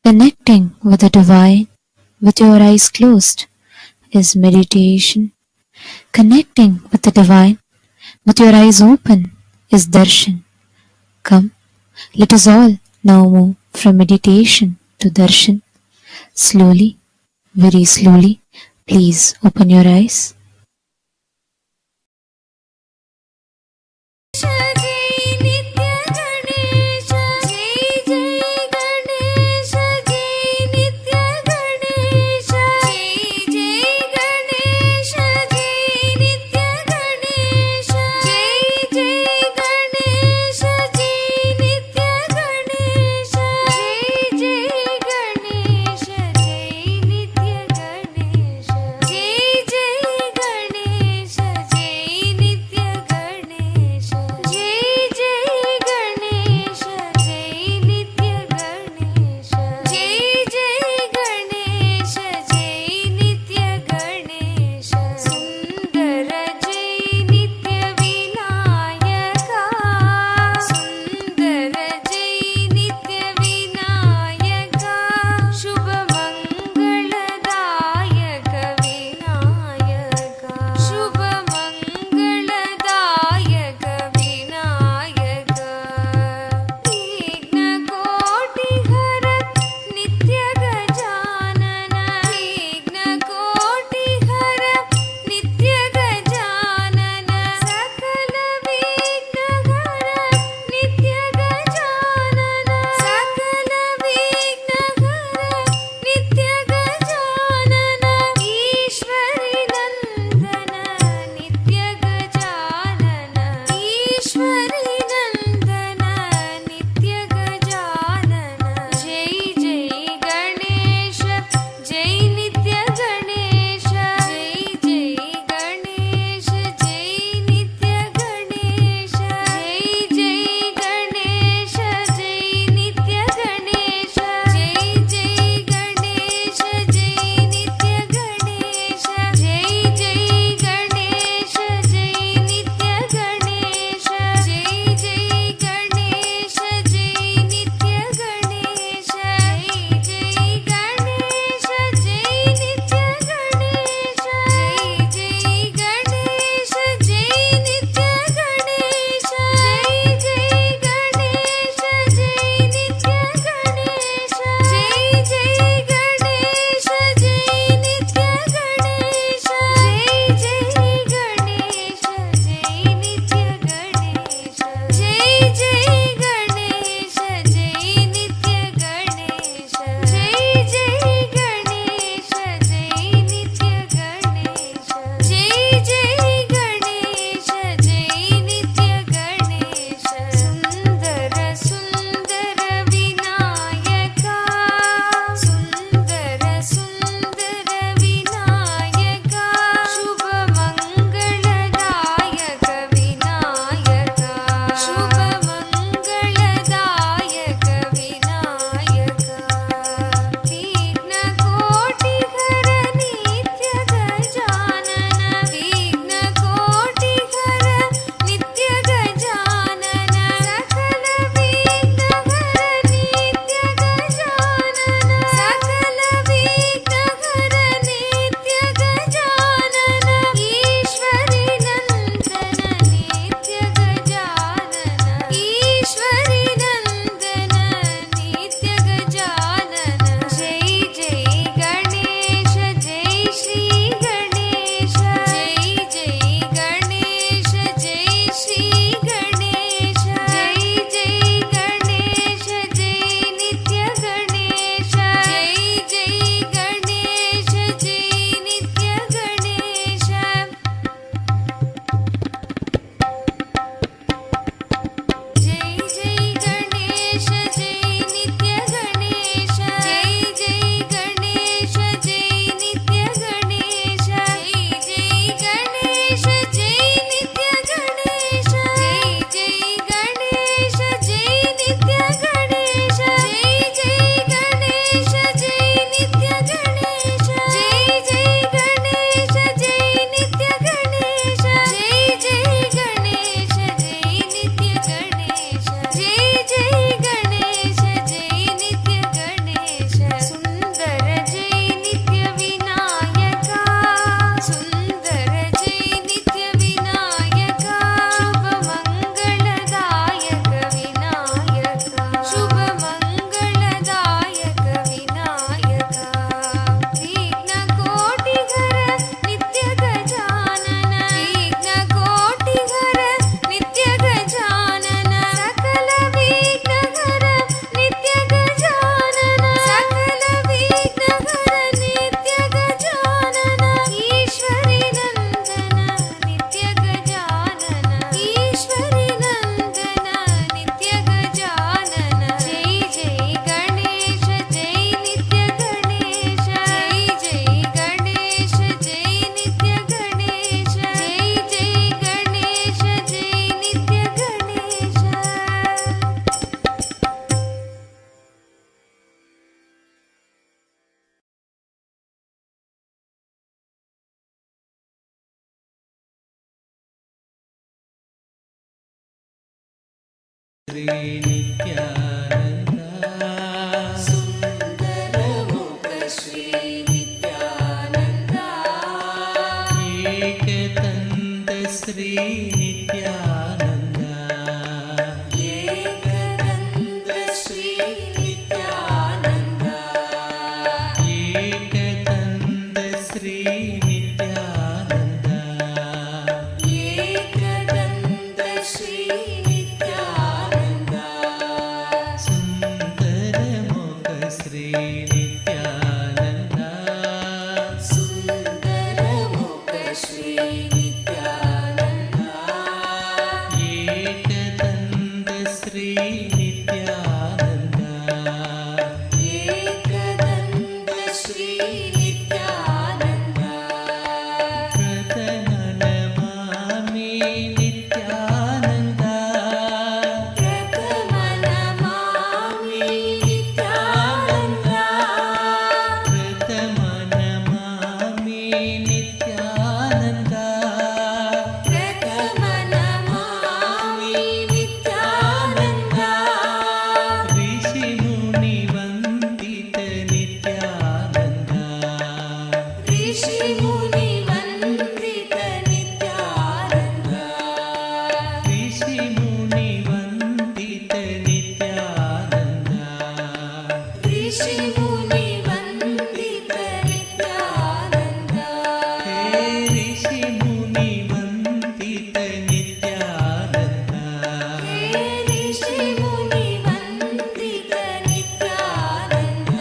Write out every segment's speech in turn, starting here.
Connecting with the divine with your eyes closed is meditation. Connecting with the divine with your eyes open is darshan. Come, let us all now move from meditation to darshan. Slowly, very slowly, please open your eyes. Shri Nityananda సుందరముఖ Shri Nityananda Ekadanta Shri Nityananda Ekadanta Shri Nityananda Ekadanta Shri Nityananda Ekadanta Shri Nityananda సుందరముఖ Shri Nityananda సుందరముఖ Shri Nityananda Ekadanta Shri Nityananda Ekadanta Shri Nityananda ప్రతనమామి Nityananda ప్రథమనమామి Nityananda ప్రతమనమామి Nityananda ప్రథమనమామి Nityananda ఋషిముని వందిత Nityananda ఋషిముని వందిత Nityananda ఋషిముని వందిత Nityananda ఋషిముని వందిత Nityananda హే ఋషిముని వందిత నిత్యానంద హే ఋషిముని వందిత నిత్యానంద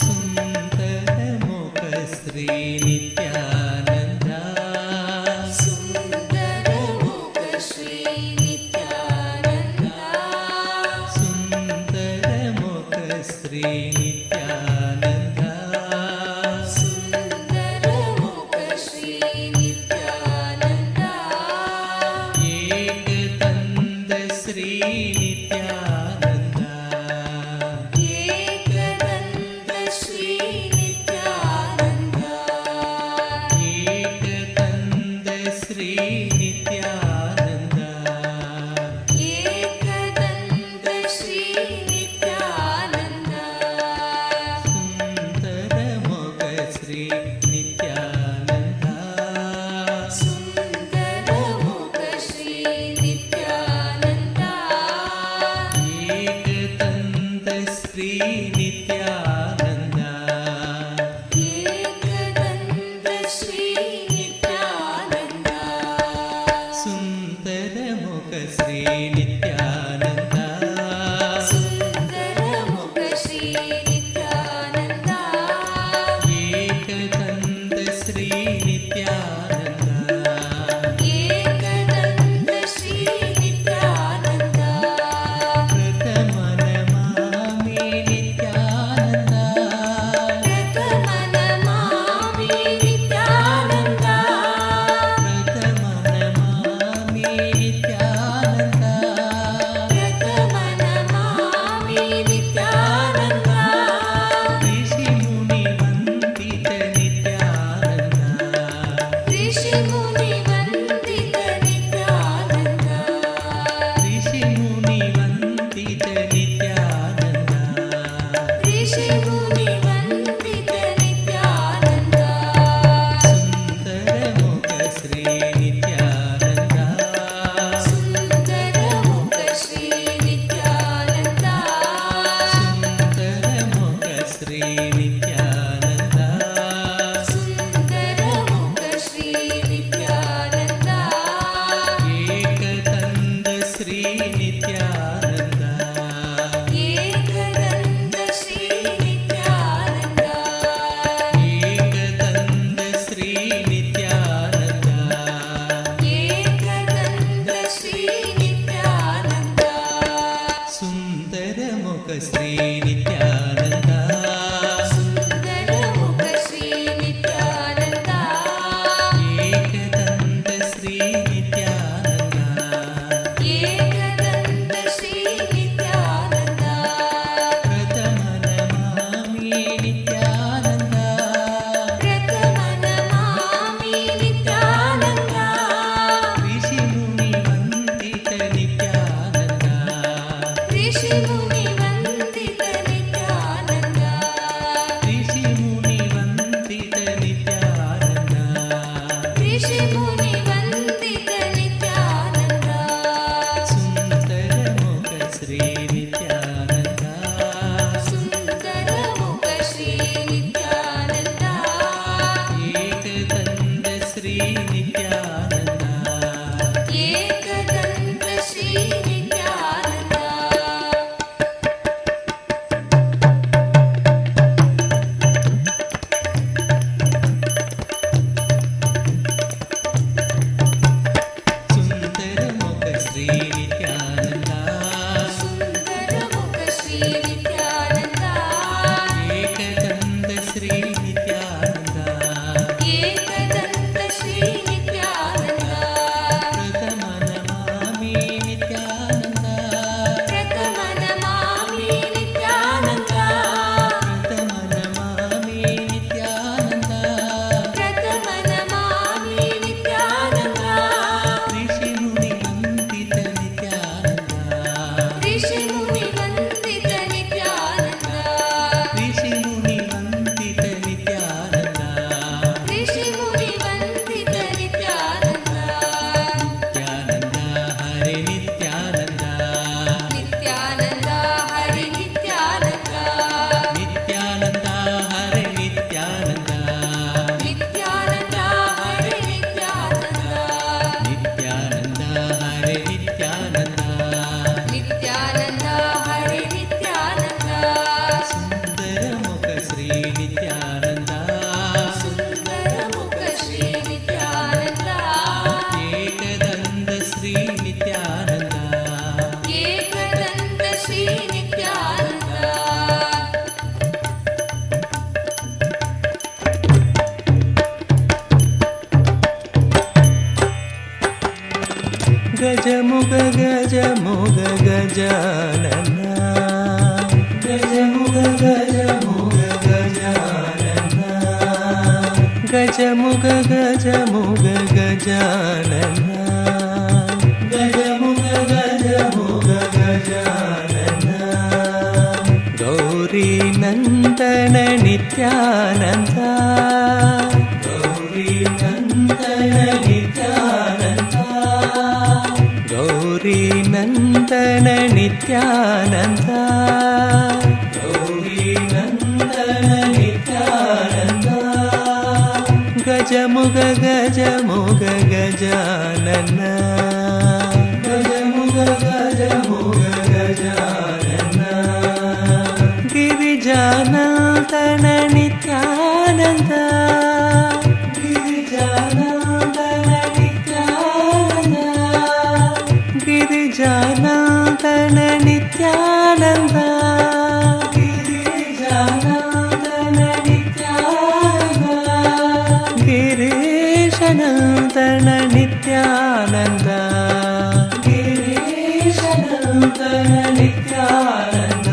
సుందరముఖ శ్రీ నిత్యానంద సుందరముఖ శ్రీ నిత్యానంద సుందరముఖ శ్రీ నిత్యానంద సుందరముఖ శ్రీ నిత్యానంద ఏకదంత శ్రీ నిత్యానంద ఏకదంత శ్రీ నిత్యానంద ఏకదంత శ్రీ నిత్యానంద ఏకదంత శ్రీ నిత్యానంద సుందరముఖ శ్రీ నిత్యానంద సుందరముఖ శ్రీ నిత్యానంద ఏకదంత శ్రీ నిత్యానంద ఏకదంత శ్రీ నిత్యానంద సుందరముఖ శ్రీ నిత్యానంద సుందరముఖ శ్రీ నిత్యానంద ఏకదంత శ్రీ నిత్యానంద ఏకదంత శ్రీ నిత్యానంద ప్రథమనమామి నిత్యానంద ప్రథమనమామి నిత్యానంద ప్రథమనమామి నిత్యానంద ప్రథమనమామి నిత్యానంద ఋషిముని వందిత నిత్యానంద ఋషిముని వందిత నిత్యానంద ఋషిముని వందిత నిత్యానంద ఋషిముని వందిత నిత్యానంద సుందరముఖ శ్రీ నిత్యానంద సుందరముఖ శ్రీ నిత్యానంద సుందరముఖ శ్రీ నిత్యానంద సుందరముఖ శ్రీ నిత్యానంద ఏకదంత శ్రీ నిత్యానంద ఏకదంత శ్రీ నిత్యానంద ఏకదంత శ్రీ నిత్యానంద ఏకదంత శ్రీ నిత్యానంద సుందరముఖ శ్రీ నిత్యానంద సుందరముఖ శ్రీ నిత్యానంద ఏకదంత శ్రీ నిత్యానంద ఏకదంత శ్రీ నిత్యానంద ప్రథమనమామి నిత్యానంద ప్రథమనమామి నిత్యానంద ఋషిముని వందిత నిత్యానంద గజముగ గజముగ గజానన గజముగ గజముగ గజానన గజముగ గజముగ గజానన గజముగ గజముగ గజానన గౌరీ నందన నిత్యానంద గౌరీ నందన నిత్యానంద గౌరీ నందన నిత్యానంద గౌరీ నందన నిత్యానంద గజముగ గజముగ గజానన గజముగ గజముగ గజానన గిరిజానందన నిత్యానంద గిరిజానందన నిత్యానంద గిరిజానందన నిత్యానంద గిరిజానందన నిత్యానంద గిరీశనందన నిత్యానంద గిరీశనందన నిత్యానంద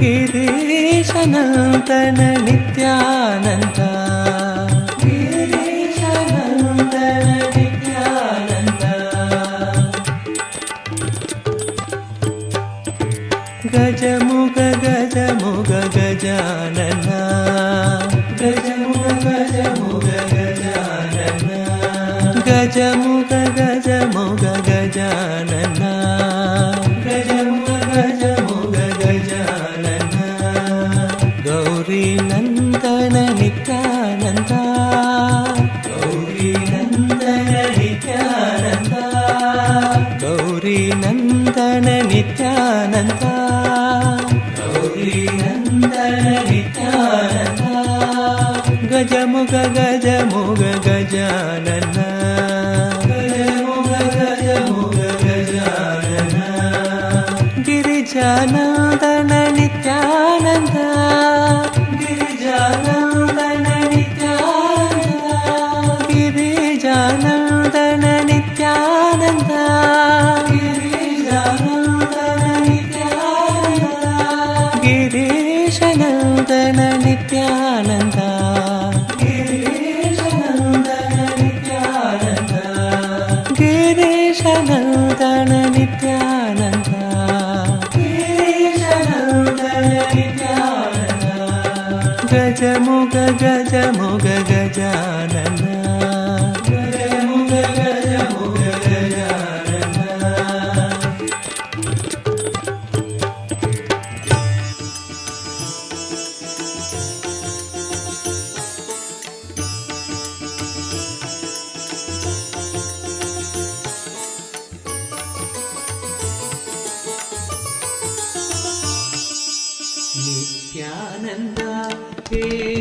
గిరీశనందన నిత్యానంద గిరీశనందన నిత్యానంద గజముగ గజముగ గజానన గజముగ గజముగ గజానన గజముగ గజముగ గజానన గజముగ గజముగ గజానన గౌరీ నందన నిత్యానంద గౌరీ నందన నిత్యానంద గౌరీ నందన నిత్యానంద గౌరీ నందన నిత్యానంద గజముగ గజముగ గజానన గజముగ గజముగ గజానన గిరిజానందన నిత్యానంద గిరిజానందన నిత్యానంద గిరిజానందన నిత్యానంద గిరిజానందన నిత్యానంద గిరీశనందన నిత్యానంద గిరీశనందన నిత్యానంద గిరీశనందన నిత్యానంద గిరీశనందన నిత్యానంద గజముగ గజముగ గజానన గజముగ గజముగ గజానన నిత్యానంద హే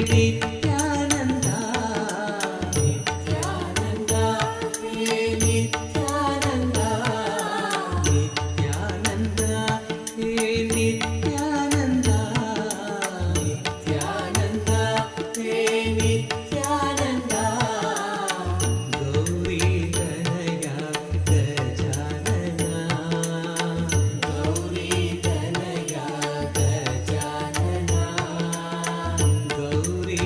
నిత్యానంద నిత్యానంద హే నిత్యానంద నిత్యానంద హే నిత్యానంద నిత్యానంద హే నిత్యానంద గౌరీ తనయ గజానన గౌరీ తనయ గజానన గౌరీ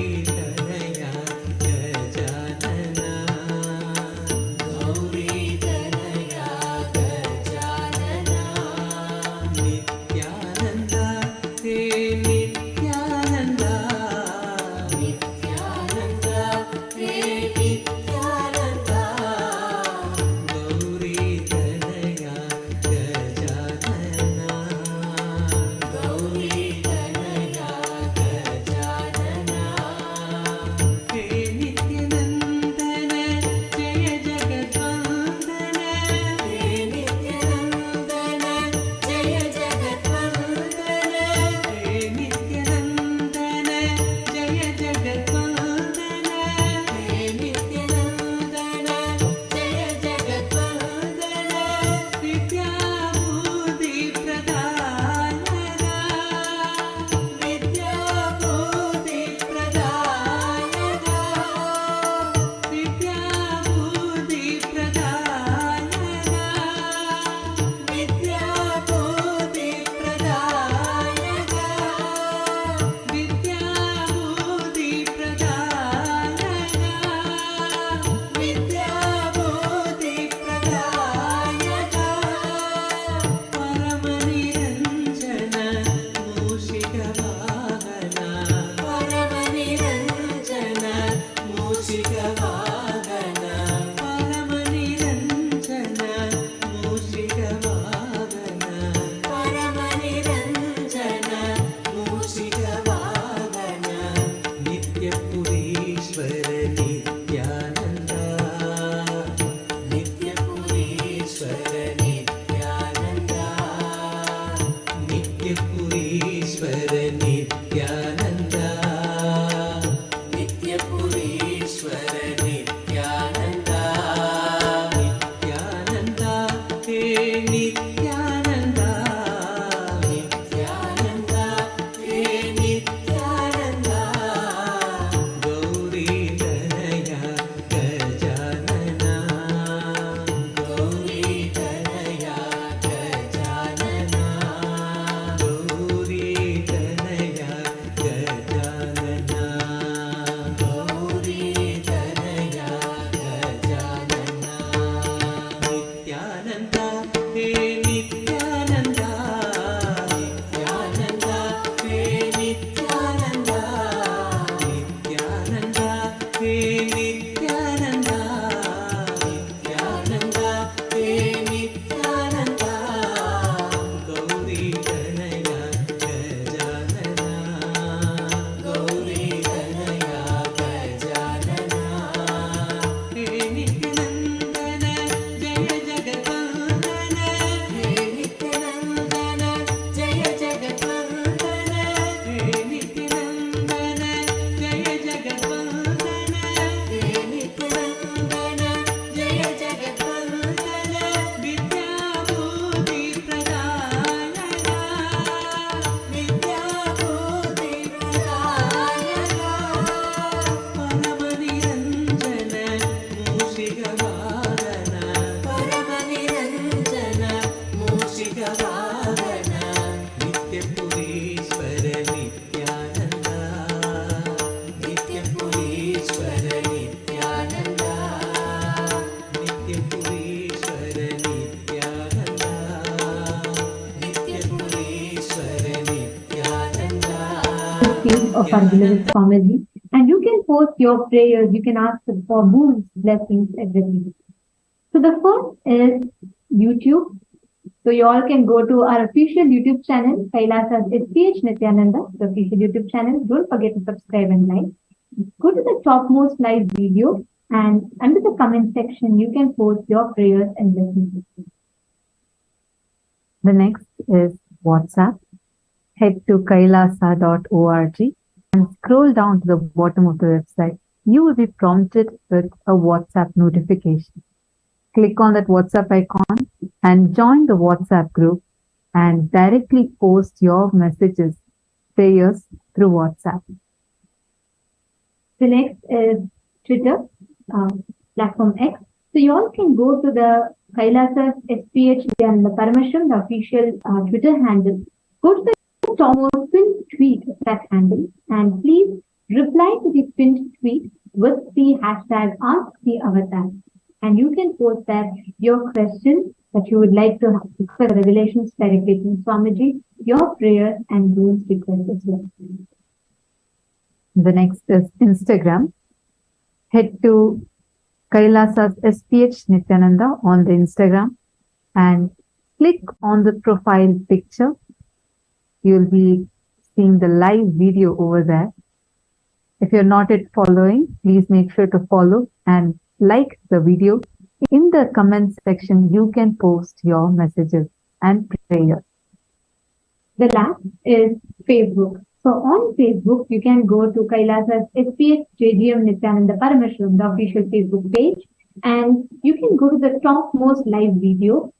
नित्यपुरीश्वर नित्यानन्द नित्यपुरीश्वर नित्यानन्द नित्यपुरीश्वर नित्यानन्द नित्यपुरीश्वर नित्यानन्द नित्यानन्द हे नित्यानन्द नित्यानन्द हे नित्यानन्द गौरी तनया गजानन गौरी तनया गजानन गौरी तनया गजानन गौरी तनया गजानन नित्यानन्द हे नित्यानन्द नित्यानन्द हे नित्यानन्द नित्यानन्द हे नित्यानन्द नित्यानन्द हे नित्यानन्द गौरी तनया गजानन गौरी तनया गजानन हे नित्यानन्दन जय जगद्वन्दन हे नित्यानन्दन जय जगद्वन्दन हे नित्यानन्दन जय जगद्वन्दन हे नित्यानन्दन जय जगद्वन्दन विद्याभूति प्रदायन विद्याभूति प्रदायन परमनिरञ्जन मूषिकवाहन परमनिरञ्जन मूषिकवाहन नित्यपुरीश्वर Nityanand नित्यपुरीश्वर Nityanand नित्यपुरीश्वर Nityanand नित्यपुरीश्वर Nityanand Of our beloved Swamiji, and you can post your prayers, you can ask for boons, blessings, everything. So the first is YouTube. So you all can go to our official YouTube channel, KAILASA's SPH Nithyananda, the official YouTube channel. Don't forget to subscribe and like. Go to the topmost live video, and under the comment section, you can post your prayers and blessings. The next is WhatsApp. Head to kailasa.org and scroll down to the bottom of the website. You will be prompted with a WhatsApp notification. Click on that WhatsApp icon and join the WhatsApp group and directly post your messages, prayers through WhatsApp. The next is Twitter, platform X. So you all can go to the KAILASA's SPH Nithyananda Paramashivam, the official Twitter handle. Go to the topmost pinned tweet of that handle and please reply to the pinned tweet with the hashtag #AskTheAvatar. And you can post that your question that you would like to have for the revelations directly from Swamiji, your prayers and rules requests as well. The next is Instagram. Head to KAILASA's SPH Nithyananda on the Instagram and click on the profile picture. You'll be seeing the live video over there. If you're not yet following, please make sure to follow and like the video. In the comment section, you can post your messages and prayers. The last is Facebook. So on Facebook, you can go to KAILASA's SPH Nithyananda Paramashivam, the official Facebook page, and you can go to the topmost live video.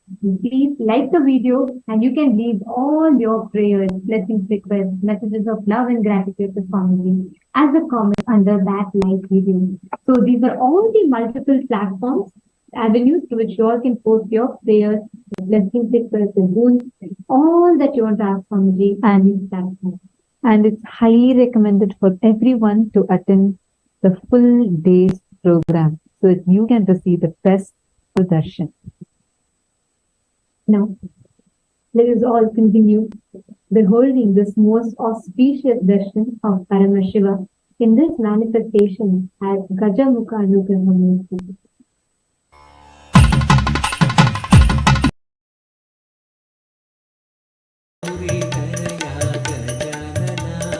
Please like the video and you can leave all your prayers, blessings, requests, messages of love and gratitude to Swamiji as a comment under that live video. So these are all the multiple platforms, avenues to which you all can post your prayers, blessings, requests, and boons, all that you want to ask Swamiji and these platforms. And it's highly recommended for everyone to attend the full day's program so that you can receive the best of Darshan. Now, let us all continue beholding this most auspicious darshan of Paramashiva in this manifestation as Gajamukha Anugraha Murti. Gauri Tanaya Gajanana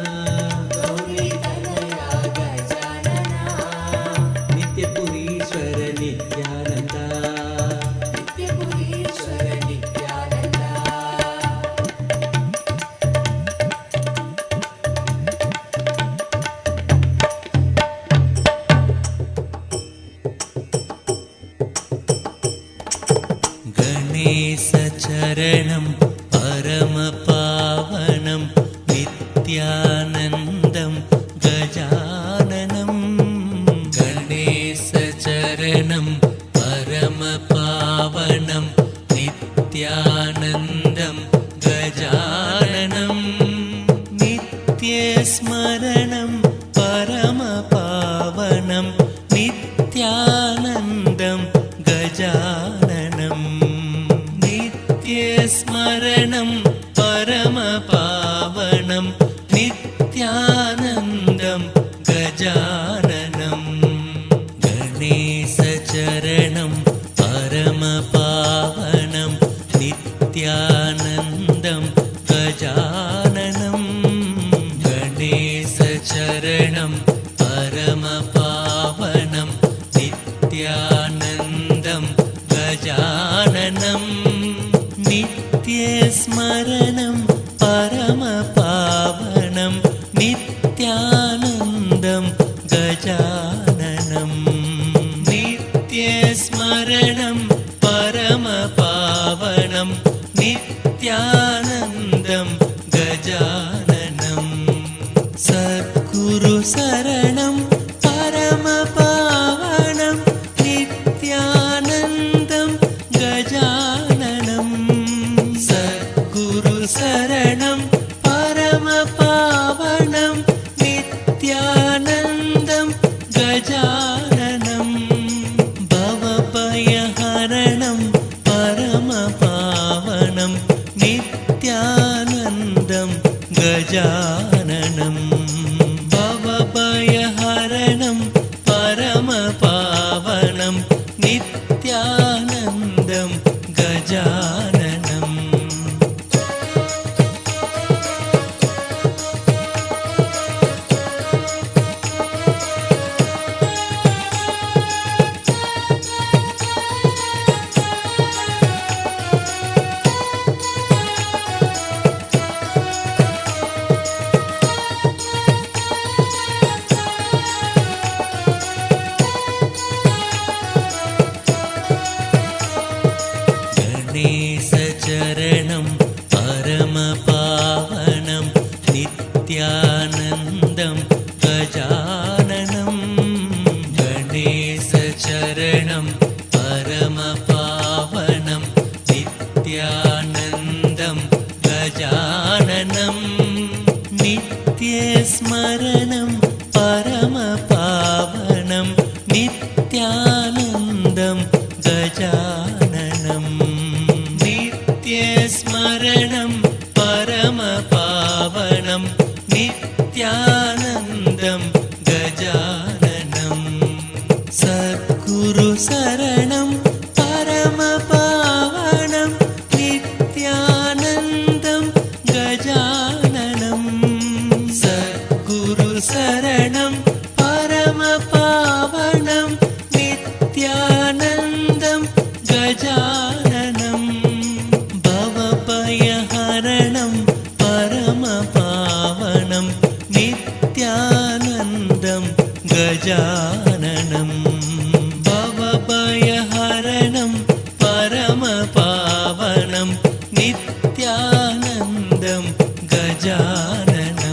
नित्यानन्दं गजाननं गणेशचरणं परमपावनं नित्यानन्दं गजाननं नित्यस्मरणं परमपावनं नित्यानन्दं गजाननं नित्यस्मरणं परमपावनं नित्यानन्दं गजाननं गणेशचरणं परमपावनं नित्यानन्दं गजाननं गणेशचरणं परमपावनं नित्यानन्दं गजाननं नित्यस्मरणं परमपावनं नित्यानन्दं गजाननं नित्यस्मरणं परमपावनं नित्यानन्दं गजाननं सद्गुरु शरणं परमपावनं नित्यानन्दं गजाननं सद्गुरु शरणं परमपावनं नित्यानन्दं गजाननं भवभयहरणं परमपावनं नित्यानन्दं गजाननं भवभयहरणं परमपावनं नित्यानन्दं गजाननं गणेशचरणं परमपावनं नित्यानन्दं गजाननं गणेशचरणं परमपावनं नित्यानन्दं गजाननं नित्यस्मरणं परमपावनं नित्यानन्दं गजाननं नित्यस्मरणं परमपावनं नित्यानन्दं गजाननं सद्गुरु शरणं परमपावनं नित्यानन्दं गजाननं सद्गुरु शरणं परमपावनं नित्यानन्दं गजाननं भवभयहरणं परमपावनं नित्यानन्दं गजाननं भवभयहरणं परमपावनं नित्यानन्दं गजाननं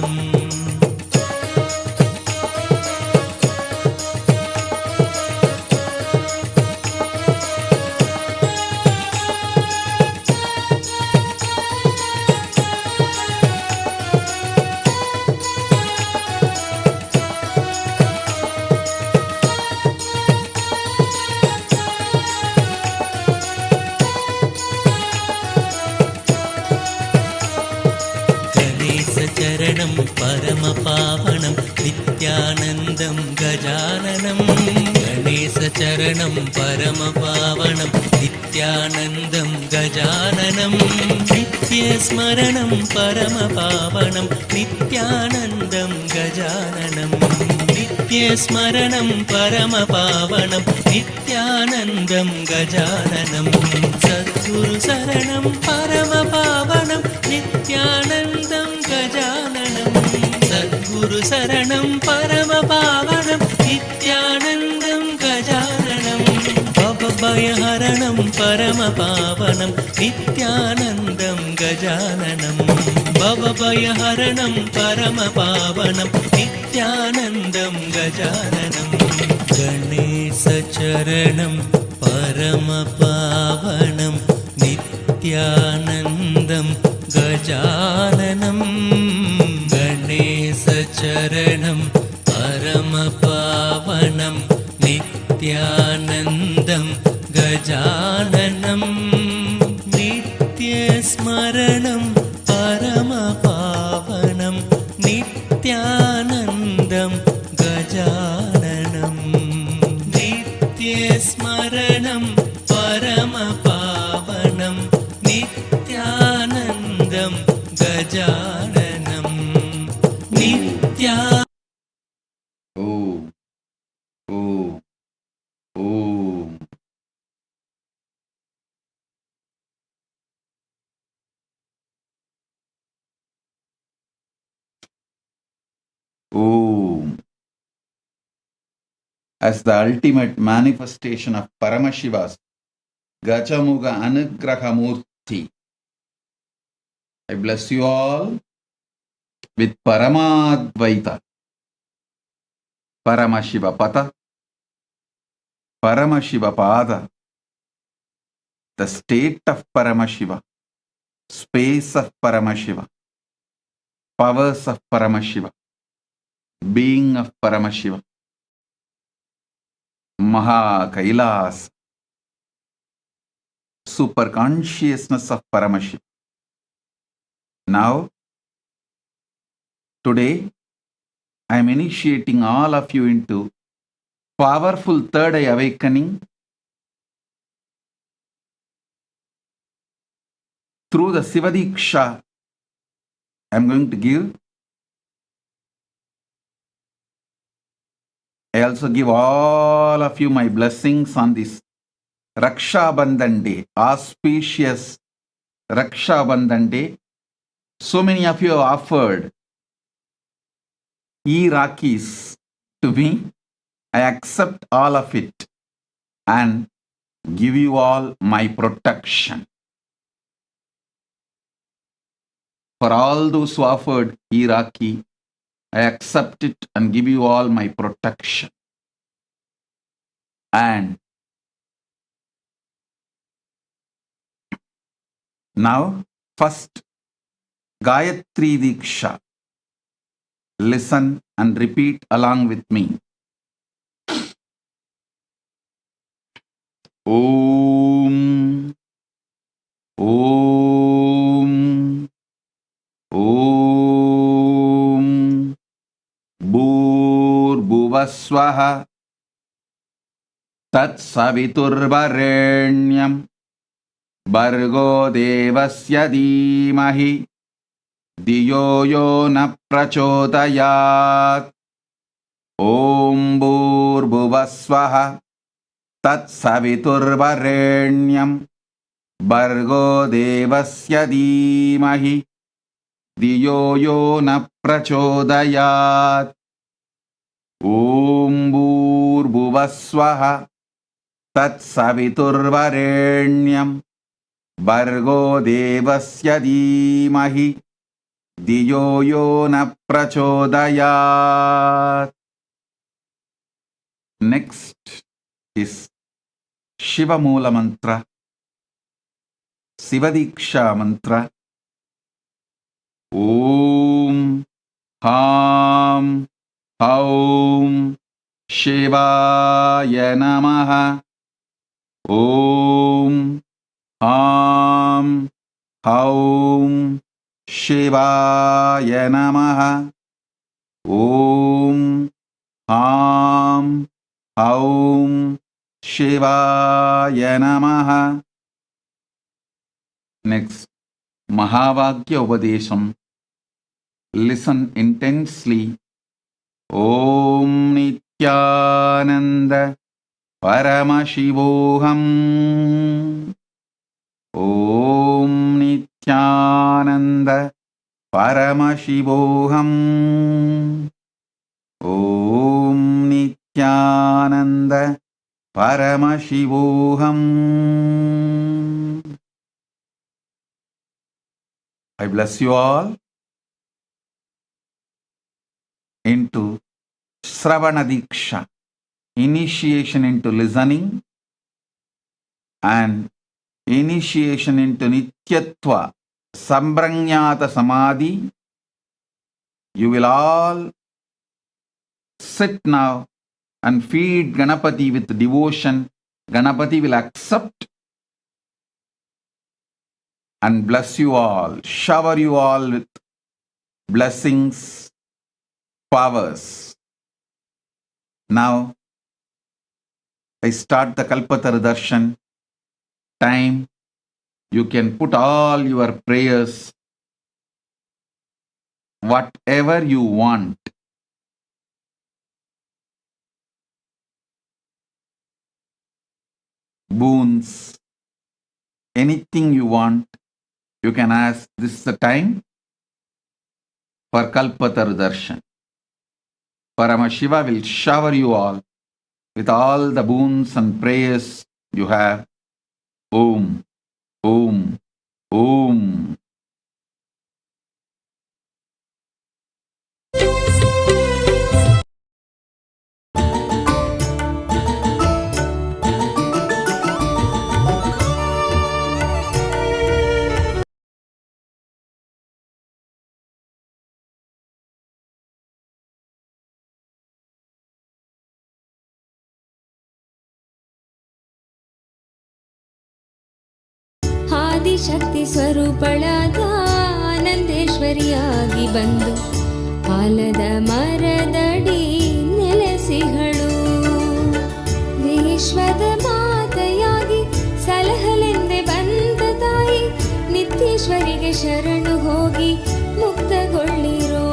गणेशचरणं परमपावनं नित्यानन्दं गजाननं गणेशचरणं परमपावनं नित्यानन्दं गजाननं नित्यस्मरणं परमपावनं नित्यानन्दं गजाननं नित्यस्मरणं परमपावनं नित्यानन्दं गजाननं सद्गुरु शरणं परमपावनं नित्यानन्दं गजाननं सद्गुरु शरणं परमपावनं नित्यानन्दं गजाननं भवभयहरणं परमपावनं नित्यानन्दं गजाननं भवभयहरणं परमपावनं नित्यानन्दं गजाननं गणेशचरणं परमपावनं नित्यानन्दं गजाननं गणेशचरणं परमपावनं नित्यानन्दं गजाननं नित्यस्मरणं परमपावनं नित्यानन्दं गजाननं नित्यस्मरणं परमपावनं नित्यानन्दं गजाननं नित्या Om, Om, Om. Om. As the ultimate manifestation of Paramashiva's Gajamukha Anugraha Murti, I bless you all with Paramadvaita, Paramashiva Pata, Paramashiva Pada, the state of Paramashiva, space of Paramashiva, powers of Paramashiva, being of Paramashiva, Kailasa, super consciousness of Paramashiva. Now, today, I am initiating all of you into powerful third eye awakening through the Sivadiksha. I am going to give. I also give all of you my blessings on this Raksha Bandhan day, auspicious Raksha Bandhan day. So many of you have offered e-Rakis to me. I accept all of it and give you all my protection. For all those who offered e-Raki, I accept it and give you all my protection. And now, first, Gayatri Diksha. Listen and repeat along with me. Om, Om, Om, Bhuvaswaha, Tat Saviturvarenyam, Bhargo Devasya Dhimahi, Diyo Yo Na Prachodayat. Om Bhuvaswaha, Tat Saviturvarenyam, Bhargo Devasya Dhimahi, Diyo Yo Na Prachodayat. Om Bhuvaswaha, Tat Saviturvarenyam, Bhargo Devasya Dhimahi, Diyo Yo Na Prachodayat. Next is Shiva Mula Mantra, Sivadiksha Mantra. Om Ham Haum Shivaya Namaha. Om Ham Haum Shivaya Namaha. Om Ham Haum Shivaya Namaha. Next, Mahavakya Upadesham. Listen intensely. Om Nithyananda Paramashivoham. Om Nithyananda Paramashivoham. Om Nithyananda Paramashivoham. I bless you all into Sravana Diksha, initiation into listening and initiation into Nityatva, Sambranyata Samadhi. You will all sit now and feed Ganapati with devotion. Ganapati will accept and bless you all, shower you all with blessings, powers. Now, I start the Kalpataru Darshan time. You can put all your prayers, whatever you want. Boons, anything you want, you can ask. This is the time for Kalpataru Darshan. Paramashiva will shower you all with all the boons and prayers you have. Om, Om, Om. Adishakti ಸ್ವರೂಪಳಾದ ಆನಂದೇಶ್ವರಿಯಾಗಿ ಬಂದು ಆಲದ ಮರದಡಿ ನೆಲೆಸಿಹಳು. ವಿಶ್ವದ ಮಾತೆಯಾಗಿ ಸಲಹಲೆಂದೆ ಬಂದ ತಾಯಿ ನಿತ್ಯೇಶ್ವರಿಗೆ ಶರಣು ಹೋಗಿ ಮುಕ್ತಗೊಳ್ಳಿರೋ.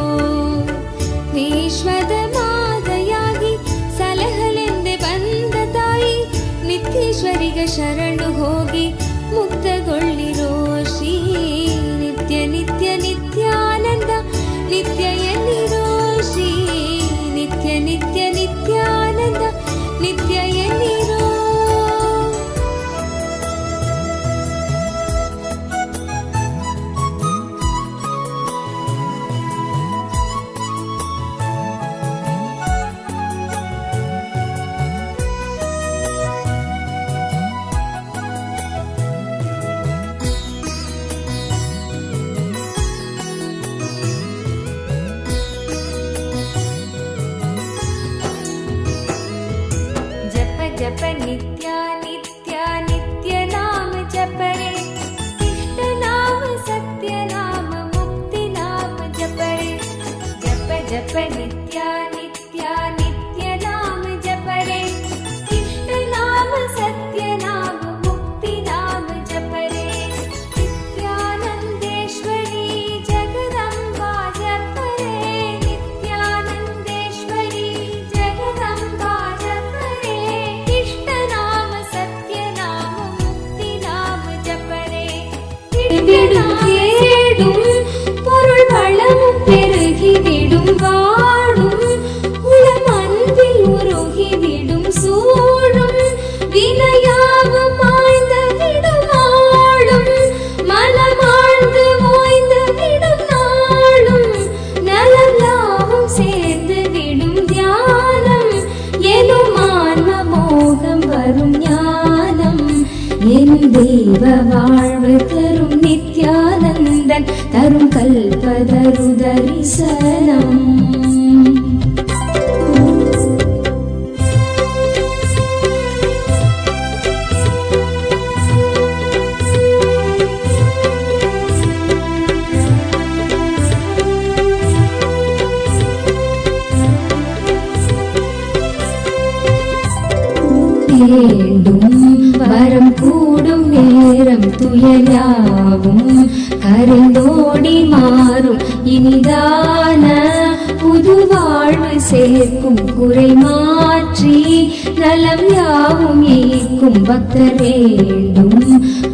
ವಿಶ್ವದ ಮಾತೆಯಾಗಿ ಸಲಹಲೆಂದೆ ಬಂದ ತಾಯಿ ನಿತ್ಯೇಶ್ವರಿಗೆ ಶರಣು ಹೋಗಿ ಮುಕ್ತಗೊಳ್ಳಿರೋ. ಶ್ರೀ ನಿತ್ಯ ನಿತ್ಯ ನಿತ್ಯಾನಂದ ನಿತ್ಯ ಎನ್ನಿರೋ. ಶ್ರೀ ನಿತ್ಯ ನಿತ್ಯ ನಿತ್ಯಾನಂದ ನಿತ್ಯ ಎನ್ನಿರೋ. जप नित्य नित्य नित्य नाम जप रे. इष्ट नाम सत्य नाम मुक्ति नाम जप रे. जप जप नित्य नित्य नित्य नाम जप रे. इष्ट नाम सत्य नाम मुक्ति नाम जप रे. नित्यानंदेश्वरी जगदंबा जप रे. नित्यानंदेश्वरी जगदंबा जप रे. इष्ट नाम सत्य नाम मुक्ति नाम जप रे. தேடும் பொருள் வளமும் பெருகிவிடும் வாடும் உளம் அன்பில் உருகிவிடும் சூடும் வினையாவும் மாய்ந்த விடும் ஆளும் மனமாழ்ந்து ஓய்ந்து விடும் நாளும் நலம் யாவும் சேர்ந்து விடும் தியானம் எனும் ஆன்ம மோகம் வரும் ஞானம் எனும் தெய்வ வாழ்வு தரும் நித்யானந்தன் தரும் கல்பதரு தரிசனம். வேண்டும் வரம் கூடும் நேரம் துயராவும் கரைந்தோடி மாறும் இனிதான புது வாழ்வு சேர்க்கும் குறை மாற்றி நலம் யாவும் ஈக்கும் பக்தர் வேண்டும்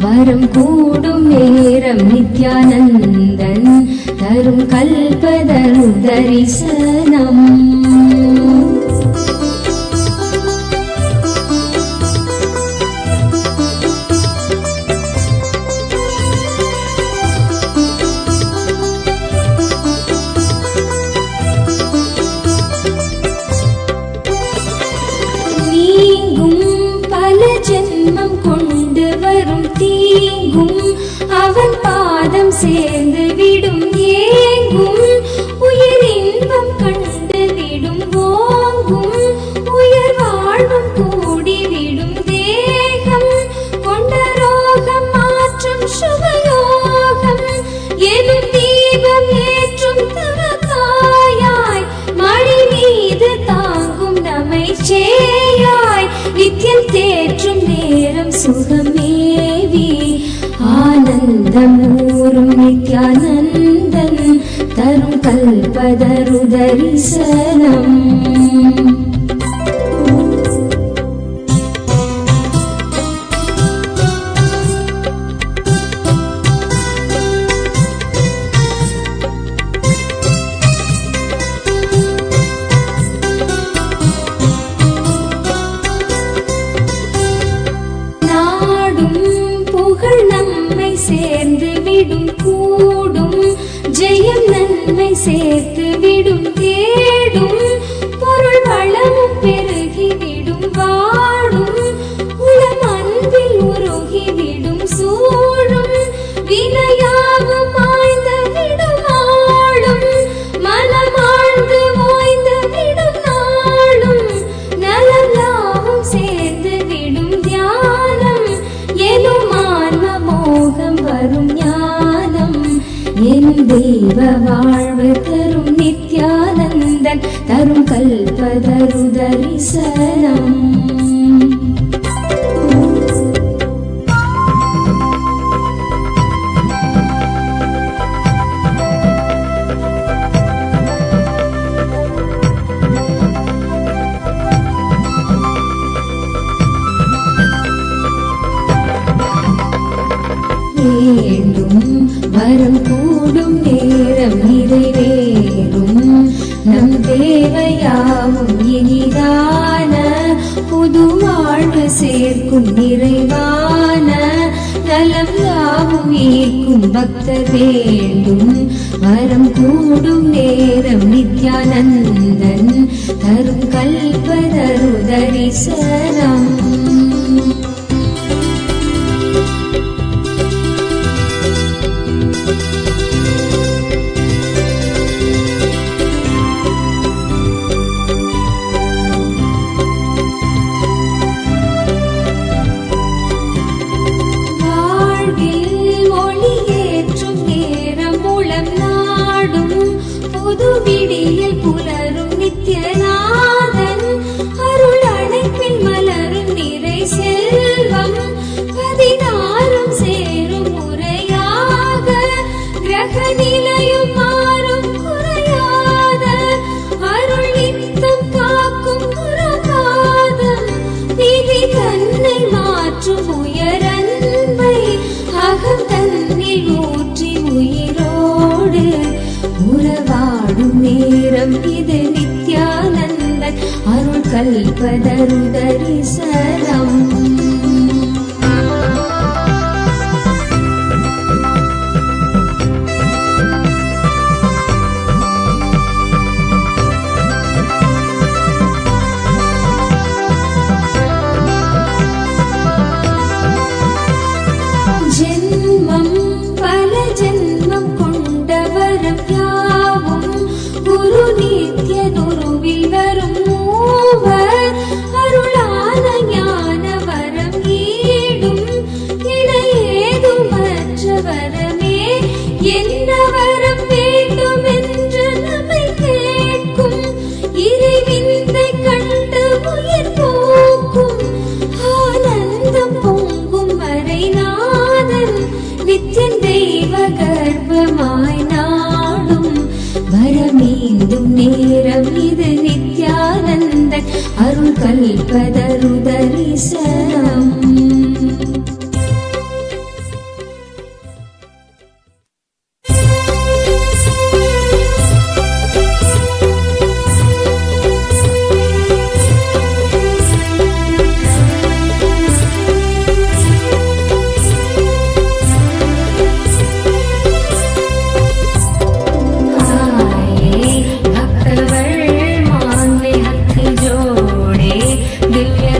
வரம் கூடும் நேரம் நித்யானந்தன் தரும் கல்பதரு தரிசனம். சேர்ந்து விடும் ஏங்கும் உயிரின்பம் கண்டு விடும் ஓங்கும் உயர் வாழ்வும் கூடிவிடும் தேகம் கொண்ட ரோகம் மாற்றும் சுகயோகம் எனும் தீபம் ஏற்றும் தவத்தாயாய் மடி மீது தாங்கும் நம்மை சேயாய் நித்தியம் தேற்றும் நேரம் சுகமேவி ஆனந்தம் ஊரும் நித்யானந்தன் தரும் கல்பதரு தரிசனம். சேர்ந்து விடும் கூடும் ஜெயம் நன்மை சேர்த்து விடும் தேடும் பொருள் வளமும் பெருகி விடும் வாடும் உளம் அன்பில் உருகி விடும் சூழும் வினையாவும் மாய்ந்த விடும் ஆளும் மனமாழ்ந்து ஓய்ந்த விடும் நாளும் நலம் யாவும் சேர்ந்து விடும் தியானம் எனும் மோகம் வரும் ஞானம் என் தெய்வ வாழ்வு தரும் நித்யானந்தன் தரும் கல்பதரு தரிசனம். வரம் கூடும் நேரம் நிறைவேறும் நம் தேவையாவும் இனிதான புது வாழ்வு சேர்க்கும் நிறைவான நலம் யாவும் ஈர்க்கும் பக்தர் வேண்டும் வரம் கூடும் நேரம் நித்யானந்தன் தரும் கல்பதரு தரிசனம். புது விடியில் புலரும் நித்யநாதன் அருள் அணைப்பில் மலரும் நிறை செல்வம் 16 சேரும் முறையாக கிரக நிலையும் மாறும் குறையாத அருள் நித்தம் காக்கும் குறவாதம் விதி தன்னை மாற்றும் உயரன்பை அகம் தன்னில் ஊற்றி உயிரோடு உறவாடும் நேரம் இது நித்யானந்தன் அருள் கல்பதரு தரிசனம். ஜென்மம் பல ஜென்மம் கொண்டவரம் யாவும் குரு நித்ய குருவில் வரும் மூவர் அருளான ஞான வரம் ஈடும் இணையேதும் மற்ற வரமே என்ன வரம் வேண்டும் என்று நம்மை கேட்கும் இறைவிந்தை கண்டு உயிர் போக்கும் ஆனந்தம் பொங்கும் வரை நாதன் நித்தியன் தெய்வ கர்ப்பமாய் நாடும் வரமீண்டும் நேரம் இது நித்யானந்தன் அருள் கல்பதரு தரிசனம். दिल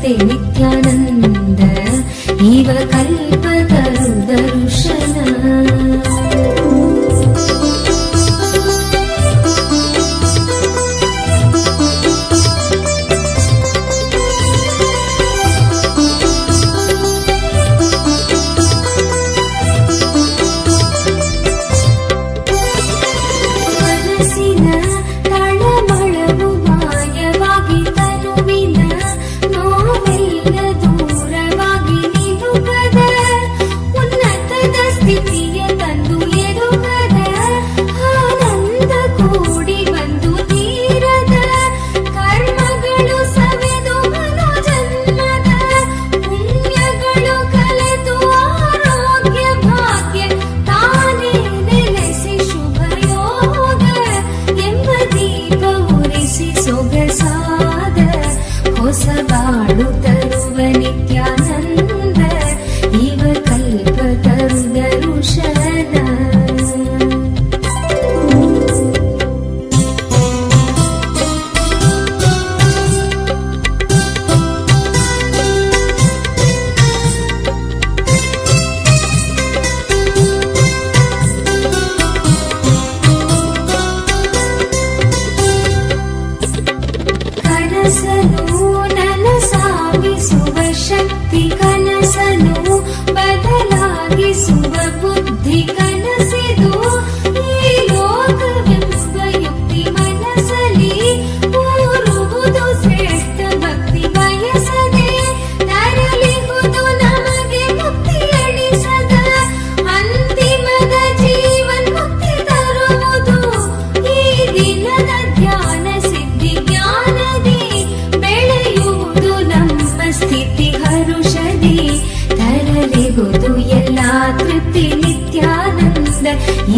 सुवन्ते नित्यानन्द इव कल्पतरु दर्शन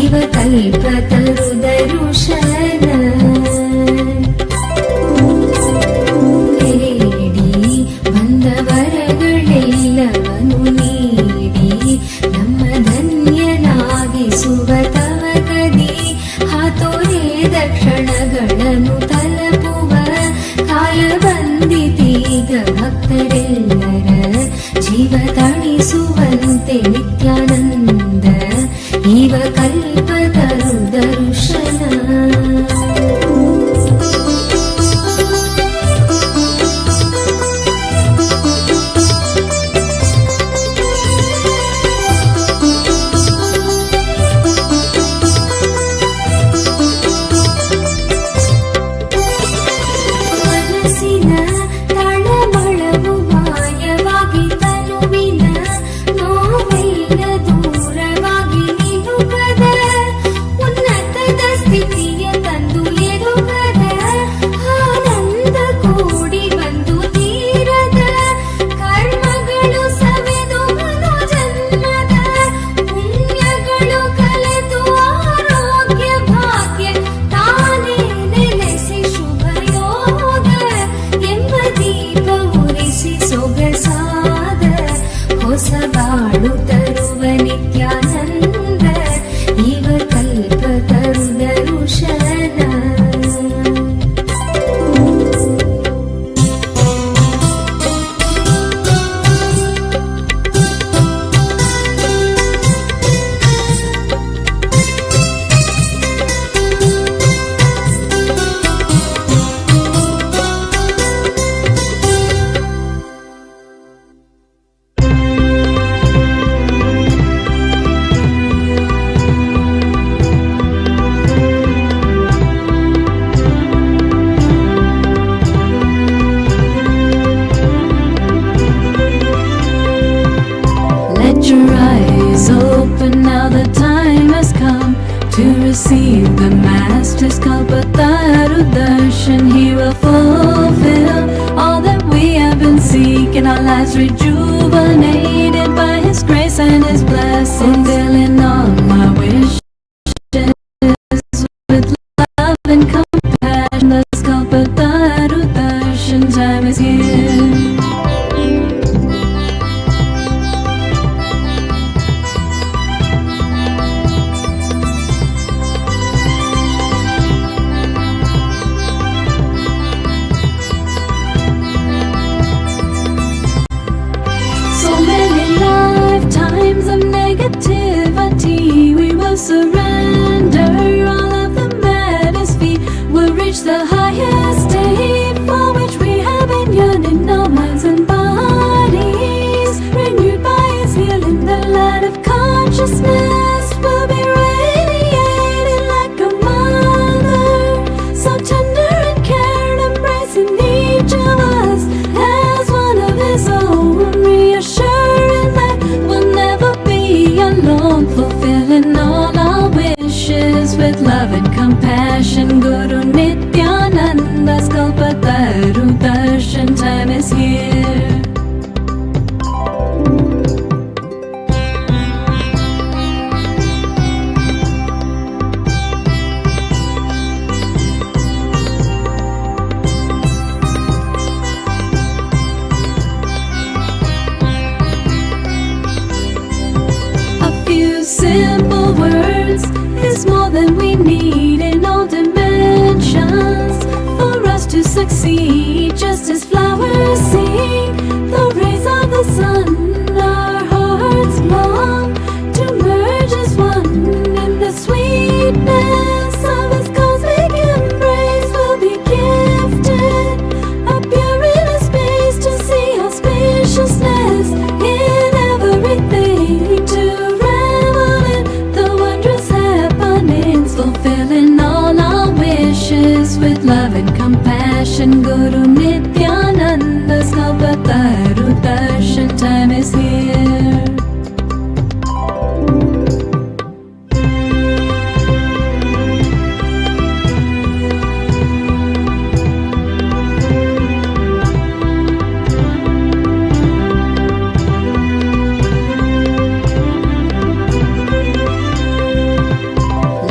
इव कल्पतरु दर्शन ಬೇಡಿ ಬಂದವರಗಳೆಲ್ಲವನು ನೀಡಿ ನಮ್ಮ ಧನ್ಯನಾಗಿಸುವ ತವಕದಿ ಹಾತೊರೆದ ಕ್ಷಣಗಳನ್ನು ತಲುಪುವ ಕಾಲ ಬಂದಿತೀಗ ಭಕ್ತರೆಲ್ಲರ ಜೀವ ತಣಿಸುವಂತೆ ನಿತ್ಯಾನಂದ इव कल्पतरु दर्शन मनसिन तळमळವು ಮಾಯವಾಗಿ ತನುವಿನ ನೋವೆಲ್ಲ ದೂರವಾಗಿ ಉನ್ನತದ ಸ್ಥಿತಿಯ ತಂದು ಎದುಗದ ಆನಂದ ಕೂಡಿ ಬಂದು ತೀರದ ಕರ್ಮಗಳು ಸವೆದು ಮನು ಜನ್ಮದ ಪುಣ್ಯಗಳು ಕಲೆದು ಆರೋಗ್ಯ ಭಾಗ್ಯ ತಾನೇ ನೆಲೆಸಿ ಶುಭ ಯೋಗ ಎಂಬ ದೀಪ ಉರಿಸಿ ಸೊಗಸಾದ ಹೊಸ ಬಾಳು ತರುವ ನಿತ್ಯಾನಂದ इव कल्पतरु दर्शन receive the Master's Kalpataru Darshan. He will fulfill all that we have been seeking. Our lives rejuvenated by His grace and His blessing. Fulfilling all my wishes with love and compassion. The Kalpataru Darshan time is here. love and compassion. Guru Nithyananda's Kalpataru Darshan time is here. Simple words is more than we need in all dimensions for us to succeed. Just as flowers sing the rays of the sun, our hearts long to merge as one in the sweetness of His cosmic embrace. We'll be gifted a pure inner space to see auspiciousness in everything, to fulfilling all our wishes with love and compassion. Guru Nithyananda's Kalpataru Darshan time is here.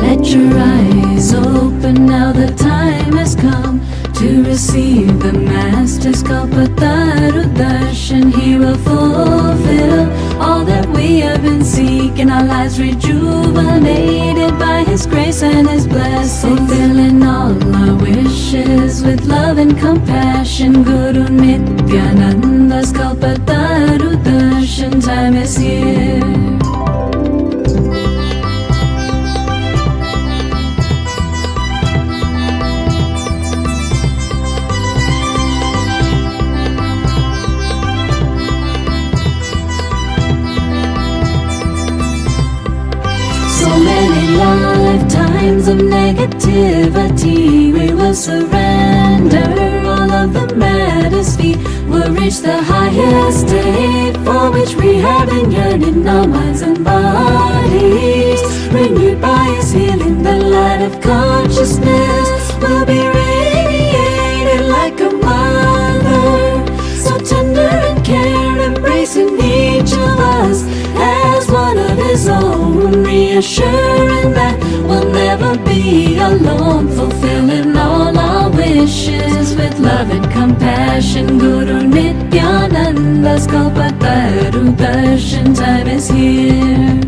Let your eyes open, now the time has come to receive the Master's Kalpataru Darshan. He will fulfill all that we have been seeking, our lives rejuvenated by His grace and His blessing, fulfilling all our wishes with love and compassion. Guru Nithyananda's Kalpataru Darshan time is here. Lifetimes of negativity, we will surrender all of the matters feet. We'll reach the highest state for which we have been yearning, our minds and bodies renewed by His healing. The light of consciousness will be radiated like a mother, so tender and care, embracing each of us as one of His own, reassuring that we'll never be alone, fulfilling all our wishes with love and compassion. Guru Nithyananda's Kalpataru Darshan time is here.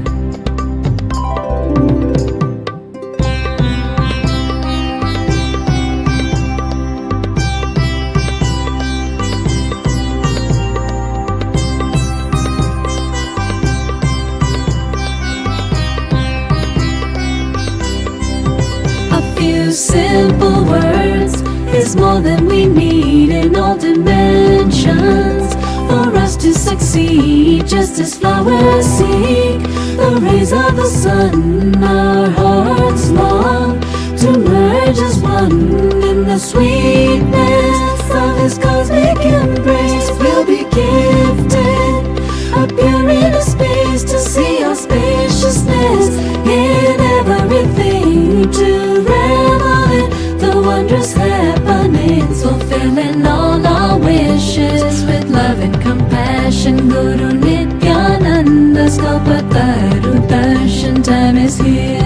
Simple words is more than we need in all dimensions for us to succeed. Just as flowers seek the rays of the sun, our hearts long to merge as one in the sweetness of His cosmic embrace. We'll be gifted a pure inner space to see our spaciousness in everything, to revel in the wondrous happenings, fulfilling all our wishes with love and compassion. Guru Nithyananda's Kalpataru Darshan time is here.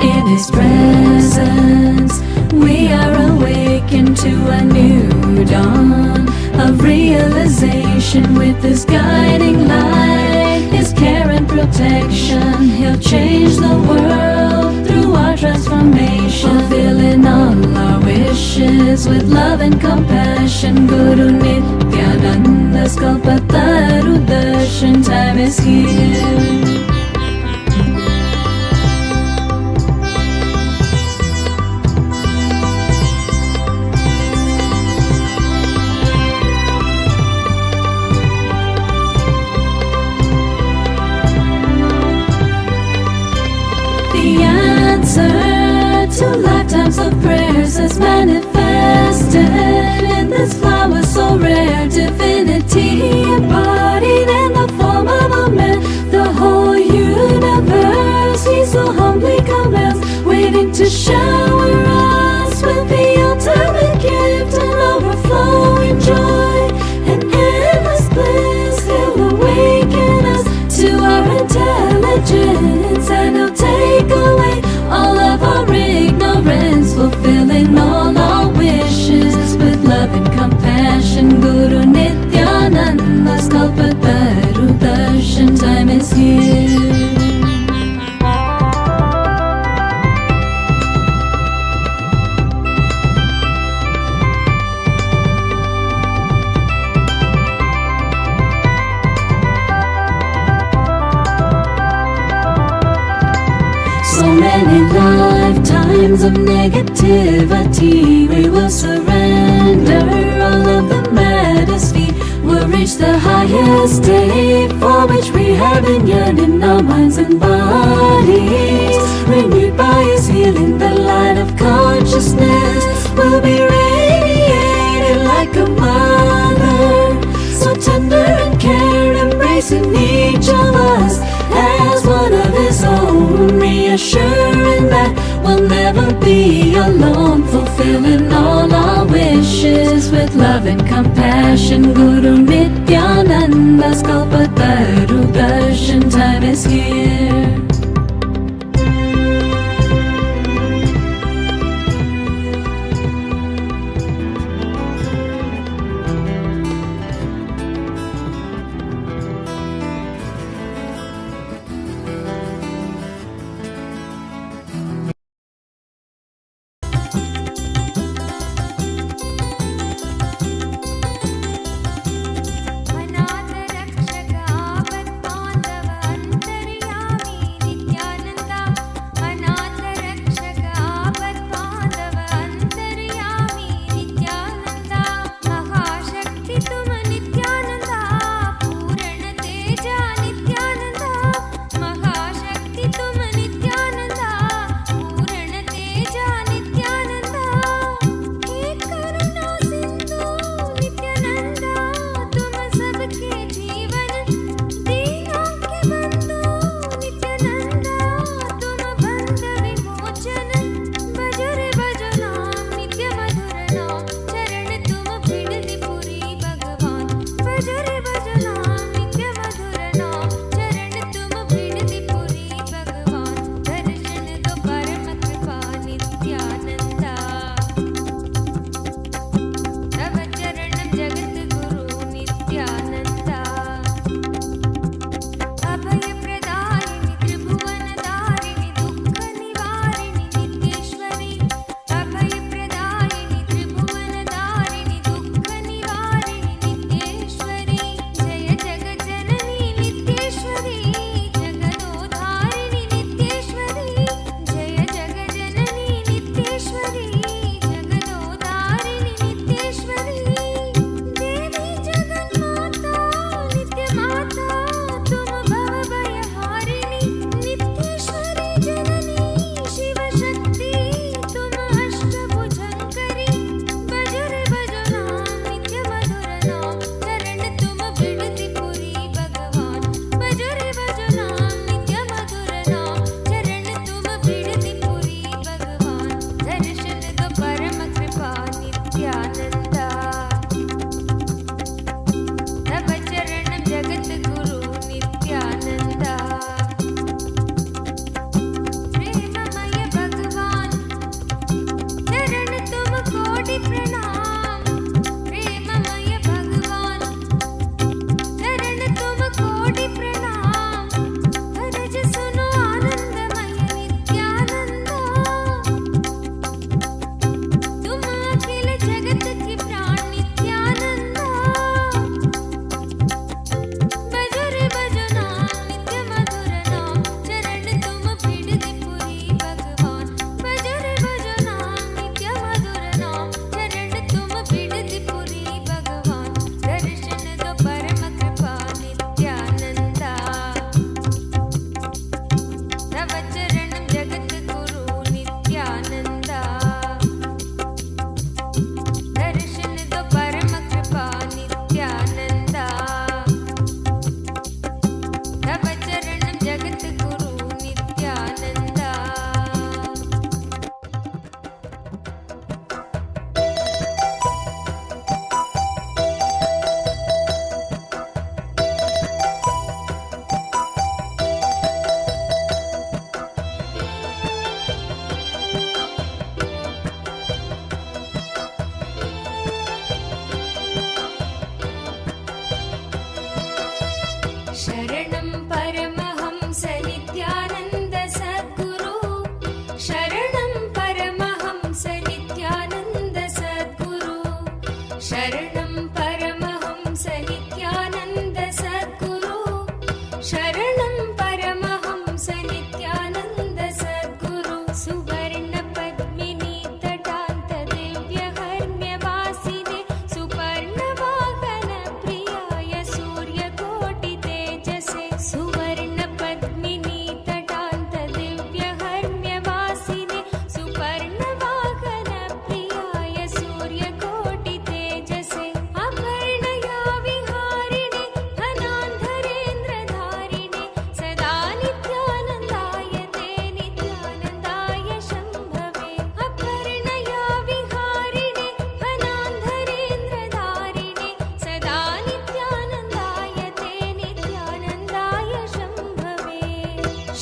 In His presence, we are awakened to a new dawn of realization. With His guiding light, His care and protection, He'll change the world through our transformation, fulfilling all our wishes with love and compassion. Guru Nithyananda's Kalpataru Darshan time is here. to lifetimes of prayers as manifested in this flower so rare, divinity embodied in the form of a man. The whole universe he so humbly commands, waiting to shower us with the ultimate gift and overflowing joy and endless bliss. He'll awaken us to our intelligence, and he'll take away all of our ignorance, fulfilling all our wishes with love and compassion. Guru Nithyananda's Kalpataru Darshan time is here. So many lifetimes of negativity, we will surrender all of the majesty. We'll reach the highest state for which we have been yearning. Our minds and bodies renewed by His healing. The light of consciousness will be radiated like a mother, so tender and care, embracing each of us as one of His own, reassuring that we'll never be alone, fulfilling all our wishes with love and compassion. Guru Nithyananda's Kalpataru Darshan time is here. अनाथ रक्षक आपद बांधव अंतर्यामी,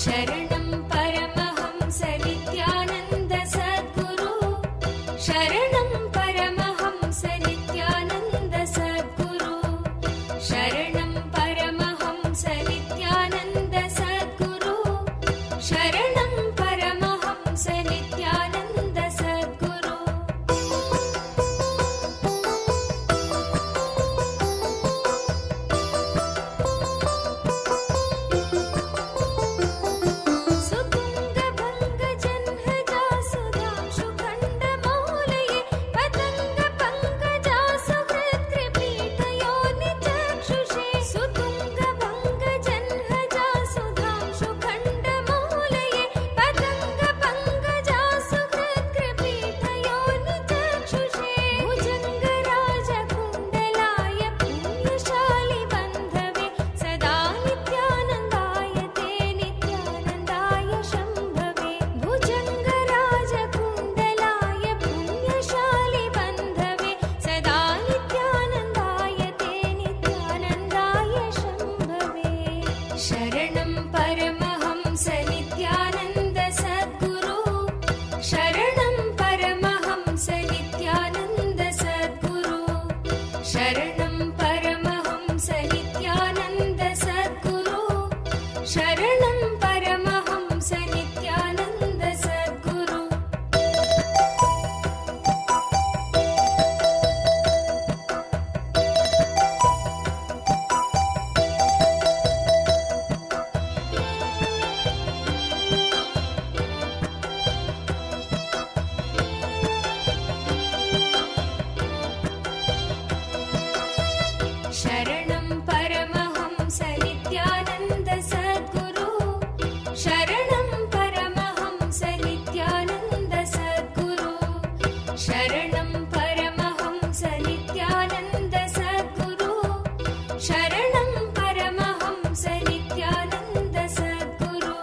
शरणं परमहंस नित्यानन्द सद्गुरु शरणं परमहंस नित्यानन्द सद्गुरु शरणं परमहंस नित्यानन्द सद्गुरु शरणं परमहंस नित्यानन्द सद्गुरु शरणं परमहंस नित्यानन्द सद्गुरु शरणं परमहंस नित्यानन्द सद्गुरु शरणं परमहंस नित्यानन्द सद्गुरु शरणं परमहंस नित्यानन्द सद्गुरु शरणं परमहंस नित्यानन्द सद्गुरु शरणं परमहंस नित्यानन्द सद्गुरु शरणं परमहंस नित्यानन्द सद्गुरु शरणं परमहंस नित्यानन्द सद्गुरु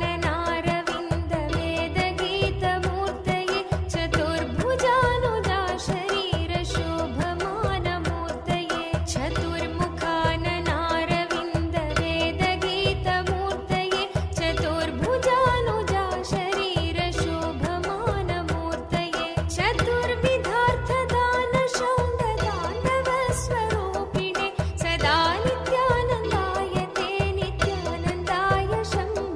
चतुर्मुखाननारविन्द वेदगीतमूर्तये चतुर्भुजानुजा शरीर शोभमानमूर्तये चतुर्मुखाननारविन्द वेदगीतमूर्तये चतुर्भुजानुजा शरीर शोभमानमूर्तये चतुर्विधार्थदान शौन्धदाण्डवस्वरूपिणे सदा नित्यानन्दाय ते नित्यानन्दाय शम्भवे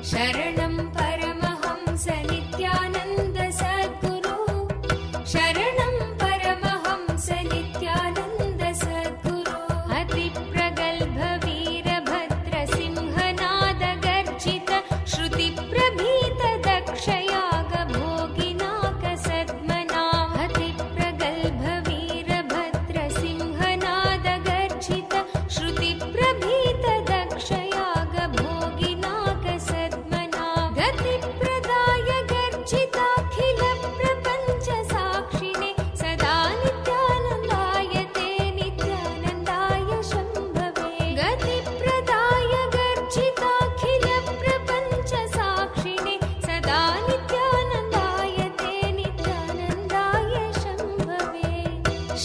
शरणं परमहंस नित्यानन्द सद्गुरु शरणं परमहंस नित्यानन्द सद्गुरु अतिप्रगल्भ वीरभद्र सिंहनाद गर्जित श्रुतिप्रभीत दक्षयाग भोगिनाक सद्मना अतिप्रगल्भ वीरभद्र सिंहनाद गर्जित श्रुतिप्रभीत दक्षयाग भोगिनाक सद्मना गतिप्रदाय गर्जिताखिल प्रपञ्च साक्षिणे सदा नित्यानन्दाय ते नित्यानन्दाय शम्भवे गतिप्रदाय गर्जिताखिल प्रपञ्च साक्षिणे सदा नित्यानन्दाय ते नित्यानन्दाय शम्भवे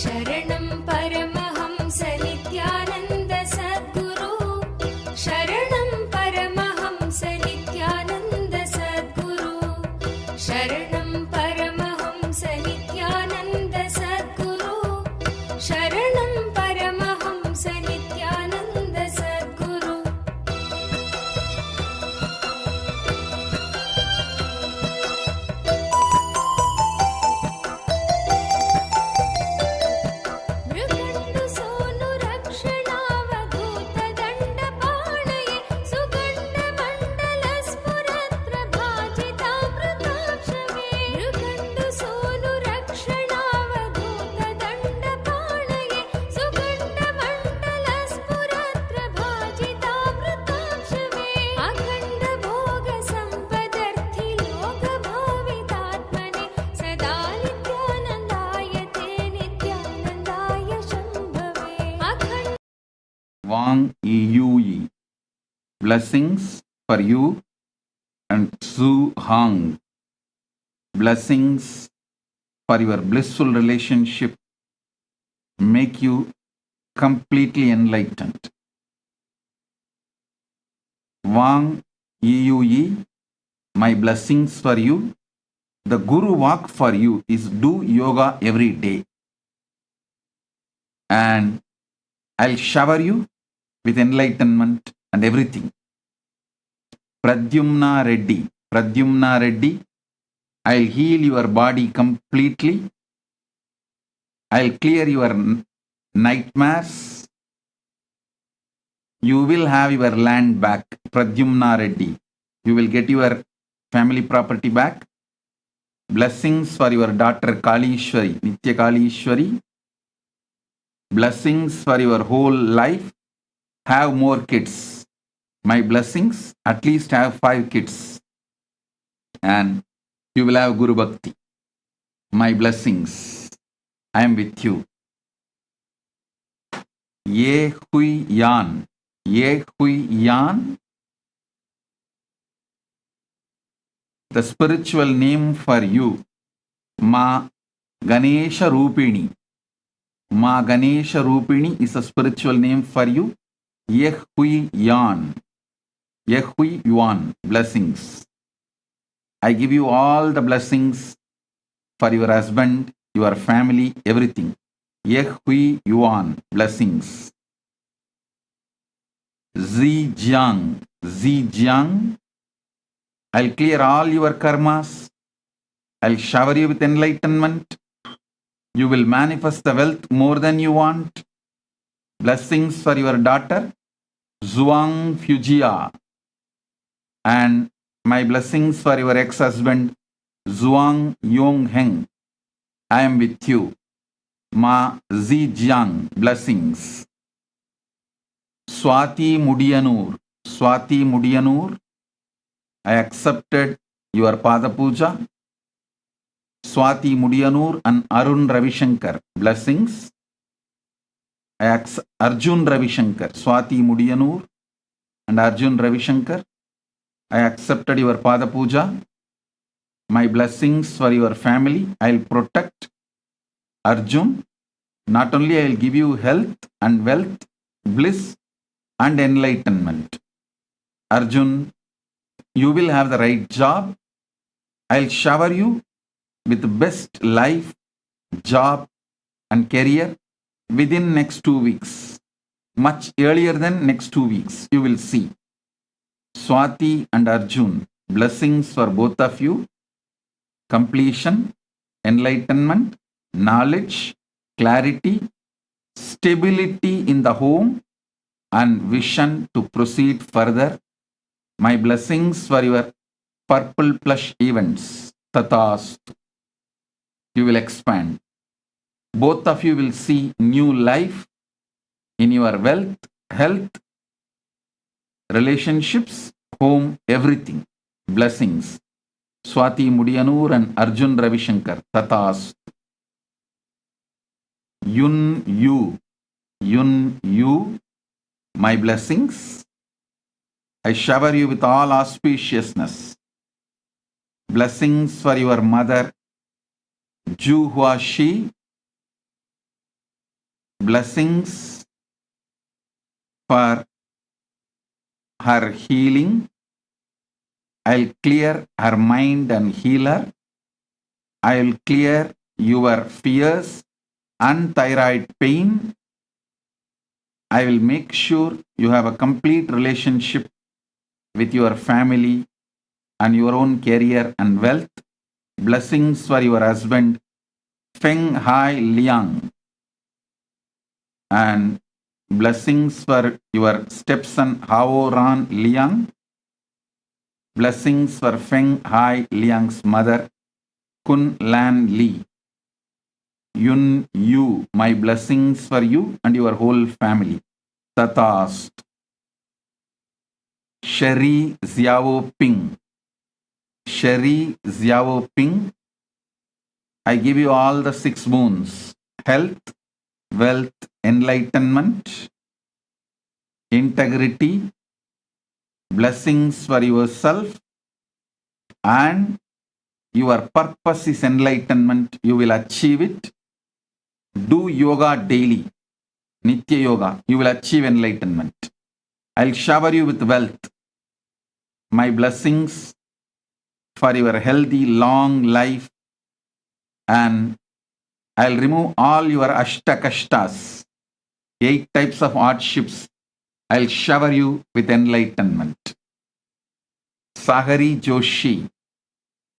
शरणं परमहंस नित्यानन्द सद्गुरु शरणं परमहंस नित्यानन्द सद्गुरु शरणं परमहंस नित्यानन्द सद्गुरु शरणं परमहंस नित्यानन्द सद्गुरु मृगण्डु सोनु रक्षणावधूत दण्डपाणये सुगण्डमण्डल स्फुरत्र भाजितामृताक्षवे मृगण्डु सोनु रक्षणावधूत दण्डपाणये सुगण्डमण्डल स्फुरत्र भाजितामृताक्षवे अखण्ड भोग सम्पदर्थि लोकभावितात्मने सदा नित्यानन्दाय ते नित्यानन्दाय शम्भवे अखण्ड Wang Yui. Blessings for you and Su Hang. Blessings for your blissful relationship. Make you completely enlightened. Wang Yui. My blessings for you. The Guru walk for you is do yoga every day. And I'll shower you with enlightenment and everything. Pradyumna Reddy. Pradyumna Reddy. I'll heal your body completely. I'll clear your nightmares. You will have your land back. Pradyumna Reddy. You will get your family property back. Blessings for your daughter Kalishwari, Nitya Kalishwari. Blessings for your whole life. Have more kids. My blessings, at least have 5 kids. And you will have Guru Bhakti. My blessings. I am with you. Ye Hui Yan. Ye Hui Yan. The spiritual name for you. Ma Ganesha Rupini. Ma Ganesha Rupini is a spiritual name for you. Yehui Yan. Yehui Yuan. Blessings. I give you all the blessings for your husband, your family, everything. Yehui Yuan. Blessings. Zi Jiang. Zi Jiang. I'll clear all your karmas. I'll shower you with enlightenment. You will manifest the wealth more than you want. Blessings for your daughter, Zhuang Fujia. And my blessings for your ex-husband, Zhuang Yongheng. I am with you. Ma Zijiang. Blessings. Swati Mudiyanur. Swati Mudiyanur. I accepted your Pada Puja. Swati Mudiyanur and Arun Ravishankar. Blessings. Arjun Ravishankar. Swati Mudiyanur and Arjun Ravishankar. I accepted your Pada Puja. My blessings for your family. I'll protect Arjun. Not only I'll give you health and wealth, bliss and enlightenment. Arjun, you will have the right job. I'll shower you with the best life, job and career within next 2 weeks. Much earlier than next 2 weeks. You will see. Swati and Arjun, blessings for both of you. Completion, enlightenment, knowledge, clarity, stability in the home, and vision to proceed further. My blessings for your purple plush events. Tathast. You will expand. Both of you will see new life in your wealth, health, relationships, home, everything. Blessings. Swati Mudiyanur and Arjun Ravishankar. Tathast. Yun you, my blessings. I shower you with all auspiciousness. Blessings for your mother, Ju Hua Shi. Blessings for her healing. I'll clear her mind and heal her. I'll clear your fears and thyroid pain. I will make sure you have a complete relationship with your family and your own career and wealth. Blessings for your husband, Feng Hai Liang. And blessings for your stepson, Hao Ran Liang. Blessings for Feng Hai Liang's mother, Kun Lan Li. Yun you, my blessings for you and your whole family. Tathast. Sheri Xiao Ping. Sheri Xiao Ping. I give you all the 6 moons. Health, wealth, enlightenment, integrity, blessings for yourself, and your purpose is enlightenment. You will achieve it. Do yoga daily. Nitya yoga. You will achieve enlightenment. I'll shower you with wealth. My blessings for your healthy, long life, and I'll remove all your ashtakashtas, 8 types of hardships. I'll shower you with enlightenment. Sahari Joshi.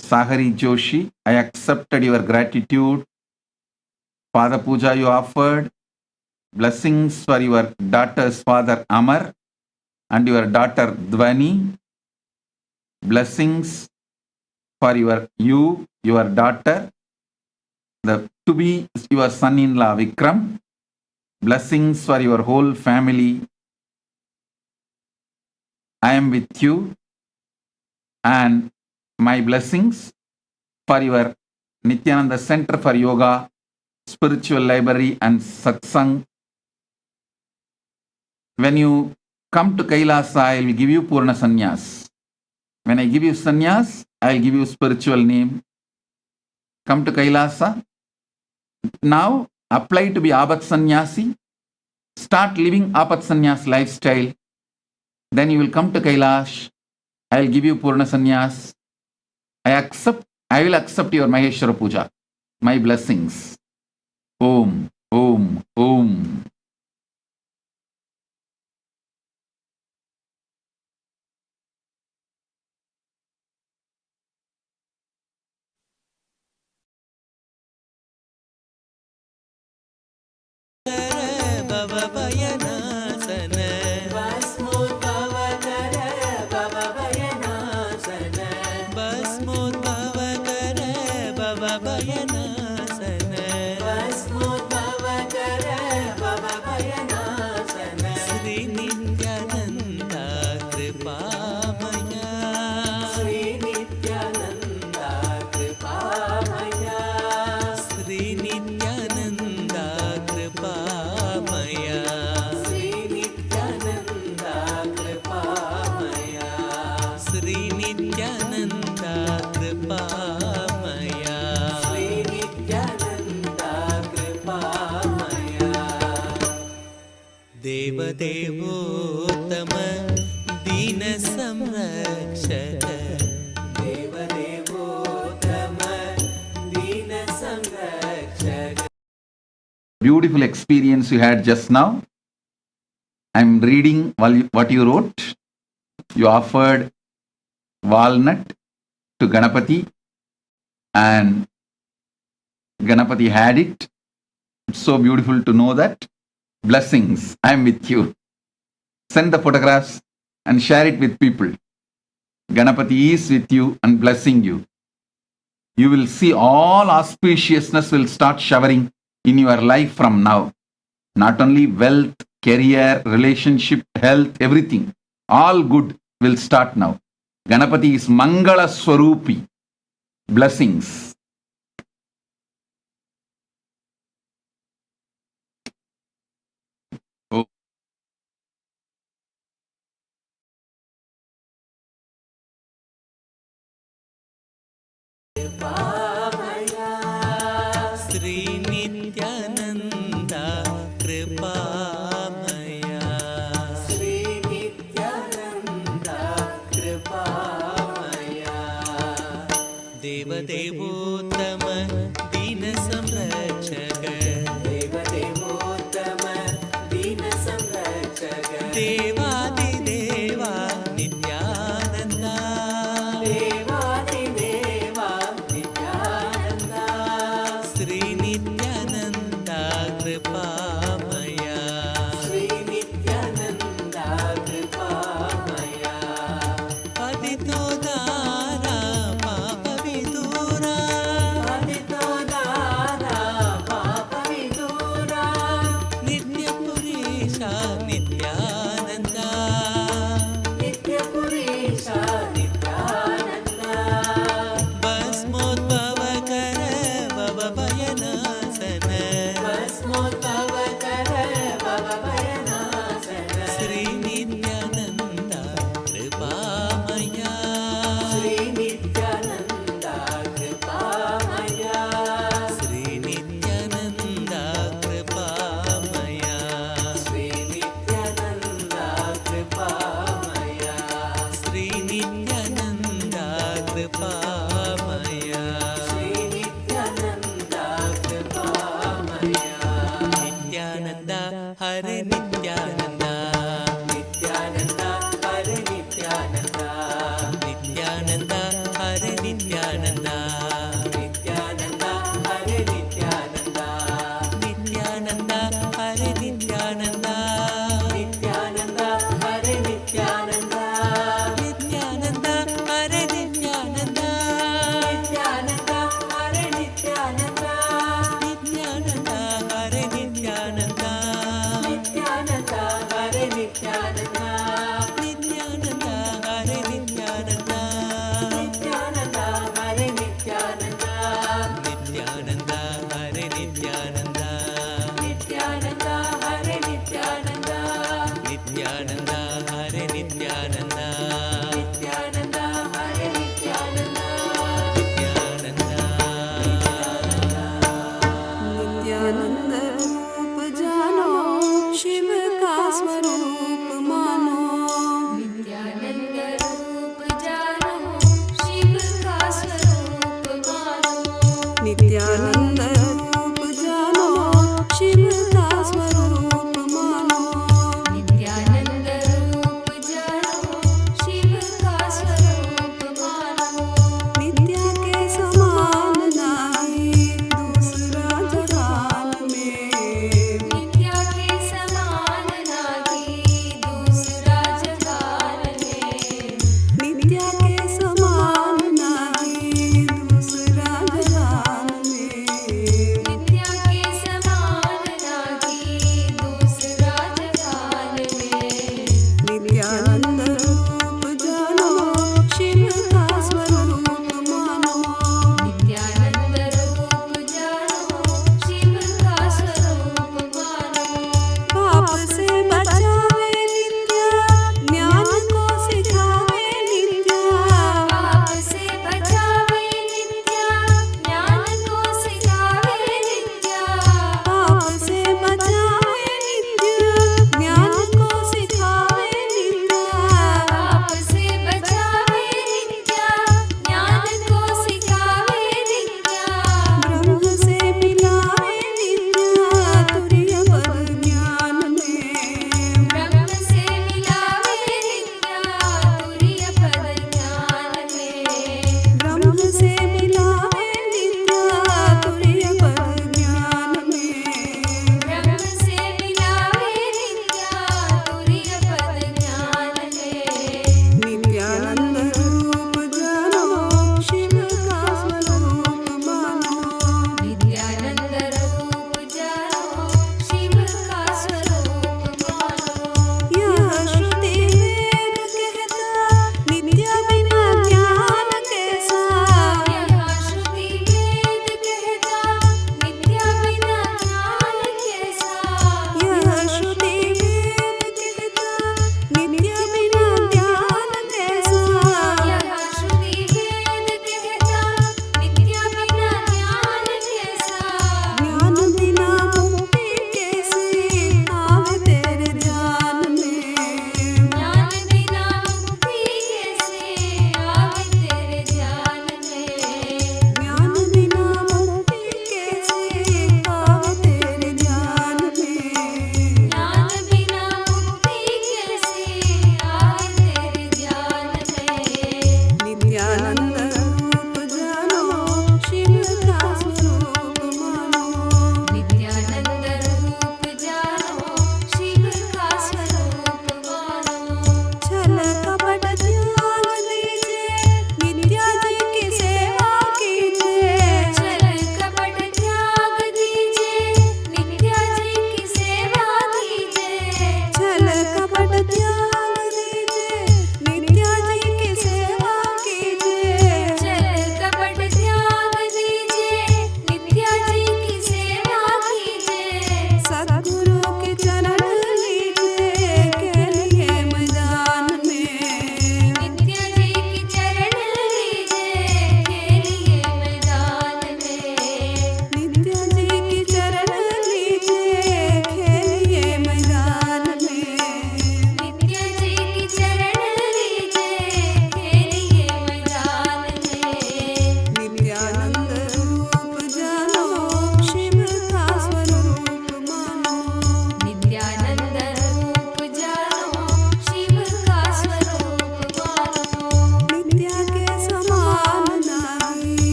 Sahari Joshi, I accepted your gratitude. Father Puja you offered. Blessings for your daughter's father Amar and your daughter Dvani. Blessings for your daughter, to be your son-in-law Vikram. Blessings for your whole family. I am with you. And my blessings for your Nithyananda Center for Yoga, Spiritual Library and Satsang. When you come to Kailasa, I will give you Purna Sannyas. When I give you Sannyas, I will give you spiritual name. Come to Kailasa. Now, apply to be Abat Sannyasi. Start living Apat Sannyas lifestyle. Then you will come to Kailash. I will give you Purna Sannyas. I will accept your Maheshwara Puja. My blessings. Om, Om, Om. देवदेवोत्तम दीन संरक्षक देवदेवोत्तम दीन संरक्षक. Beautiful experience you had just now. I'm reading what you wrote. You offered walnut to Ganapati, and Ganapati had it. It's so beautiful to know that. Blessings, I am with you. Send the photographs and share it with people. Ganapati is with you and blessing you. You will see all auspiciousness will start showering in your life from now. Not only wealth, career, relationship, health, everything. All good will start now. Ganapati is Mangala Swarupi. Blessings. Oh. Shri Nityanand कृपामया Shri Nityanand कृपामया देवदेवोत्तम दीन संरक्षक देवदेवोत्तम दीन संरक्षक देवादिदेवा नित्यानंदा देवादिदेवा नित्यानंदा श्री नित्यानंदा कृपामया श्री नित्यानंदा कृपामया पतितो दारा पाप विदूरा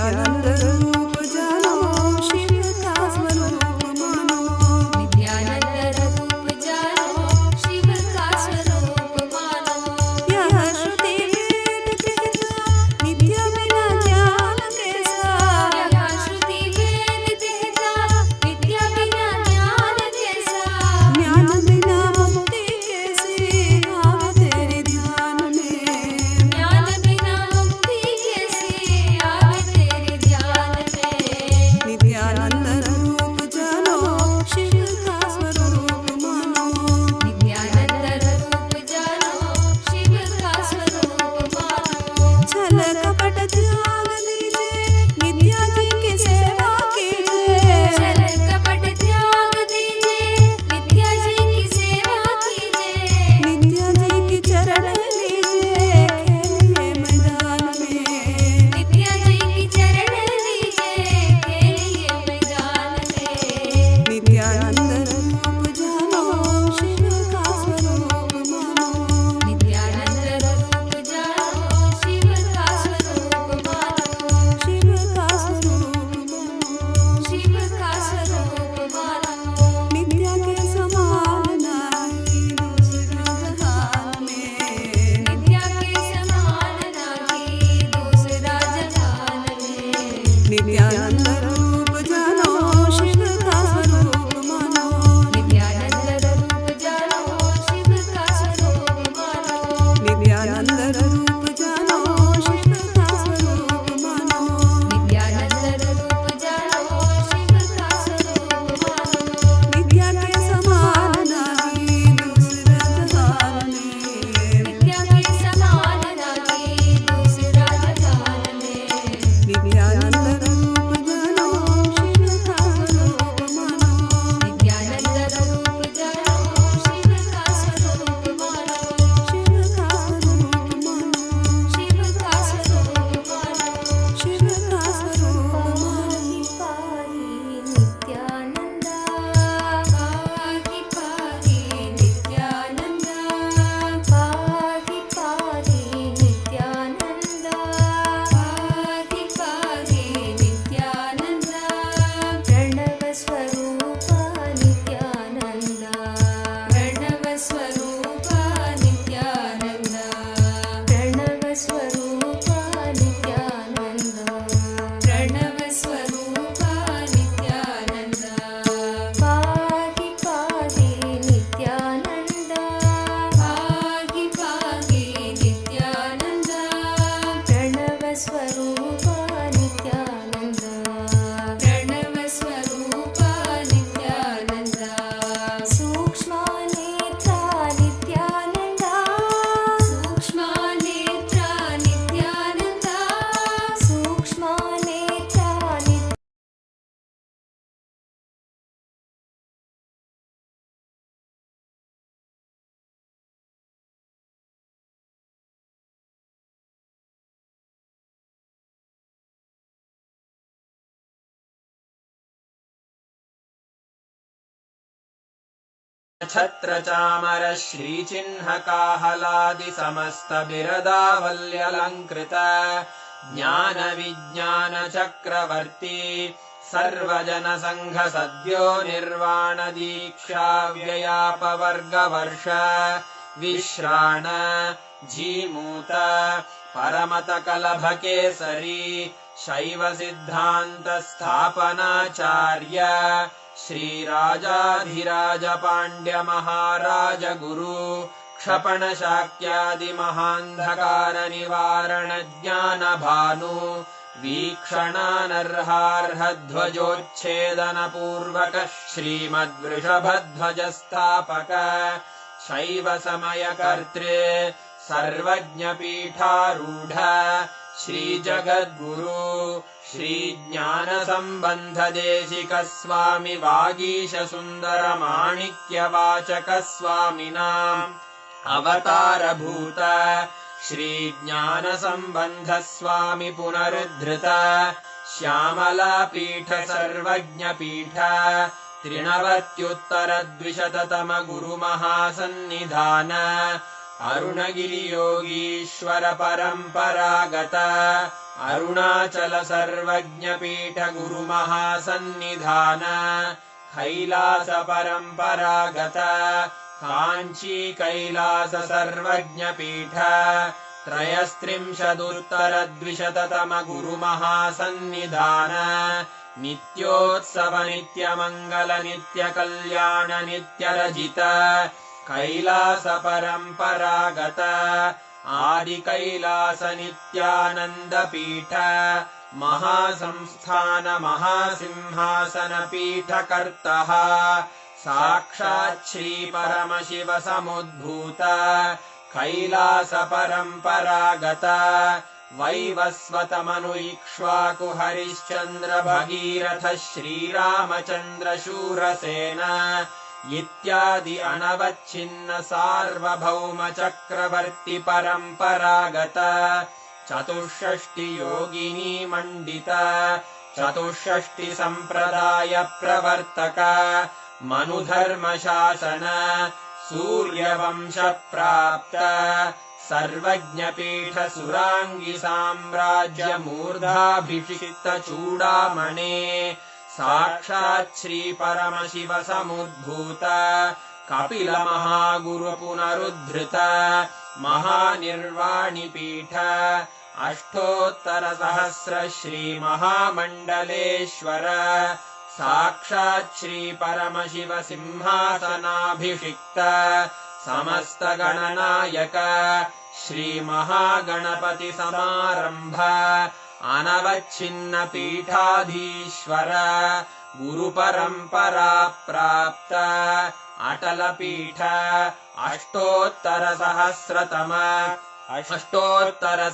नित्यानंद रूप जानो शिव का स्वरूप मानो नित्यानंद रूप जानो शिव का स्वरूप मानो यह श्रुति वेद कहता नित्य बिना ज्ञान कैसा यह श्रुति वेद कहता विद्या बिना ज्ञान कैसा ज्ञान बिना मुक्ति कैसे आवे तेरे ध्यान में ज्ञान बिना मुक्ति कैसे आवे तेरे ध्यान में नित्यानंद रूप जानो शिव का स्वरूप मानो नित्यानंद रूप जानो शिव का स्वरूप मानो छल कपट त्याग दीजिए नित्या जी की सेवा कीजिए छल कपट त्याग दीजिए विद्या जी की सेवा कीजिए नित्या जी की चरण लीजिए खेलिए मैदान में विद्या जी की चरण लीजिए खेलिए मैदान में नित्यानंद रूप जानो शिव का स्वरूप मानो नित्यानंद रूप जानो शिव का स्वरूप मानो शिव का स्वरूप मानो शिव का स्वरूप मानो नित्या के समान नहीं दूसरा जहान में विद्या के समान नाही दूसरा जहान में नित्यानंद रूप जानो शिव का स्वरूप मानो नित्यानंद रूप जानो शिव का स्वरूप मानो नित्यानंद रूप जानो शिव का स्वरूप मानो नित्यानंद रूप जानो शिव का स्वरूप मानो नित्या के समान नहीं दूसरा जहान में विद्या के समान नाही दूसरा जहान में नित्यानंद रूप जानो शिव का स्वरूप मानो नित्यानंद रूप जानो शिव का स्वरूप मानो शिव का स्वरूप मानो शिव का स्वरूप मानो शिव का स्वरूप मानो पाहि नित्यानंद पाहि पाहि नित्यानंद पाहि पाहि नित्यानंद पाहि पाहि नित्यानंद प्रणव स्वरूप नित्यानंद प्रणव स्वरूप नित्यानंद प्रणव स्वरूप नित्यानंद प्रणव स्वरूप नित्यानंद पाहि पाहि नित्यानंद पाहि पाहि नित्यानंद प्रणव स्वरूप नित्यानंद प्रणव स्वरूप नित्यानंद सूक्ष्म नेत्र नित्यानंद सूक्ष्म नेत्र नित्यानंद सूक्ष्म नेत्र छत्र चामर श्रीचिह्न काहलादि समस्त बिरदावल्यलङ्कृत ज्ञान विज्ञान चक्रवर्ती सर्वजन संघ सद्यो निर्वाण दीक्षा व्ययापवर्गवर्ष विश्राण जीमूत परमत कलभ केसरी शैव सिद्धान्त स्थापनाचार्य श्रीराजाधिराज पाण्ड्य महाराज गुरु क्षपण शाक्यादि महान्धकार निवारण ज्ञान भानु वीक्षणानर्हार्ह ध्वजोच्छेदन पूर्वक श्रीमद्वृषभध्वज स्थापक शैव समय कर्तृ सर्वज्ञ पीठारूढ श्री जगद्गुरु श्री ज्ञान संबंध देशिक स्वामी वागीश सुंदर माणिक्य वाचक स्वामिनाम् अवतार भूत श्री ज्ञान संबंध स्वामी पुनरुद्धृत श्यामला पीठ सर्वज्ञ पीठ 93 गुरु महासन्निधान अरुणगिरियोगीश्वर परम्परागत अरुणाचल सर्वज्ञपीठ गुरुमहासन्निधान कैलास परम्परागत काञ्ची कैलास सर्वज्ञपीठ त्रयस्त्रिंशदुत्तरद्विशततम गुरुमहासन्निधान नित्योत्सव नित्यमङ्गल नित्यकल्याण नित्यरजित कैलास परम्परागत आदिकैलास नित्यानन्दपीठ महासंस्थान महासिंहासनपीठकर्तः साक्षात् श्री परमशिव समुद्भूत कैलास परम्परागत वैवस्वतमनु इक्ष्वाकु हरिश्चन्द्र भगीरथ श्रीरामचन्द्र शूरसेन इत्यादि अनवच्छिन्न सार्वभौम चक्रवर्ति परम्परागत चतुष्षष्टि योगिनी मण्डित चतुष्षष्टि सम्प्रदाय प्रवर्तक मनुधर्मशासन सूर्यवंश प्राप्त सर्वज्ञपीठ सुराङ्गि साम्राज्य मूर्धाभिषिक्त चूडामणे साक्षात् श्री परमशिव समुद्भूत कपिल महागुरु पुनरुद्धृत महानिर्वाणिपीठ अष्टोत्तर सहस्र श्री महामण्डलेश्वर साक्षात् श्री परमशिव सिंहासनाभिषिक्त समस्त गणनायक श्री महागणपति समारंभ अनवच्छिन्न पीठाधीश्वर गुरुपरम्परा प्राप्त अटल पीठ अष्टोत्तर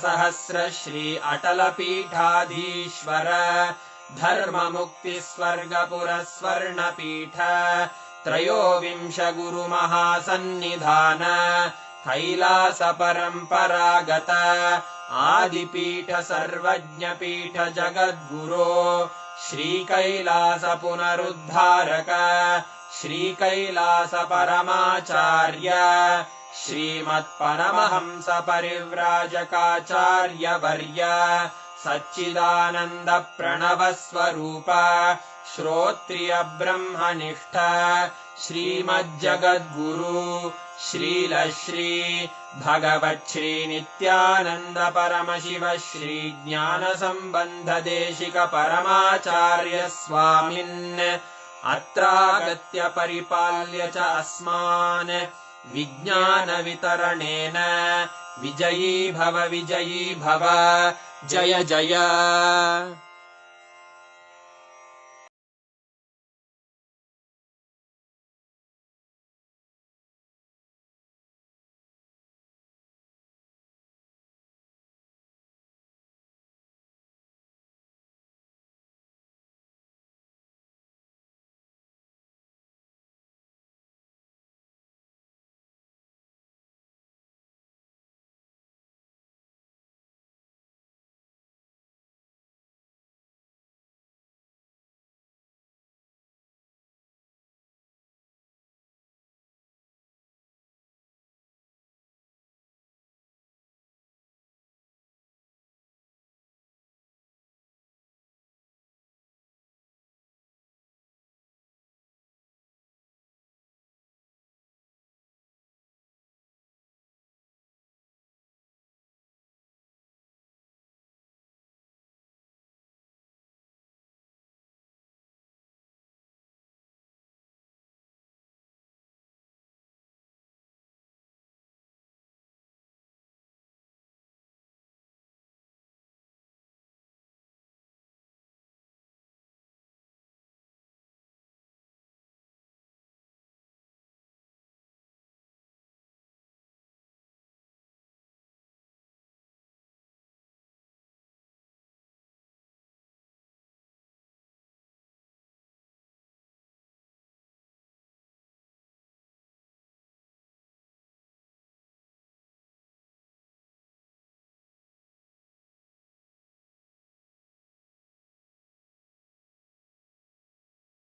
सहस्र श्री अटल पीठाधीश्वर धर्म मुक्ति स्वर्गपुर स्वर्ण पीठ त्रयोविंश गुरु महासन्निधान कैलास परम्परागत आदिपीठ सर्वज्ञपीठ जगद्गुरो श्री कैलास पुनरुद्धारक श्री कैलास परमाचार्य श्रीमत्परमहंस परिव्राजकाचार्य वर्य सच्चिदानन्द प्रणव स्वरूप श्रोत्रिय ब्रह्मनिष्ठ श्रीमज्जगद्गुरु श्रील श्री भगवच्छ्री नित्यानन्द परमशिव श्री ज्ञान सम्बन्ध देशिक परमाचार्य स्वामिन् अत्रागत्य परिपाल्य च अस्मान् विज्ञान वितरणेन विजयी भव जय जय।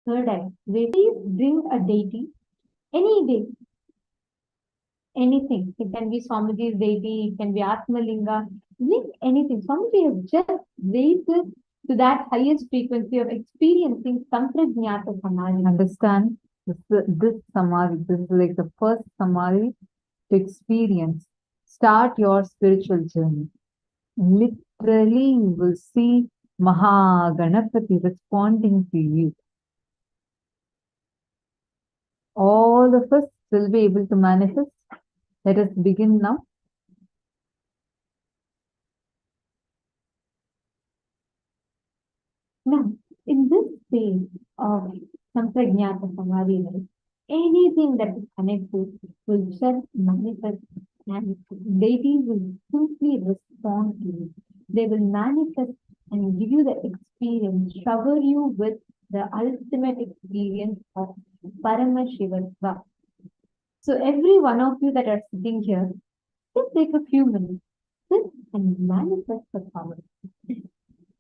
Third eye. Please bring a deity any day anything. It can be Swamiji's deity, it can be Atmalinga, bring anything. Swamiji has just raised it to that highest frequency of experiencing Samprajnata Samadhi. Understand? This Samadhi, this is like the first Samadhi to experience. Start your spiritual journey. Literally, you will see Mahaganapati responding to you. All of us will be able to manifest. Let us begin now. Now, in this phase of Samprajnata Samadhi, right, anything that is connected will just manifest and deities will simply respond to you. They will manifest and give you the experience, shower you with the ultimate experience of Paramashiva. So every one of you that are sitting here, just take a few minutes, sit and manifest the power.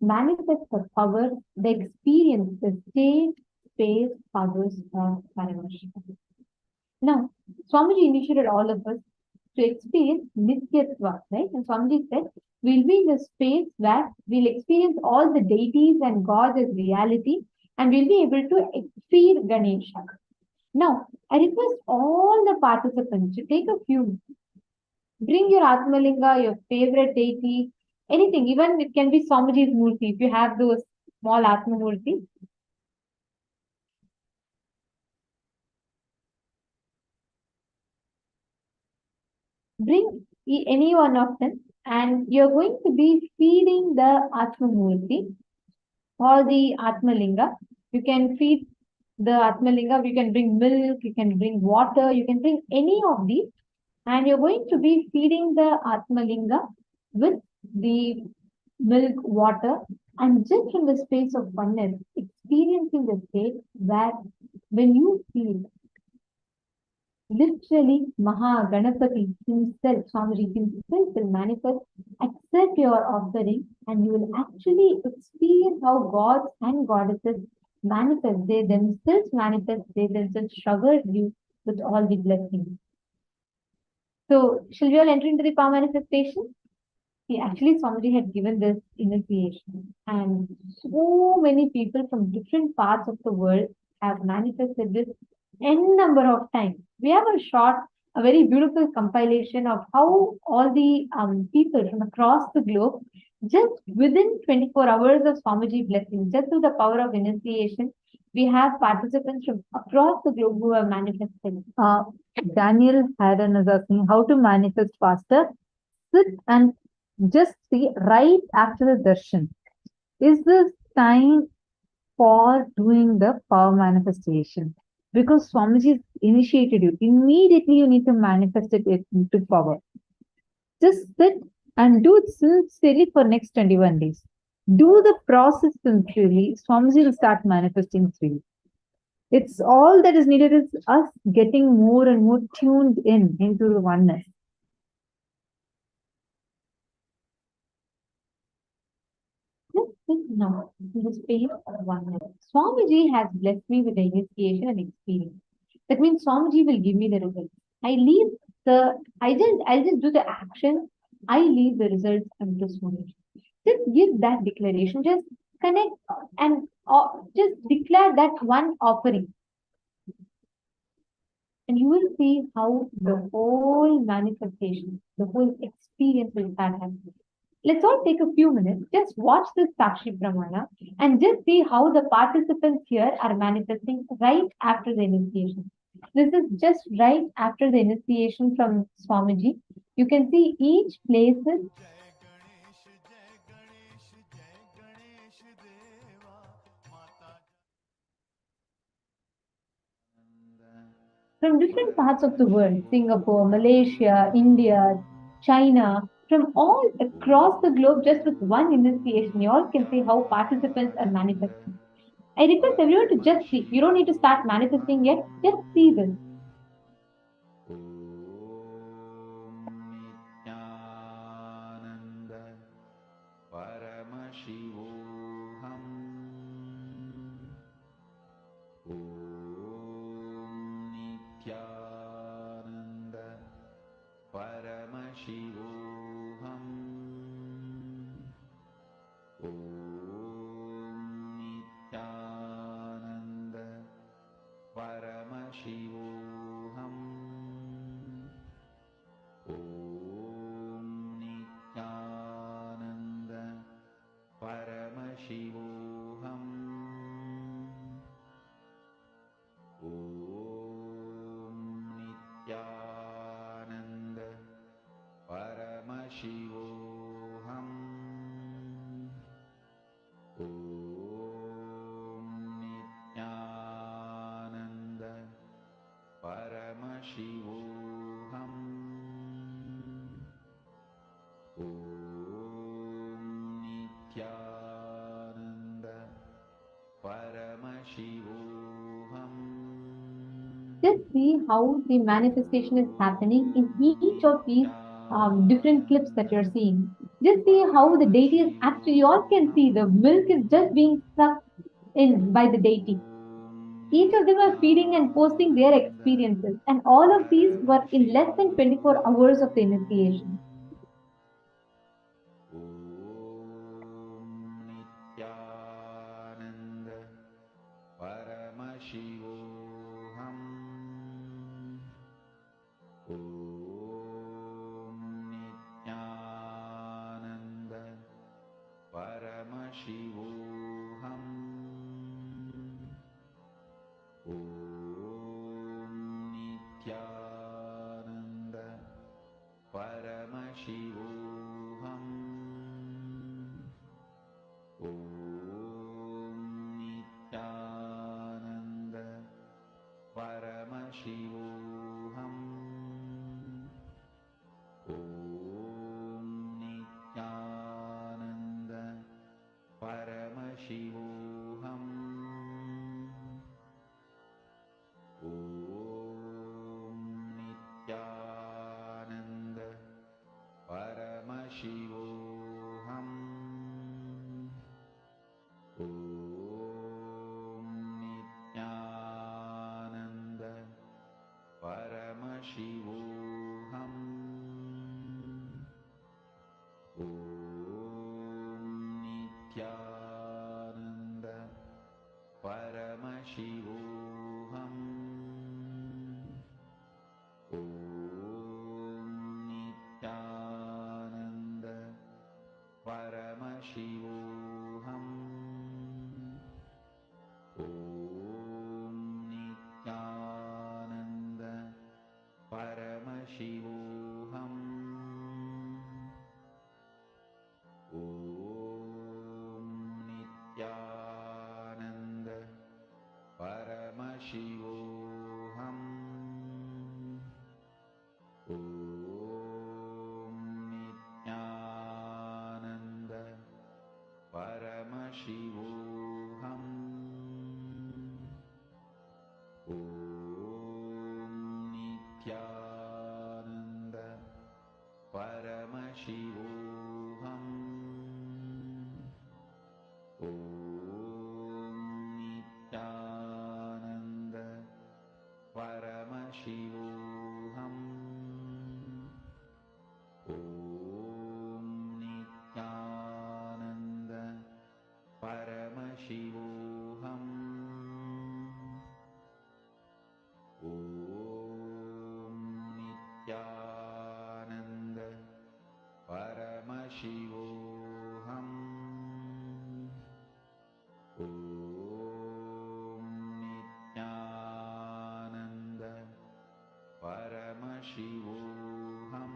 Manifest the power, the experience, the state, space, powers of Paramashiva. Now, Swamiji initiated all of us to experience Nityatva, right? And Swamiji said, we'll be in a space where we'll experience all the deities and gods as reality, and we'll be able to feed Ganesha. Now, I request all the participants to take a few minutes. Bring your Atmalinga, your favorite deity, anything, even it can be Swamiji's Murti, if you have those small Atma Murti. Bring any one of them, and you're going to be feeding the Atma Murti or the Atmalinga. You can feed the Atmalinga, you can bring milk, you can bring water, you can bring any of these, and you're going to be feeding the Atmalinga with the milk, water, and just from the space of oneness, experiencing the state where when you feel literally Mahaganapati himself, Swamiji himself will manifest, accept your offering, and you will actually experience how gods and goddesses manifest. They themselves manifest, they themselves shower you with all the blessings. So, shall we all enter into the power manifestation? Actually, Swamiji had given this initiation, and so many people from different parts of the world have manifested this n number of times. We have a very beautiful compilation of how all the people from across the globe, just within 24 hours of Swamiji blessing, just through the power of initiation, we have participants from across the globe who have manifested. Daniel Haddon is asking how to manifest faster. Sit and just see right after the darshan. Is this time for doing the power manifestation? Because Swamiji initiated you. Immediately you need to manifest it into power. Just sit and do it sincerely for next 21 days. Do the process sincerely. Swamiji will start manifesting through you. It's all that is needed is us getting more and more tuned into the oneness. Now, in the space of oneness, Swamiji has blessed me with the initiation and experience. That means Swamiji will give me the results. I'll just do the action. I leave the results unto Swamiji. Just give that declaration. Just connect and just declare that one offering. And you will see how the whole manifestation, the whole experience will start happening. Let's all take a few minutes, just watch this Sakshi Pramana and just see how the participants here are manifesting right after the initiation. This is just right after the initiation from Swamiji. You can see each places. From different parts of the world, Singapore, Malaysia, India, China, from all across the globe, just with one initiation, you all can see how participants are manifesting. I request everyone to just see. You don't need to start manifesting yet, just see this. Nithyananda Paramashivoham. Nithyananda Just see how the manifestation is happening in each of these different clips that you're seeing. Just see how the deity is actually, you all can see the milk is just being sucked in by the deity. Each of them are feeding and posting their experiences, and all of these were in less than 24 hours of the initiation. Nityananda Paramashivoham. Om Nityananda Paramashivoham. Om Nityananda Paramashivoham. Om Nityananda Paramashivoham. Om Nityananda Paramashivoham. Om Nityananda Paramashivoham. Om Nityananda Paramashivoham. Om Nityananda Paramashivoham. Om Nityananda Paramashivoham. Om Nityananda Paramashivoham. Om Nityananda Paramashivoham. Om Nityananda Paramashivoham. Om Nityananda Paramashivoham. Om Nityananda Paramashivoham. Om Nityananda Paramashivoham. Om Nityananda Paramashivoham. Om Nityananda Paramashivoham.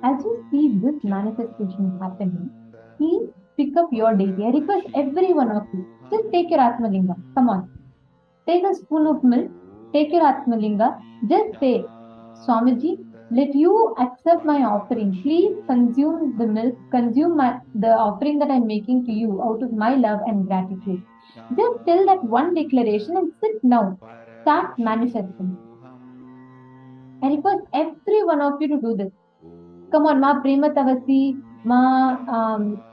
As you see this manifestation happening, please pick up your deity. I request every one of you, just take your Atmalinga. Come on. Take a spoon of milk, take your Atmalinga, just say, Swamiji, let you accept my offering. Please consume the milk, consume the offering that I'm making to you out of my love and gratitude. Just tell that one declaration and sit now. Start manifesting. I request every one of you to do this. Come on, Ma Prema Tavasi, Ma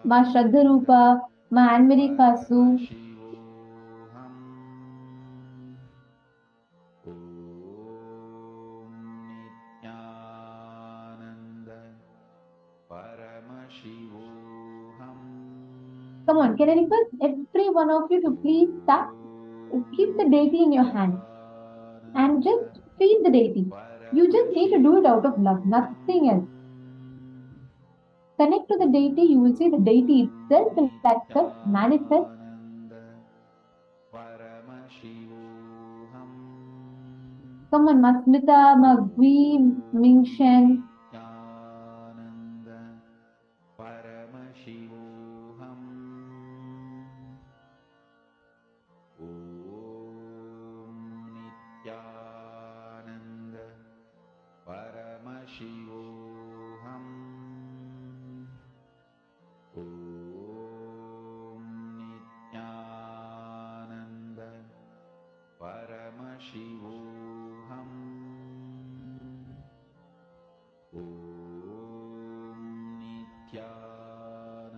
Shraddha Rupa, Ma Anmari Kasu. Om Nityananda Paramashivoham. Come on, can I request every one of you to please start? Keep the deity in your hand and just feed the deity. You just need to do it out of love, nothing else. Connect to the deity, you will see the deity itself will accept, manifest. Come on, Ma Smita, Ma Gui, Ming Shen. Paramashivoham. Om Nityananda Paramashivoham. Om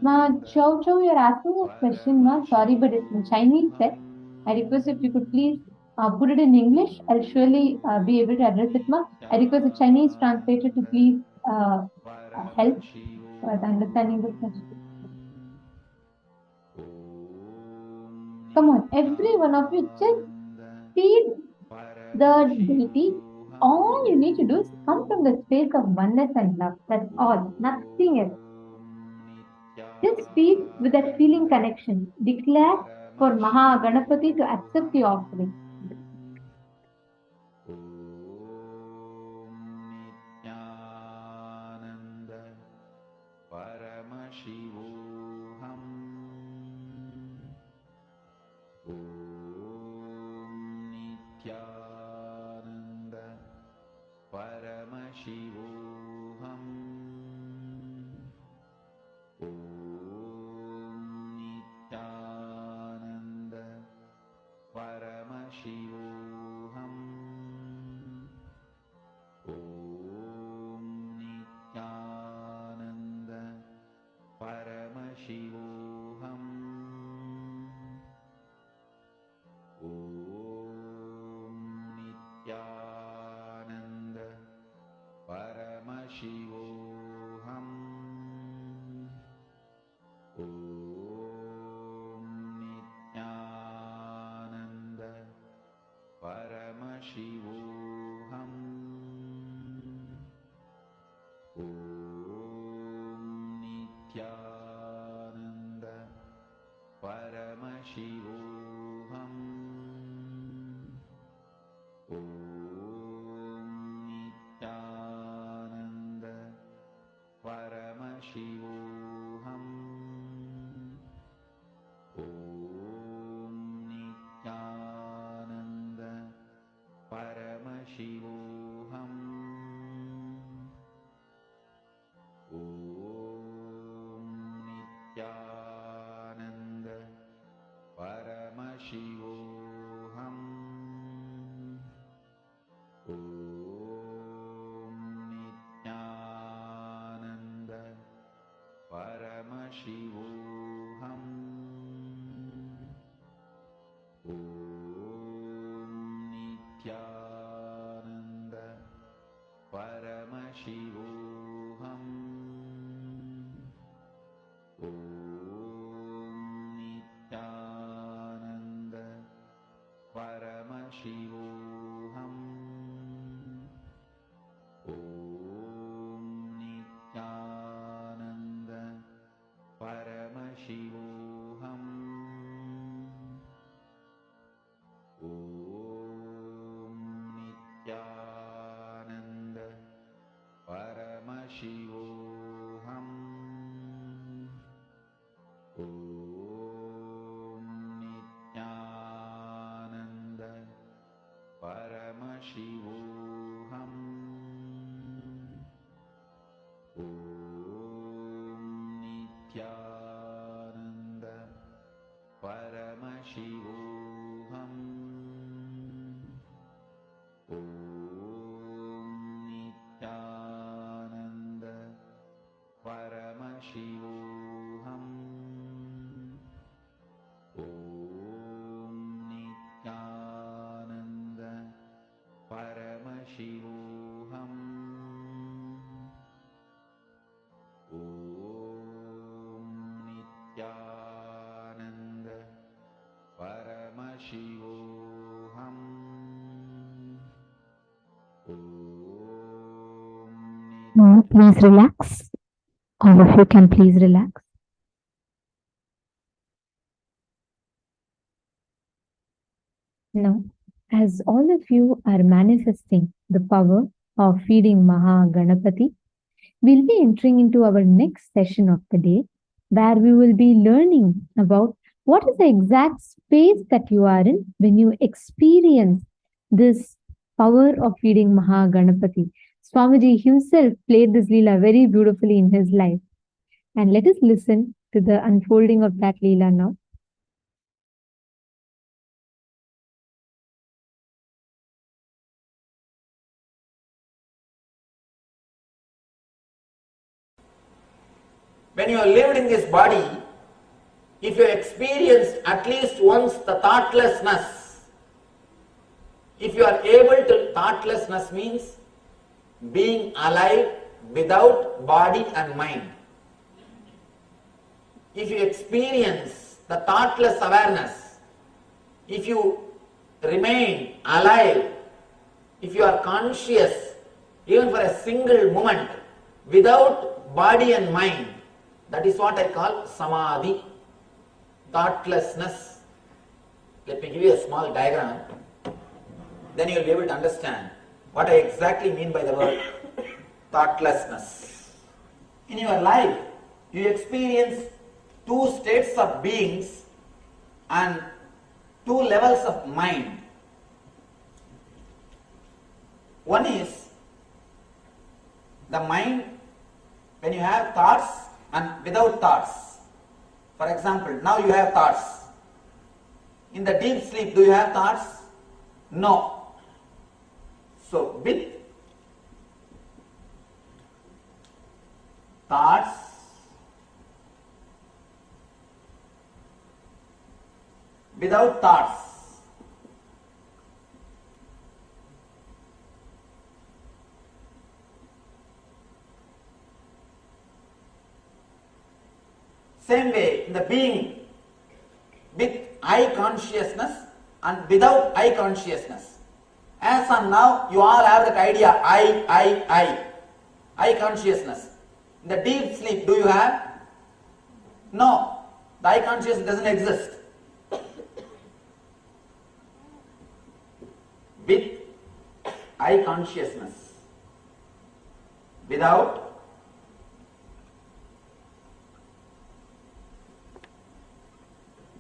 Ma Chow Chow, you're asking a question, ma. Sorry, but it's in Chinese set. I request if you could please put it in English. I'll surely be able to address it, ma. I request the Chinese translator to please help with understanding the question. Come on, every one of you, just feed the deity. All you need to do is come from the space of oneness and love. That's all, nothing else. Just speak with that feeling connection. Declare for Mahaganapati to accept the offering. Paramashivoham. Nithyananda Paramashivoham. Nithyananda Paramashivoham. Nithyananda Paramashivoham. Nithyananda Paramashivoham. Nithyananda Paramashivoham. Nithyananda Paramashivoham. Nithyananda Paramashivoham. Nithyananda Paramashivoham. Nithyananda Paramashivoham. Nithyananda Paramashivoham. Nithyananda Paramashivoham. Nithyananda Paramashivoham. Nithyananda Paramashivoham. Nithyananda Paramashivoham. Nithyananda Paramashivoham. Nithyananda Paramashivoham. Nithyananda Paramashivoham. Nithyananda Paramashivoham. Nithyananda Paramashivoham. Please relax. All of you can please relax. Now, as all of you are manifesting the power of feeding Mahaganapati, we'll be entering into our next session of the day, where we will be learning about what is the exact space that you are in when you experience this power of feeding Mahaganapati. Swamiji himself played this Leela very beautifully in his life. And let us listen to the unfolding of that Leela now. when you have lived in this body, if you experienced at least once the thoughtlessness, if you are able to, thoughtlessness means being alive without body and mind. If you experience the thoughtless awareness, if you remain alive, if you are conscious even for a single moment without body and mind, that is what I call samadhi, thoughtlessness. Let me give you a small diagram, then you will be able to understand what I exactly mean by the word thoughtlessness. In your life, you experience two states of beings and two levels of mind. One is the mind when you have thoughts and without thoughts. For example, now you have thoughts. In the deep sleep, do you have thoughts? No. So, with thoughts, without thoughts. Same way, in the being with I consciousness and without I consciousness. As on now, you all have that idea, I consciousness. In the deep sleep, do you have? No, the I consciousness doesn't exist. With I consciousness, without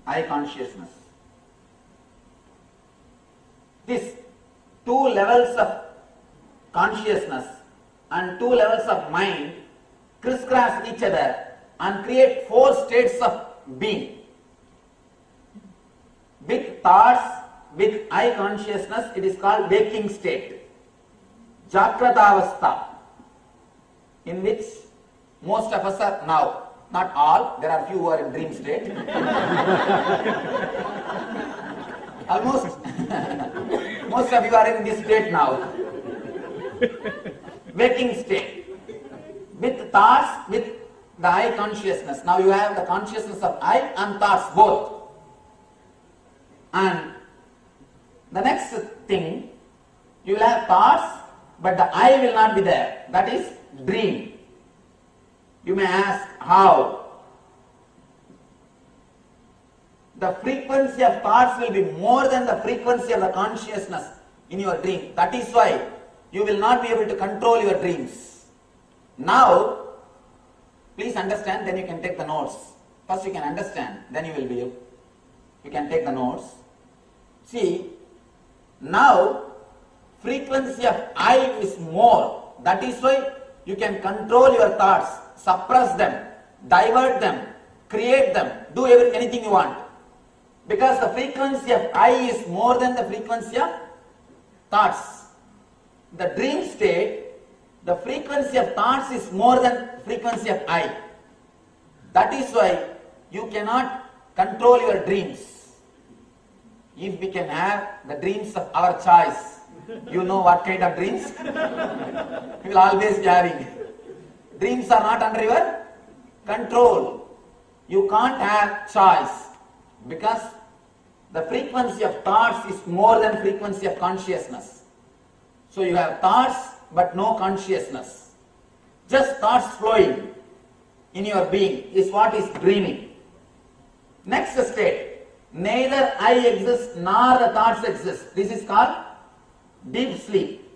I consciousness. These two levels of consciousness and two levels of mind crisscross each other and create four states of being. With thoughts, with I consciousness, it is called waking state, Jakratavastha, in which most of us are now. Not all, there are few who are in dream state. Almost, most of you are in this state now. Waking state. With thoughts, with the I consciousness. Now you have the consciousness of I and thoughts both. And the next thing, you will have thoughts, but the I will not be there. That is dream. You may ask, how? The frequency of thoughts will be more than the frequency of the consciousness in your dream. That is why you will not be able to control your dreams. Now, please understand, then you can take the notes. First you can understand, then you will be able. You can take the notes. See, now frequency of I is more. That is why you can control your thoughts, suppress them, divert them, create them, do anything you want. Because the frequency of I is more than the frequency of thoughts. The dream state, the frequency of thoughts is more than frequency of I. That is why you cannot control your dreams. If we can have the dreams of our choice, you know what kind of dreams? You will always be having. Dreams are not under your control. You can't have choice because the frequency of thoughts is more than frequency of consciousness. So you have thoughts but no consciousness. Just thoughts flowing in your being is what is dreaming. Next state, neither I exist nor the thoughts exist. This is called deep sleep.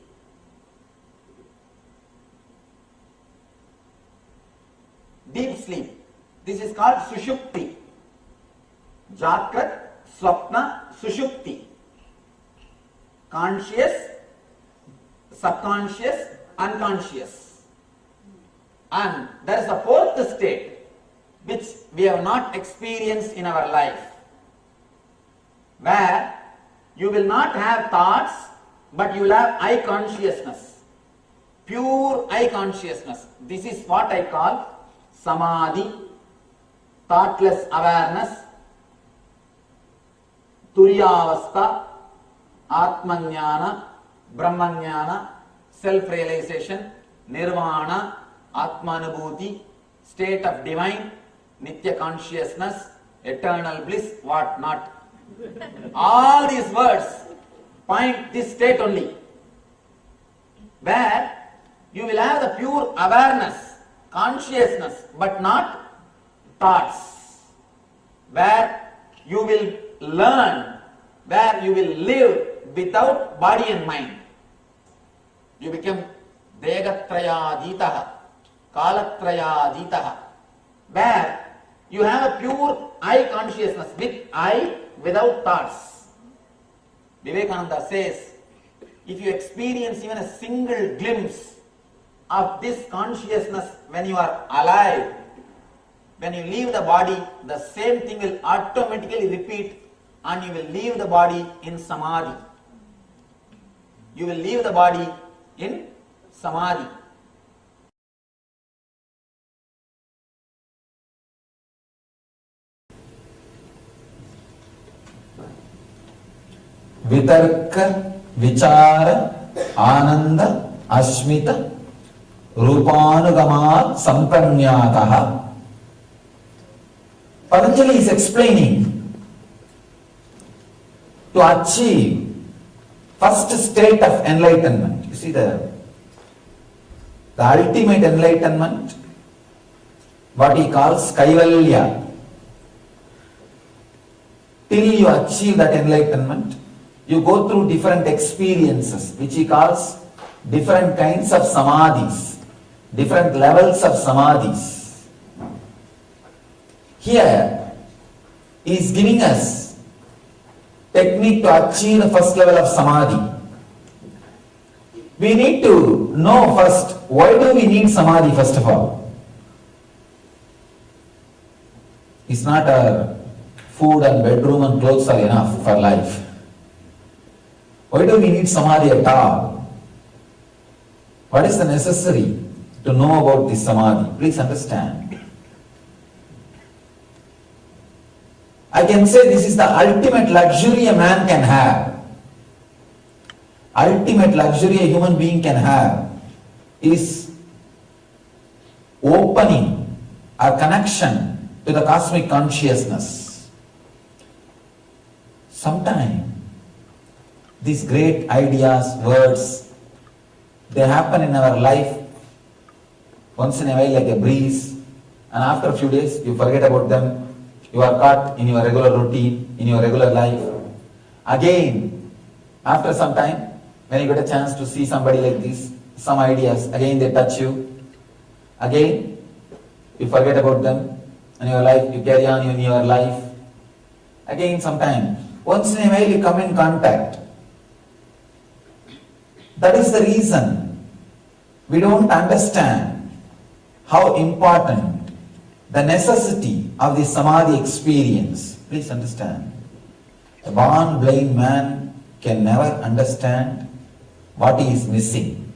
Deep sleep. This is called sushupti. Jagrat, swapna, sushupti. Conscious, subconscious, unconscious. And there is a fourth state which we have not experienced in our life, where you will not have thoughts, but you will have I consciousness, pure I consciousness. This is what I call samadhi, thoughtless awareness, turyavastha, atmanyana, brahmanyana, self-realization, nirvana, atmanubhuti, state of divine, nitya consciousness, eternal bliss, what not. All these words point this state only, where you will have the pure awareness, consciousness, but not thoughts, where you will learn, where you will live without body and mind. You become Degatrayaditaha, Kalatrayaditaha, where you have a pure I consciousness, with I, without thoughts. Vivekananda says, if you experience even a single glimpse of this consciousness when you are alive, when you leave the body, the same thing will automatically repeat and you will leave the body in samadhi. You will leave the body in samadhi. Vitarka, Vichara, Ananda, Ashmita, Rupanugamat, Sampanyataha. Patanjali is explaining to achieve first state of enlightenment. You see the ultimate enlightenment, what he calls Kaivalya. Till you achieve that enlightenment, you go through different experiences, which he calls different kinds of samadhis, different levels of samadhis. Here, he is giving us technique to achieve the first level of samadhi. We need to know first, why do we need samadhi first of all? It's not our food and bedroom and clothes are enough for life. Why do we need samadhi at all? What is the necessary to know about this samadhi? Please understand. I can say this is the ultimate luxury a man can have. Ultimate luxury a human being can have is opening a connection to the cosmic consciousness. Sometimes these great ideas, words, they happen in our life once in a while like a breeze, and after a few days you forget about them. You are caught in your regular routine, in your regular life. Again, after some time, when you get a chance to see somebody like this, some ideas, again they touch you. Again, you forget about them in your life, you carry on in your life. Again, sometime, once in a while you come in contact. That is the reason we don't understand how important the necessity of the samadhi experience. Please understand. A born blind man can never understand what he is missing.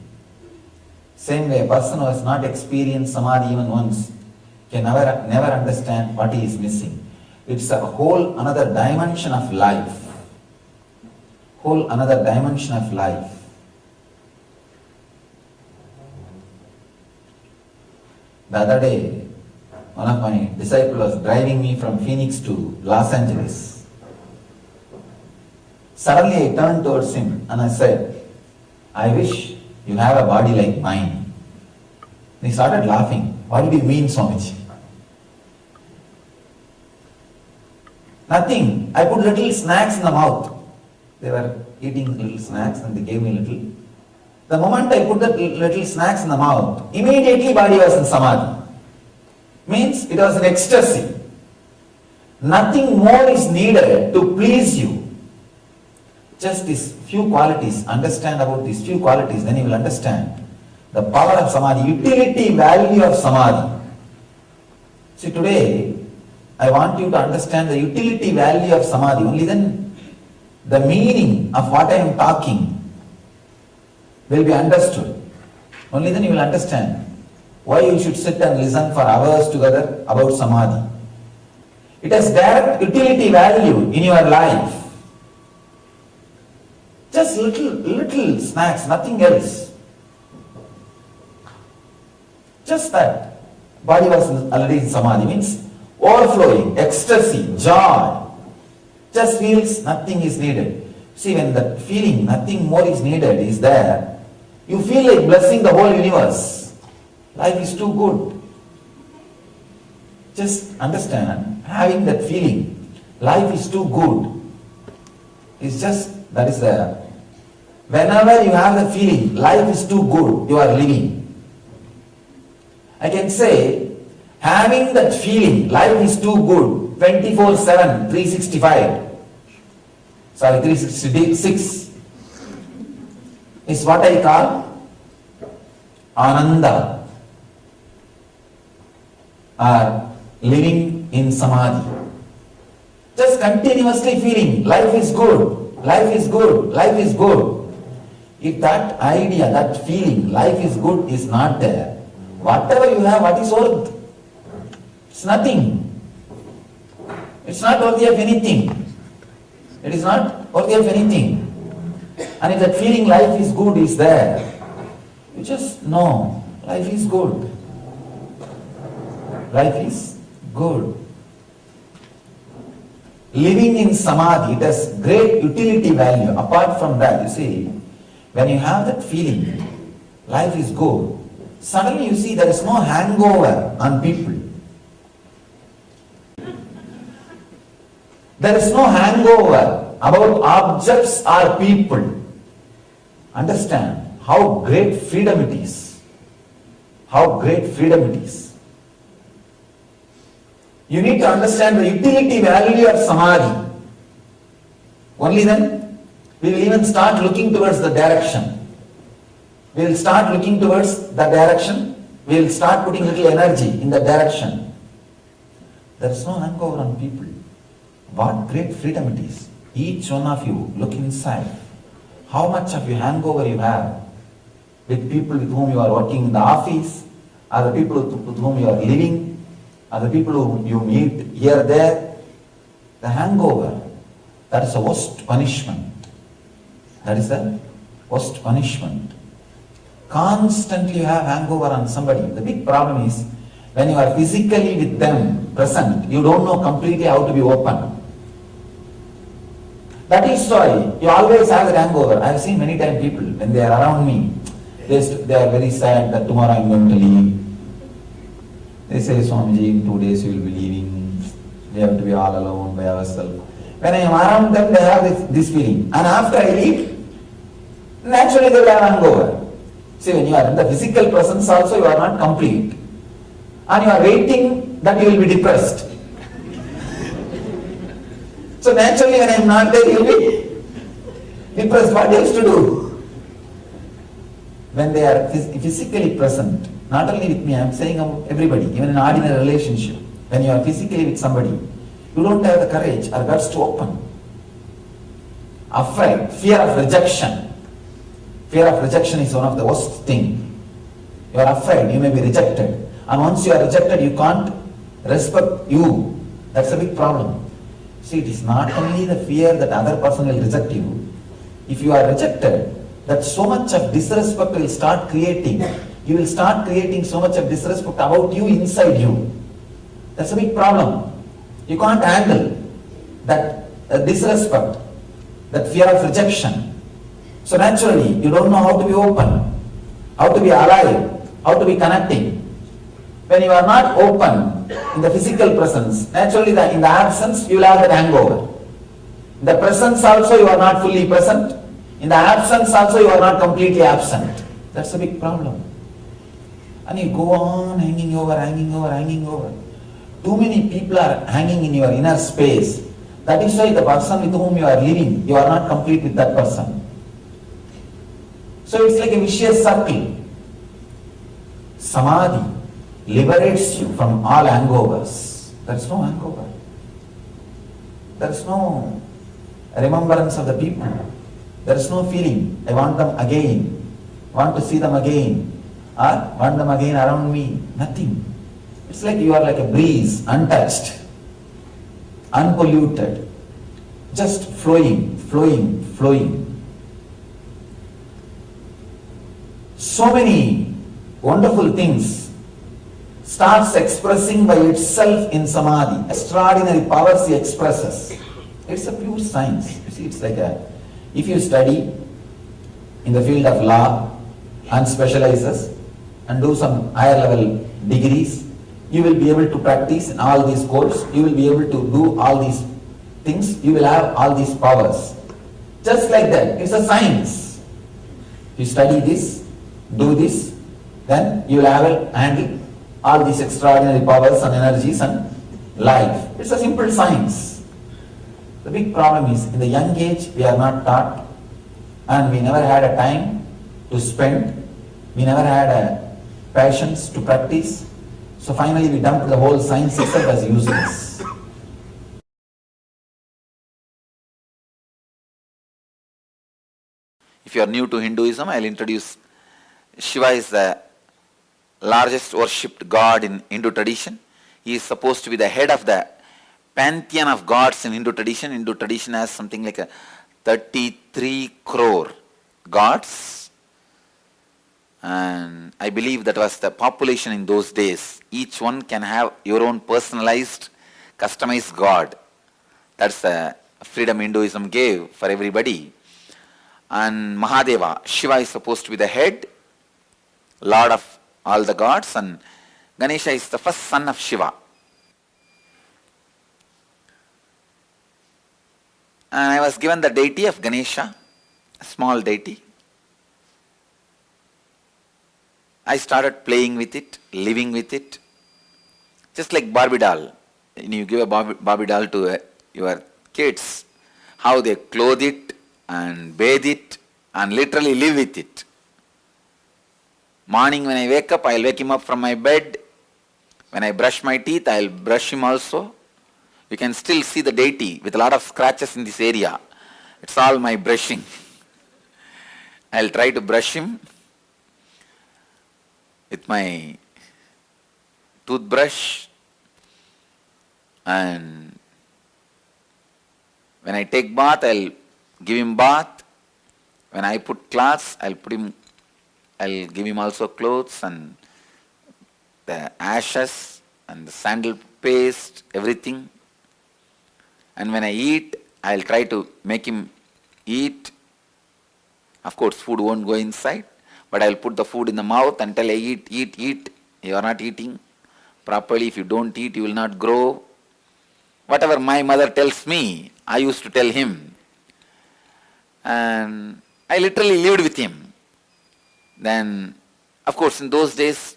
Same way, a person who has not experienced samadhi even once can never understand what he is missing. It's a whole another dimension of life. Whole another dimension of life. The other day, one of my disciples was driving me from Phoenix to Los Angeles. Suddenly I turned towards him and I said, I wish you have a body like mine. And he started laughing. What did you mean, Swamiji? Nothing. I put little snacks in the mouth. They were eating little snacks and they gave me little. The moment I put the little snacks in the mouth, immediately body was in samadhi. Means it was an ecstasy. Nothing more is needed to please you. Just these few qualities. Understand about these few qualities, then you will understand the power of samadhi, utility value of samadhi. See, today I want you to understand the utility value of samadhi. Only then the meaning of what I am talking will be understood. Only then you will understand. Why you should sit and listen for hours together about samadhi? It has direct utility value in your life. Just little snacks, nothing else. Just that. Body was already in samadhi, means overflowing, ecstasy, joy. Just feels nothing is needed. See, when that feeling nothing more is needed is there, you feel like blessing the whole universe. Life is too good. Just understand, having that feeling, life is too good. It's just, that is there. Whenever you have the feeling, life is too good, you are living. I can say, having that feeling, life is too good, 24/7, 365. Sorry, 366 is what I call Ananda, or living in samadhi. Just continuously feeling life is good, life is good, life is good. If that idea, that feeling, life is good is not there, whatever you have, what is worth? It's nothing. It's not worthy of anything. It is not worthy of anything. And if that feeling life is good is there, you just know life is good. Life is good. Living in samadhi, it has great utility value. Apart from that, you see, when you have that feeling, life is good, suddenly you see there is no hangover on people. There is no hangover about objects or people. Understand how great freedom it is. How great freedom it is. You need to understand the utility value of samadhi. Only then we will even start looking towards the direction. We will start looking towards the direction. We will start putting little energy in the direction. There is no hangover on people. What great freedom it is. Each one of you look inside. How much of your hangover you have with people with whom you are working in the office, or the people with whom you are living, or the people whom you meet here, there. The hangover, that is the worst punishment. That is the worst punishment. Constantly you have hangover on somebody. The big problem is when you are physically with them present, you don't know completely how to be open. That is why you always have that hangover. I have seen many times people, when they are around me, they are very sad that tomorrow I am going to leave. They say, Swamiji, in 2 days you will be leaving. We have to be all alone by ourselves. When I am around them, they have this feeling. And after I leave, naturally they will have hangover. See, when you are in the physical presence also, you are not complete. And you are waiting that you will be depressed. So naturally when I am not there, you will be depressed. What else to do? When they are physically present, not only with me, I am saying about everybody, even in an ordinary relationship, when you are physically with somebody, you don't have the courage or guts to open. Afraid, fear of rejection. Fear of rejection is one of the worst things. You are afraid, you may be rejected. And once you are rejected, you can't respect you. That's a big problem. See, it is not only the fear that other person will reject you. If you are rejected, that so much of disrespect will start creating. You will start creating so much of disrespect about you inside you. That's a big problem. You can't handle that disrespect, that fear of rejection. So naturally, you don't know how to be open, how to be alive, how to be connecting. When you are not open in the physical presence, naturally in the absence, you will have that hangover. In the presence also, you are not fully present. In the absence also, you are not completely absent. That's a big problem. And you go on hanging over, hanging over, hanging over. Too many people are hanging in your inner space. That is why the person with whom you are living, you are not complete with that person. So it's like a vicious circle. Samadhi liberates you from all hangovers. There is no hangover. There is no remembrance of the people. There is no feeling, I want them again, want to see them again. or want them again around me? Nothing. It's like you are like a breeze, untouched, unpolluted, just flowing, flowing, flowing. So many wonderful things starts expressing by itself in samadhi. Extraordinary powers he expresses. It's a pure science. You see, it's like if you study in the field of law and specializes and do some higher level degrees, you will be able to practice in all these courses, you will be able to do all these things, you will have all these powers. Just like that, it's a science. You study this, do this, then you will handle all these extraordinary powers and energies and life. It's a simple science. The big problem is, in the young age, we are not taught, and we never had a time to spend, we never had a patience to practice. So finally we dumped the whole science itself as useless. If you are new to Hinduism, I will introduce Shiva is the largest worshipped god in Hindu tradition. He is supposed to be the head of the pantheon of gods in Hindu tradition. Hindu tradition has something like 33 crore gods. And I believe that was the population in those days. Each one can have your own personalized, customized god. That's the freedom Hinduism gave for everybody. And Mahadeva, Shiva is supposed to be the head, lord of all the gods, and Ganesha is the first son of Shiva. And I was given the deity of Ganesha, a small deity. I started playing with it, living with it, just like Barbie doll. When you give a Barbie doll to your kids, how they clothe it and bathe it and literally live with it. Morning when I wake up, I'll wake him up from my bed. When I brush my teeth, I'll brush him also. You can still see the deity with a lot of scratches in this area. It's all my brushing. I'll try to brush him with my toothbrush, and when I take bath, I'll give him bath. When I put clothes, I'll give him also clothes, and the ashes and the sandal paste, everything. And when I eat, I'll try to make him eat. Of course, food won't go inside, but I'll put the food in the mouth until I eat. You are not eating properly. If you don't eat, you will not grow. Whatever my mother tells me, I used to tell him. And I literally lived with him. Then, of course, in those days,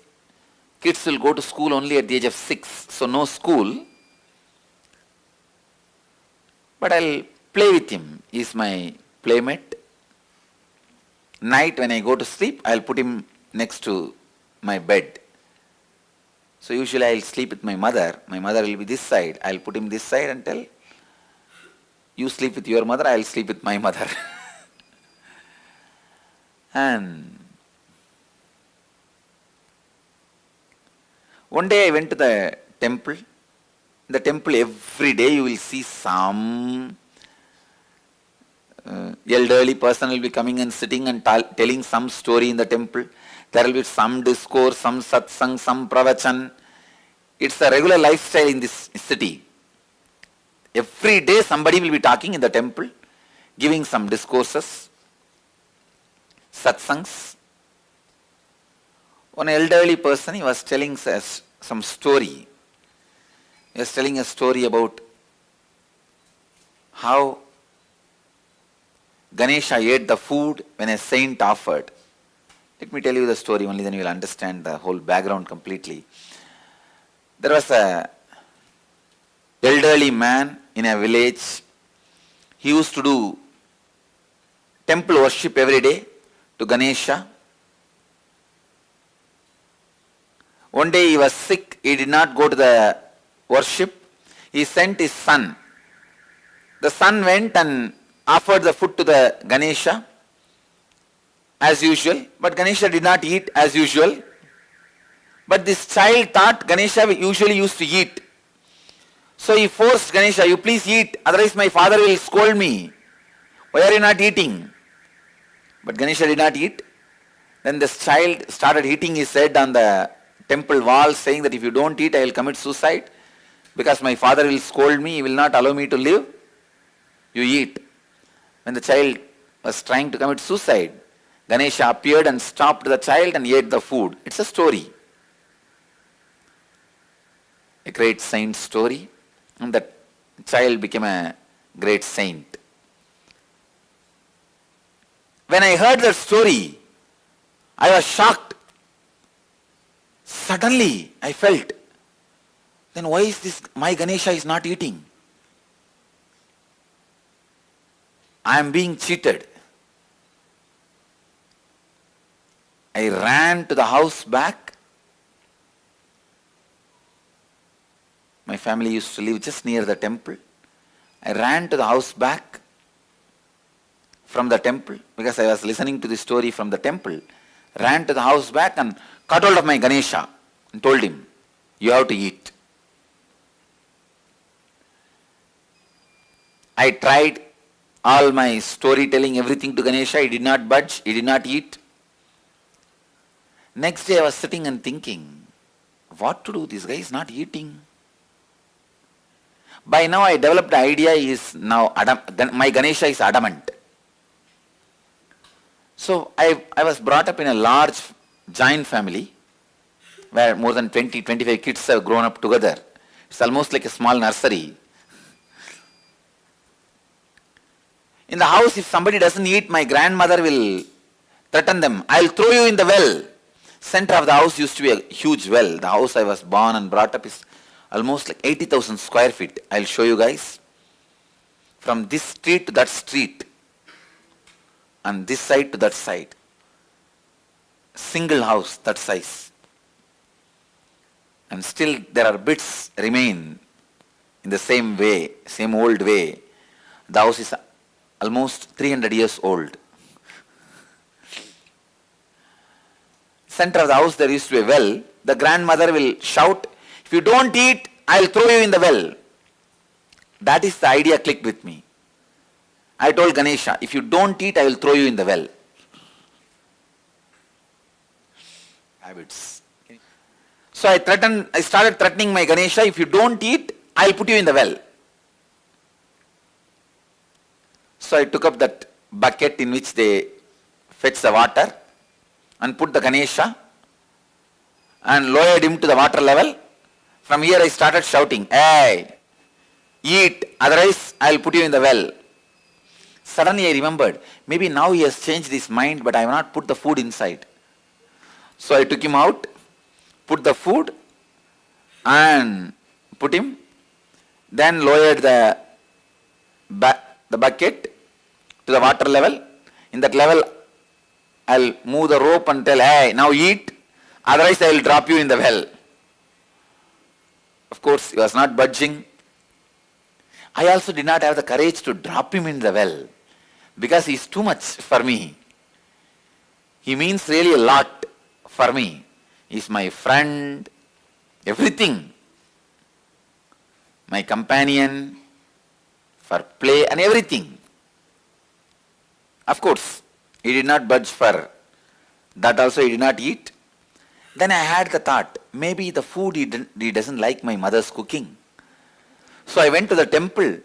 kids will go to school only at the age of 6, so no school. But I'll play with him. He's my playmate. Night when I go to sleep, I'll put him next to my bed. So usually I'll sleep with my mother. My mother will be this side. I'll put him this side and tell, you sleep with your mother, I'll sleep with my mother. And one day I went to the temple. In the temple every day you will see some elderly person will be coming and sitting and telling some story in the temple. There will be some discourse, some satsang, some pravachan. It's a regular lifestyle in this city. Every day somebody will be talking in the temple, giving some discourses, satsangs. One elderly person, he was telling us some story. He was telling a story about how Ganesha ate the food when a saint offered. Let me tell you the story, only then you will understand the whole background completely. There was a elderly man in a village. He used to do temple worship every day to Ganesha. One day he was sick, he did not go to the worship. He sent his son. The son went and offered the food to the Ganesha as usual, but Ganesha did not eat as usual. But this child thought Ganesha usually used to eat. So he forced Ganesha, you please eat, otherwise my father will scold me. Why are you not eating? But Ganesha did not eat. Then this child started hitting his head on the temple wall, saying that if you don't eat, I will commit suicide. Because my father will scold me, he will not allow me to live. You eat. When the child was trying to commit suicide, Ganesha appeared and stopped the child and ate the food. It's a story. A great saint story. And that child became a great saint. When I heard that story, I was shocked. Suddenly, I felt, then why is this, my Ganesha is not eating? I am being cheated. I ran to the house back. My family used to live just near the temple. I ran to the house back from the temple because I was listening to the story from the temple. Ran to the house back and caught hold of my Ganesha and told him, you have to eat. I tried all my storytelling, everything to Ganesha. He did not budge, he did not eat. Next day I was sitting and thinking, what to do? This guy is not eating. By now I developed the idea is now my Ganesha is adamant. So I was brought up in a large giant family where more than 20-25 kids have grown up together. It's almost like a small nursery. In the house, if somebody doesn't eat, my grandmother will threaten them. I'll throw you in the well. Center of the house used to be a huge well. The house I was born and brought up is almost like 80,000 square feet. I'll show you guys. From this street to that street. And this side to that side. Single house, that size. And still there are bits remain in the same way, same old way. The house is almost 300 years old. Center of the house there used to be a well. The grandmother will shout, if you don't eat, I'll throw you in the well. That is the idea clicked with me. I told Ganesha, if you don't eat, I will throw you in the well. Habits. So I started threatening my Ganesha, if you don't eat, I'll put you in the well. So I took up that bucket in which they fetch the water and put the Ganesha and lowered him to the water level. From here I started shouting, hey, eat, otherwise I'll put you in the well. Suddenly I remembered, maybe now he has changed his mind, but I have not put the food inside. So I took him out, put the food and put him, then lowered the bucket to the water level. In that level, I'll move the rope and tell, hey, now eat, otherwise I will drop you in the well. Of course, he was not budging. I also did not have the courage to drop him in the well because he is too much for me. He means really a lot for me. He is my friend, everything. My companion, for play and everything. Of course, he did not budge for that also he did not eat. Then I had the thought, maybe the food he doesn't like my mother's cooking. So I went to the temple,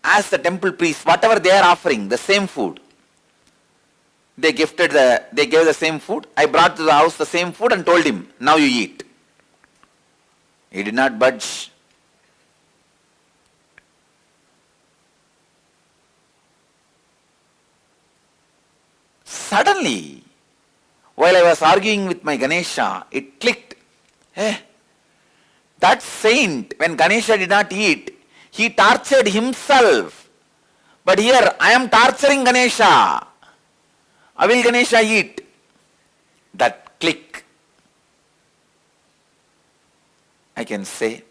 asked the temple priest, whatever they are offering, the same food. They gave the same food. I brought to the house the same food and told him, now you eat. He did not budge. Suddenly, while I was arguing with my Ganesha, it clicked. That saint, when Ganesha did not eat, he tortured himself. But here, I am torturing Ganesha. How will Ganesha eat? That click. I can say,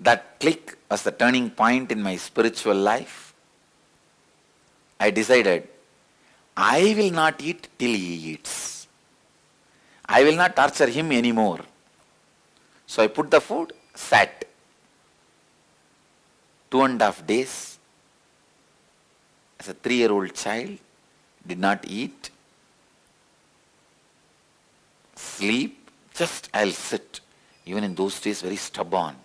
that click was the turning point in my spiritual life. I decided, I will not eat till he eats. I will not torture him anymore. So I put the food, sat. 2.5 days, as a 3-year-old child, did not eat, sleep, just I'll sit. Even in those days, very stubborn.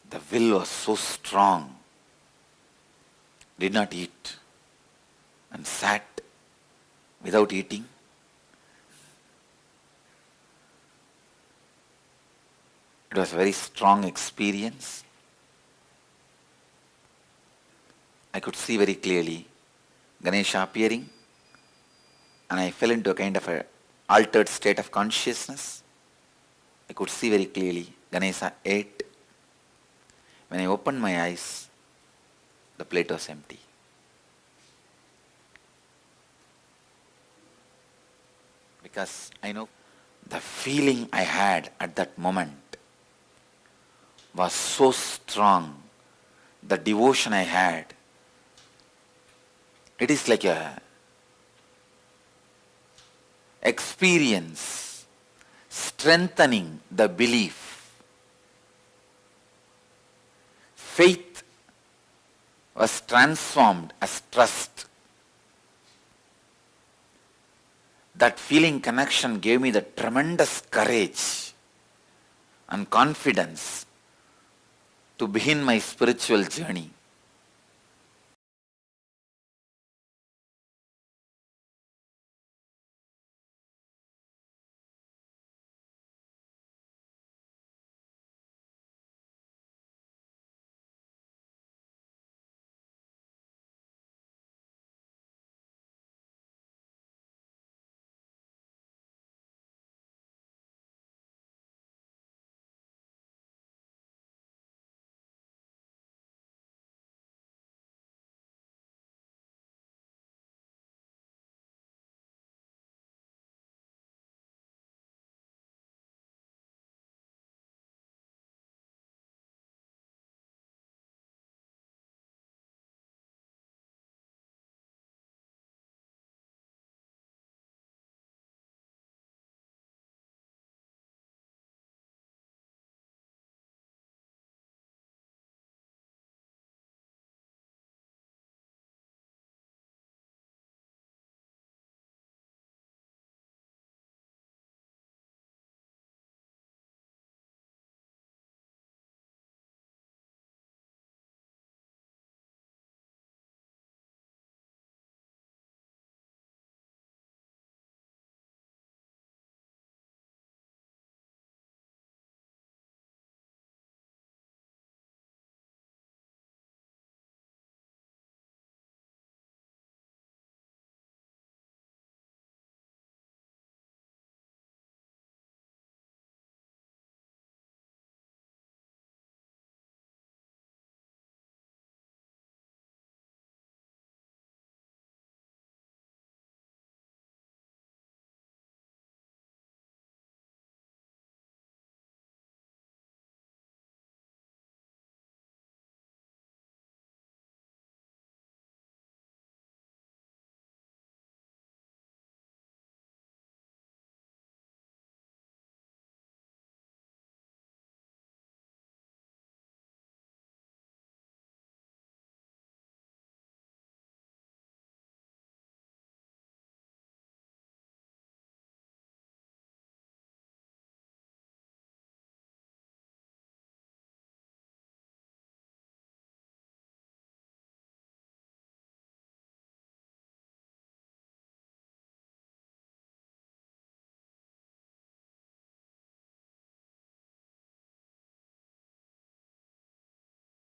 The will was so strong. Did not eat and sat without eating. It was a very strong experience. I could see very clearly Ganesha appearing, and I fell into a kind of a altered state of consciousness. I could see very clearly Ganesha ate. When I opened my eyes, the plate was empty. Because I know the feeling I had at that moment was so strong. The devotion I had, it is like a experience strengthening the belief. Faith was transformed as trust. That feeling connection gave me the tremendous courage and confidence to begin my spiritual journey.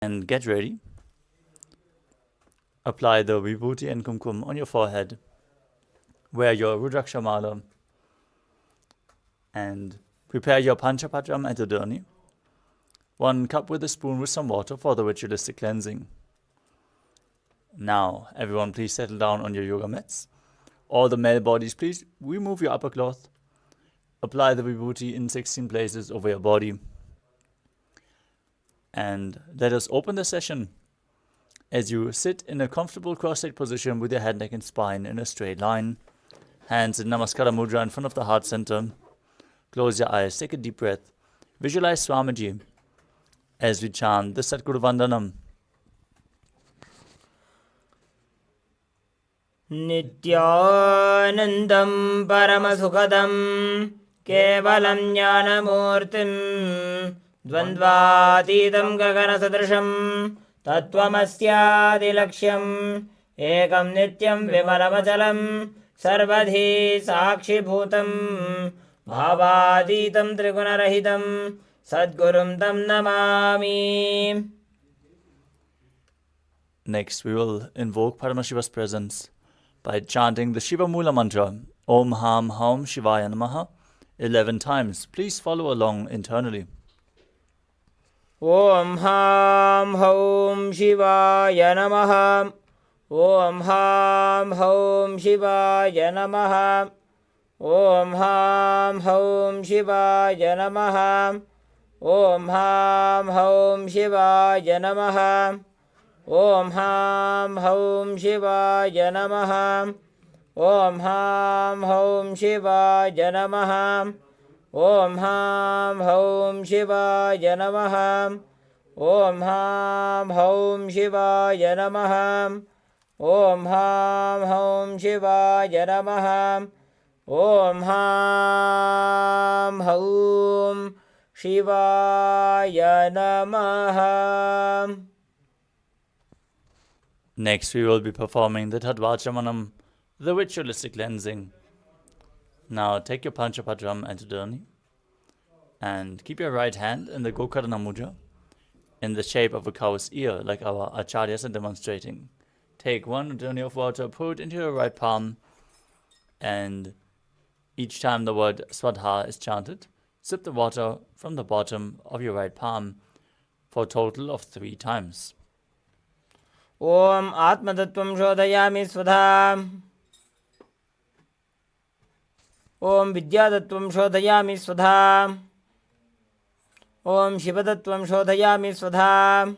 And get ready. Apply the Vibhuti and Kumkum on your forehead. Wear your Rudraksha Mala and prepare your Panchapatram at the Durni. 1 cup with a spoon with some water for the ritualistic cleansing. Now, everyone please settle down on your yoga mats. All the male bodies, please remove your upper cloth. Apply the Vibhuti in 16 places over your body. And let us open the session As you sit in a comfortable cross-legged position with your head, neck and spine in a straight line, hands in Namaskara Mudra in front of the heart center, close your eyes, take a deep breath, visualize Swamiji as we chant the Satguru Vandanam. Nityanandam Paramasukadam Kevalam Jnanamurtim Dvandvatitam Gaganasadrisham Tattvamasyaadilaksham Ekam Nityam Vimalamachalam Sarvadhi Sakshibhutam Bhavaditam Trigunarahitam Sadgurum Tam Namami. Next, we will invoke Paramashiva's presence by chanting the Shiva Mula mantra, Om Ham Haum Shivaya Namaha, 11 times. Please follow along internally. Om Ham Haum Shivaya Namaha. Om Ham Haum Shivaya Namaha. Om Ham Haum Shivaya Namaha. Om Ham Haum Shivaya Namaha. Om Ham Haum Shivaya Namaha. Om Ham Haum Shivaya Namaha. Om Ham Haum Shivaya Namaha. Om Ham Haum Shivaya Namaha. Om Ham Haum Shivaya Namaha. Om Ham Haum Shivaya Namaha. Next, we will be performing the Tadvachamanam, the ritualistic cleansing. Now, take your Panchapatram and Tudani and keep your right hand in the Gokarna Mudra in the shape of a cow's ear, like our Acharyas are demonstrating. Take one Udani of water, pour it into your right palm, and each time the word Swadha is chanted, sip the water from the bottom of your right palm for a total of 3 times. Om Atmatattvam Shodhayami Svadha. Om Vidyatattvam Shodhayami Svadha. Om Shivatattvam Shodhayami Svadha.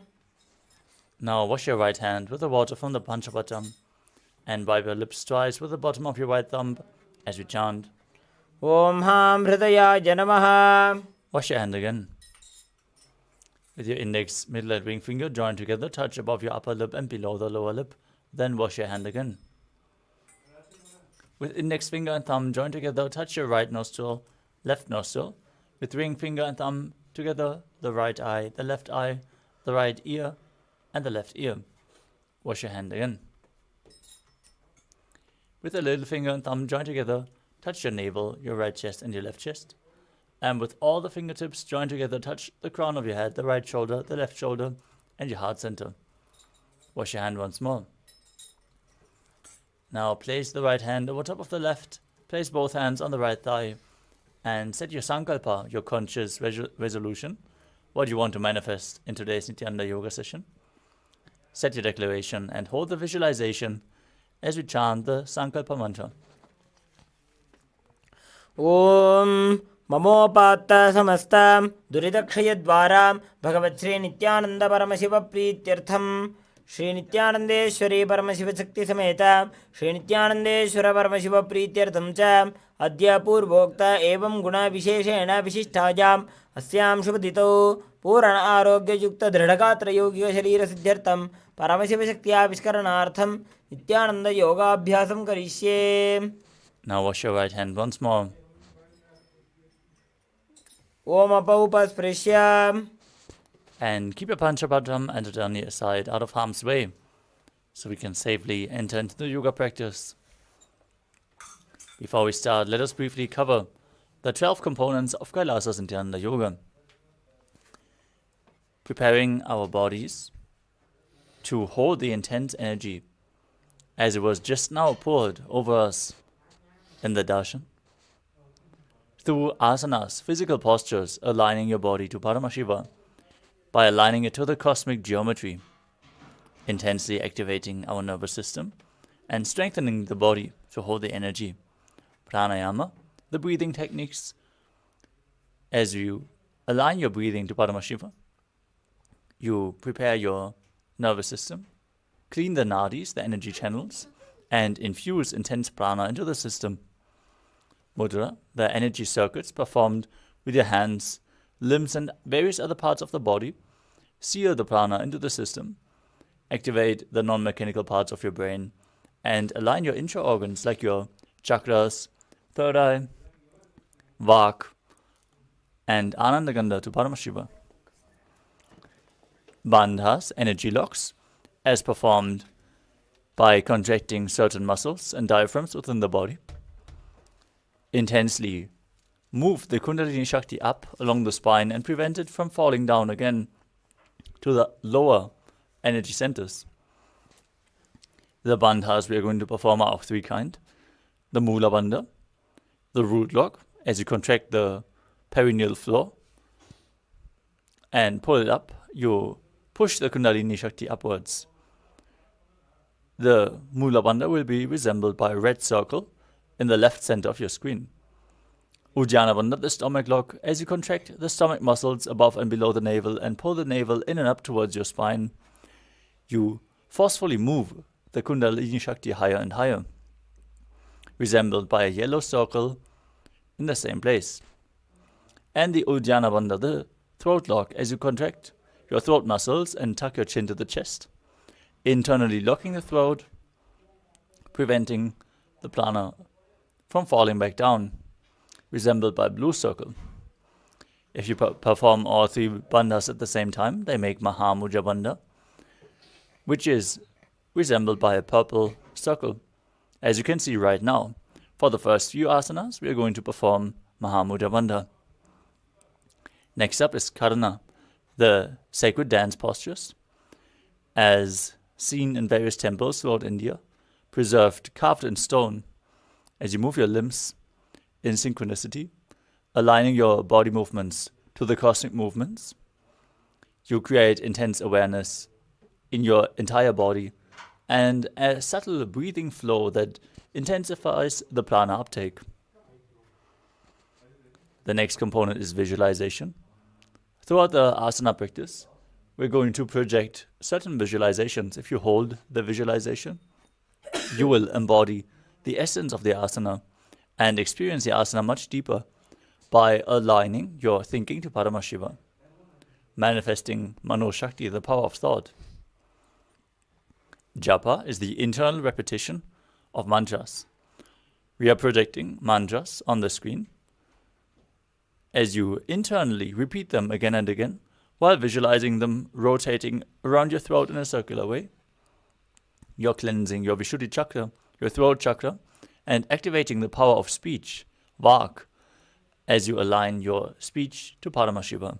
Now wash your right hand with the water from the Panchapatram and wipe your lips twice with the bottom of your right thumb as we chant. Om Ham Hridaya Janamaha. Wash your hand again. With your index, middle and ring finger joined together, touch above your upper lip and below the lower lip. Then wash your hand again. With index finger and thumb joined together, touch your right nostril, left nostril. With ring finger and thumb together, the right eye, the left eye, the right ear, and the left ear. Wash your hand again. With the little finger and thumb joined together, touch your navel, your right chest, and your left chest. And with all the fingertips joined together, touch the crown of your head, the right shoulder, the left shoulder, and your heart center. Wash your hand once more. Now place the right hand over top of the left, place both hands on the right thigh, and set your sankalpa, your conscious resolution, what you want to manifest in today's Nityananda Yoga session. Set your declaration and hold the visualization as we chant the sankalpa mantra. Om Mamopatta Samastam Duridakshayadvaram Bhagavat Sri Nityananda Paramashiva Prityartham Shri Nityanandeshwari Paramashiva Shakti Sameta Shri Nityanandeshwara Paramashiva Prityartham Cha Adya Purvokta Evam Guna Visheshena Vishishthajam Asyam Shubhadito Purana Arogya Yukta Dridhagatra Yogiga Sharira Siddhyartham Paramashiva Shaktiya Vishkaranartham Nityananda Yoga Abhyasam Karishye. Now wash your right hand once more. Om Apaupasprisya. And keep your Panchapatram and Udani aside out of harm's way so we can safely enter into the yoga practice. Before we start, let us briefly cover the 12 components of Kailasa's Nityananda Yoga. Preparing our bodies to hold the intense energy as it was just now poured over us in the Darshan. Through asanas, physical postures, aligning your body to Paramashiva by aligning it to the cosmic geometry, intensely activating our nervous system and strengthening the body to hold the energy. Pranayama, the breathing techniques, as you align your breathing to Paramashiva, you prepare your nervous system clean the nadis, the energy channels, and infuse intense prana into the system. Mudra, the energy circuits performed with your hands, limbs, and various other parts of the body, seal the prana into the system, activate the non-mechanical parts of your brain, and align your intra organs like your chakras, third eye, vak, and anandagandha to Paramashiva. Bandhas, energy locks, as performed by contracting certain muscles and diaphragms within the body, intensely move the Kundalini Shakti up along the spine and prevent it from falling down again to the lower energy centers. The bandhas we are going to perform are of three kinds. The Mula Bandha, the root lock, as you contract the perineal floor and pull it up, you push the Kundalini Shakti upwards. The Mula Bandha will be resembled by a red circle in the left center of your screen. Ujjana Bandha, the stomach lock, as you contract the stomach muscles above and below the navel and pull the navel in and up towards your spine, you forcefully move the Kundalini Shakti higher and higher, resembled by a yellow circle in the same place. And the Uddiyana Bandha, the throat lock, as you contract your throat muscles and tuck your chin to the chest, internally locking the throat, preventing the prana from falling back down, resembled by a blue circle. If you perform all three bandhas at the same time, they make Mahamuja Bandha, which is resembled by a purple circle. As you can see right now, for the first few asanas, we are going to perform Mahamuja Bandha. Next up is Karna, the sacred dance postures, as seen in various temples throughout India, preserved, carved in stone, as you move your limbs in synchronicity, aligning your body movements to the cosmic movements. You create intense awareness in your entire body and a subtle breathing flow that intensifies the prana uptake. The next component is visualization. Throughout the asana practice, we're going to project certain visualizations. If you hold the visualization, you will embody the essence of the asana and experience the asana much deeper by aligning your thinking to Paramashiva, manifesting Mano Shakti, the power of thought. Japa is the internal repetition of mantras. We are projecting mantras on the screen as you internally repeat them again and again while visualizing them rotating around your throat in a circular way. You're cleansing your Vishuddhi chakra, your throat chakra, and activating the power of speech, vak, as you align your speech to Paramashiva.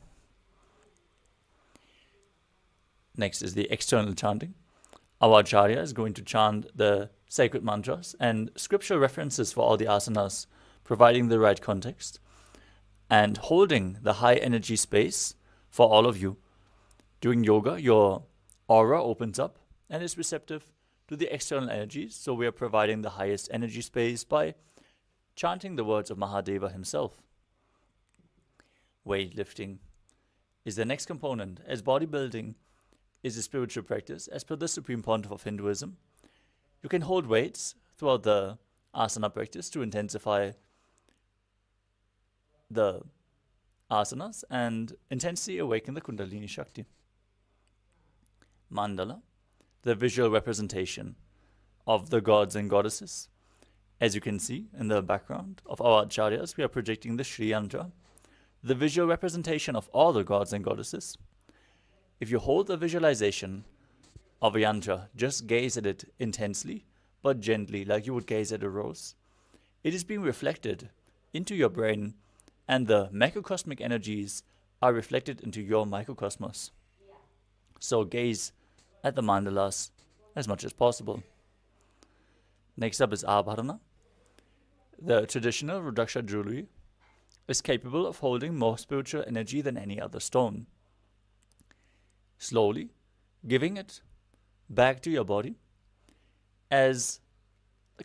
Next is the external chanting. Our Acharya is going to chant the sacred mantras and scripture references for all the asanas, providing the right context and holding the high energy space for all of you. During yoga, your aura opens up and is receptive to the external energies, so we are providing the highest energy space by chanting the words of Mahadeva himself. Weightlifting is the next component, as bodybuilding is a spiritual practice as per the Supreme Pontiff of Hinduism. You can hold weights throughout the asana practice to intensify the asanas and intensely awaken the Kundalini Shakti. Mandala, the visual representation of the gods and goddesses. As you can see in the background of our acharyas, we are projecting the Shri Yantra, the visual representation of all the gods and goddesses. If you hold the visualization of a yantra, just gaze at it intensely, but gently, like you would gaze at a rose. It is being reflected into your brain, and the macrocosmic energies are reflected into your microcosmos. So gaze at the mandalas as much as possible. Next up is Abharana. The traditional Rudraksha jewelry is capable of holding more spiritual energy than any other stone. Slowly giving it back to your body as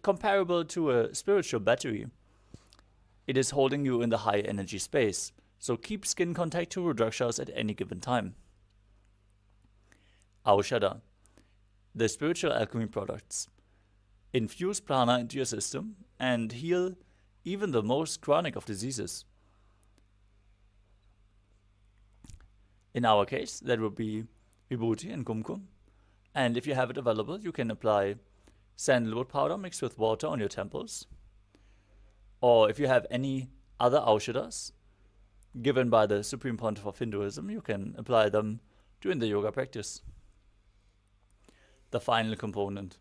comparable to a spiritual battery. It is holding you in the high energy space, so keep skin contact to Rudrakshas at any given time. Aushada the spiritual alchemy products. Infuse prana into your system and heal even the most chronic of diseases. In our case, that would be vibhuti and kumkum. And if you have it available, you can apply sandalwood powder mixed with water on your temples. Or if you have any other aushadas given by the Supreme Pontiff of Hinduism, you can apply them during the yoga practice. The final component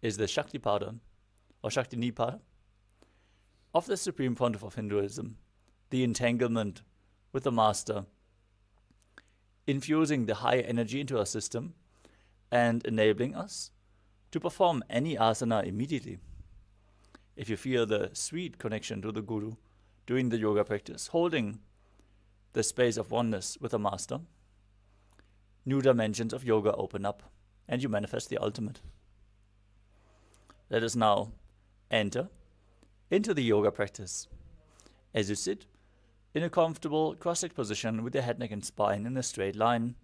is the Shakti powder, or Shakti Ni powder, of the Supreme Pontiff of Hinduism, the entanglement with the Master, infusing the high energy into our system and enabling us to perform any asana immediately. If you feel the sweet connection to the Guru during the yoga practice, holding the space of oneness with the Master, new dimensions of yoga open up and you manifest the ultimate. Let us now enter into the yoga practice. As you sit in a comfortable cross-legged position with your head, neck and spine in a straight line,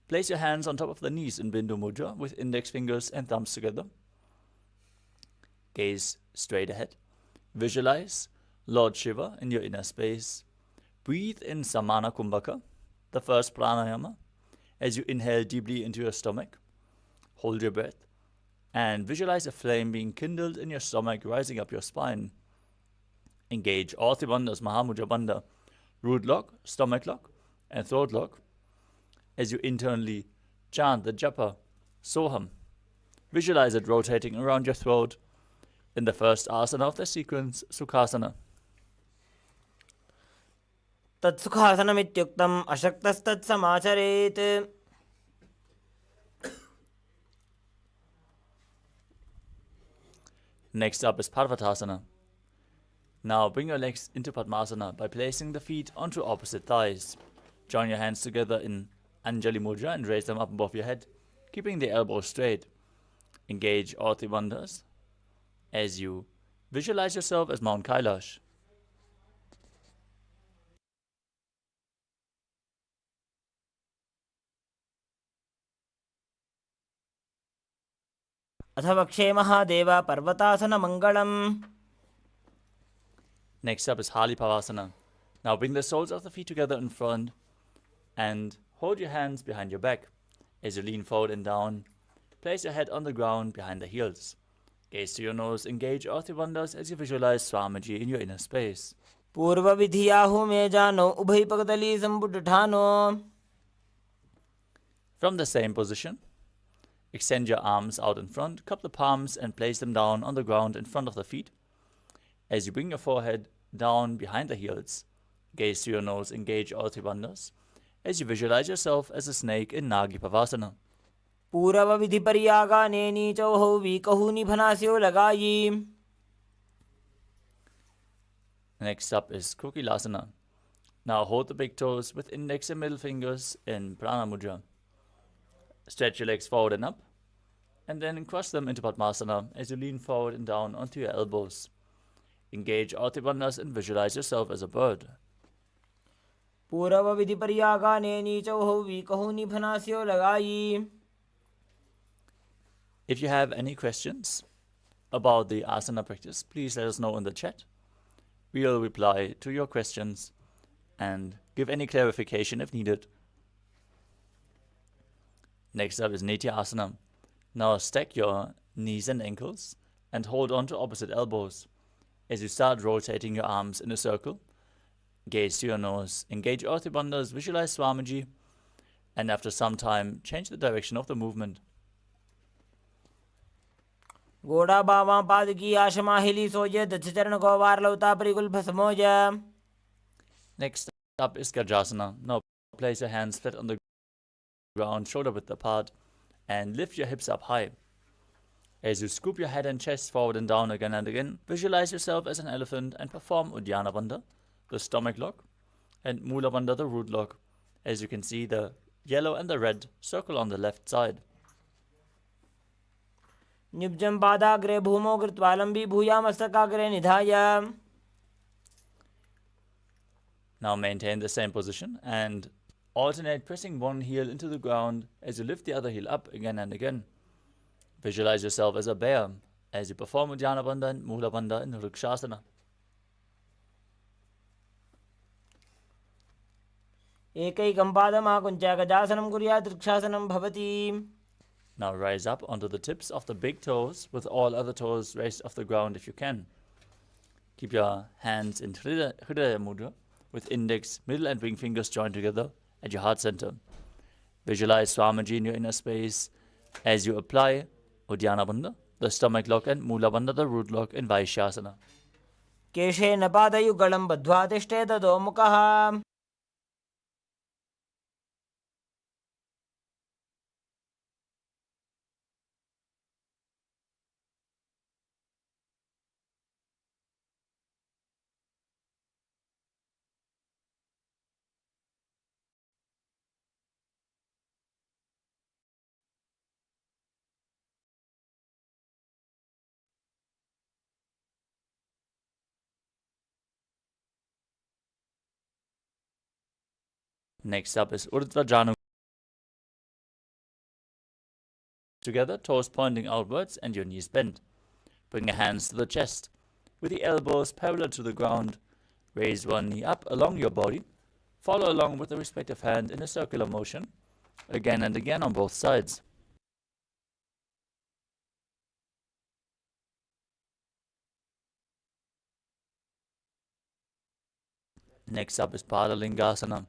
place your hands on top of the knees in Bindu Mudra with index fingers and thumbs together. Gaze straight ahead. Visualize Lord Shiva in your inner space. Breathe in Samana Kumbhaka, the first pranayama, as you inhale deeply into your stomach. Hold your breath and visualize a flame being kindled in your stomach, rising up your spine. Engage all three bandhas, Mahamudra Banda, root lock, stomach lock, and throat lock, as you internally chant the japa, Soham. Visualize it rotating around your throat in the first asana of the sequence, Sukhasana. तत्सुखासनमित्युक्तम् अशक्तस्तत्समाचरेत्. Next up is Parvatasana. Now bring your legs into Padmasana by placing the feet onto opposite thighs. Join your hands together in Anjali Mudra and raise them up above your head, keeping the elbows straight. Engage all three bandhas as you visualize yourself as Mount Kailash. अथ वक्षे Mahadev पर्वतासनमङ्गलम्. Next up is Halipavasana. Now bring the soles of the feet together in front and hold your hands behind your back. As you lean forward and down, place your head on the ground behind the heels. Gaze to your nose, engage all three bandhas as you visualize Swamiji in your inner space. पूर्वविधियाहु मे जानो उभयपगदली सम्पुटठानो. From the same position, extend your arms out in front, cup the palms and place them down on the ground in front of the feet. As you bring your forehead down behind the heels, gaze to your nose, engage all three bandhas as you visualize yourself as a snake in Nagi Pavasana. पूर्वविधिपर्यागाने नीचौहौ वीकहु निभनास्यो लगायि. Next up is Kokilasana. Now hold the big toes with index and middle fingers in Prana Mudra. Stretch your legs forward and up, and then cross them into Padmasana as you lean forward and down onto your elbows. Engage all three bandhas and visualize yourself as a bird. पूर्वविधिपर्यागाने नीचौहौ वीकहु निभनास्यो लगायि. If you have any questions about the asana practice, please let us know in the chat. We'll reply to your questions and give any clarification if needed. Next up is Nitya Asana. Now stack your knees and ankles and hold on to opposite elbows. As you start rotating your arms in a circle, gaze to your nose, engage all three bandhas, visualize Swamiji, and after some time, change the direction of the movement. घोड़ा बावां पाद की आशमा हिली सोजे दक्ष चरण को वार लौता परिकुल भस्मोज. Next up is Gajasana. Now place your hands flat on the ground, shoulder width apart, and lift your hips up high. As you scoop your head and chest forward and down again and again, visualize yourself as an elephant and perform Uddiyana Bandha, the stomach lock, and Mula Bandha, the root lock. As you can see, the yellow and the red circle on the left side. निब्जं पादाग्रे भूमौ कृत्वा लम्बी भूयामस्तकाग्रे निधाय. Now maintain the same position and alternate pressing one heel into the ground as you lift the other heel up again and again. Visualize yourself as a bear as you perform Uddiyana Bandha and Mula Bandha in Vrikshasana. एकैकं पादमाकुञ्च गजासनं कुर्यात् वृक्षासनं भवति. Now rise up onto the tips of the big toes with all other toes raised off the ground if you can. Keep your hands in Hridaya Mudra with index, middle and ring fingers joined together at your heart center. Visualize Swamiji in your inner space as you apply Uddiyana Bandha, the stomach lock, and Mula Bandha, the root lock, in Vaishyasana. केशेन पादयुगलं बद्ध्वा तिष्ठेत अधोमुखः. Next up is Urdhva Janu. Together, toes pointing outwards and your knees bent. Bring your hands to the chest. With the elbows parallel to the ground, raise one knee up along your body. Follow along with the respective hand in a circular motion, again and again on both sides. Next up is Padalingasana.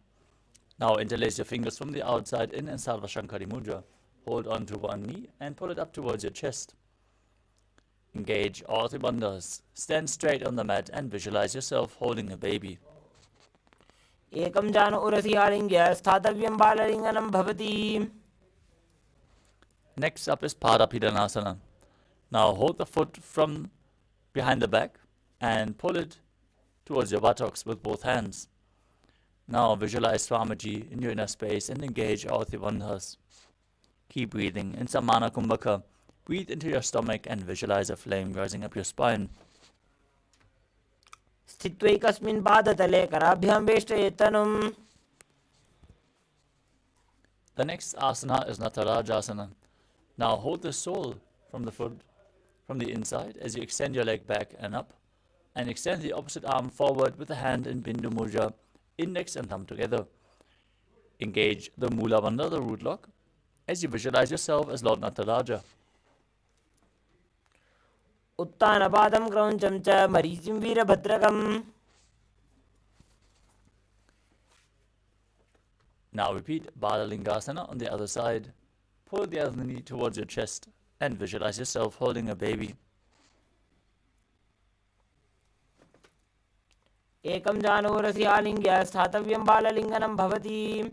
Now interlace your fingers from the outside in and Sarva Shankari Mudra. Hold on to one knee and pull it up towards your chest. Engage all three bandhas. Stand straight on the mat and visualize yourself holding a baby. एकं जानु उरसि आलिङ्ग्य स्थातव्यं बाललिङ्गनं भवति. Next up is Padapidanasana. Now hold the foot from behind the back and pull it towards your buttocks with both hands. Now visualize Swamiji in your inner space and engage all three bandhas. Keep breathing in Samana Kumbhaka. Breathe into your stomach and visualize a flame rising up your spine. स्थित्वैकस्मिन् पादतले कराभ्यां वेष्टयेत्तनुम्. The next asana is Natarajasana. Now hold the sole from the foot from the inside as you extend your leg back and up, and extend the opposite arm forward with the hand in Bindu Mudra, index and thumb together. Engage the Mula Bandha, the root lock, as you visualize yourself as Lord Nataraja. उत्तानपादं क्रौञ्चं च मरीचिं वीरभद्रकम्. Now repeat Balalingasana on the other side. Pull the other knee towards your chest and visualize yourself holding a baby. एकं जानु उरसि आलिङ्ग्य स्थातव्यं बाललिङ्गनं भवति.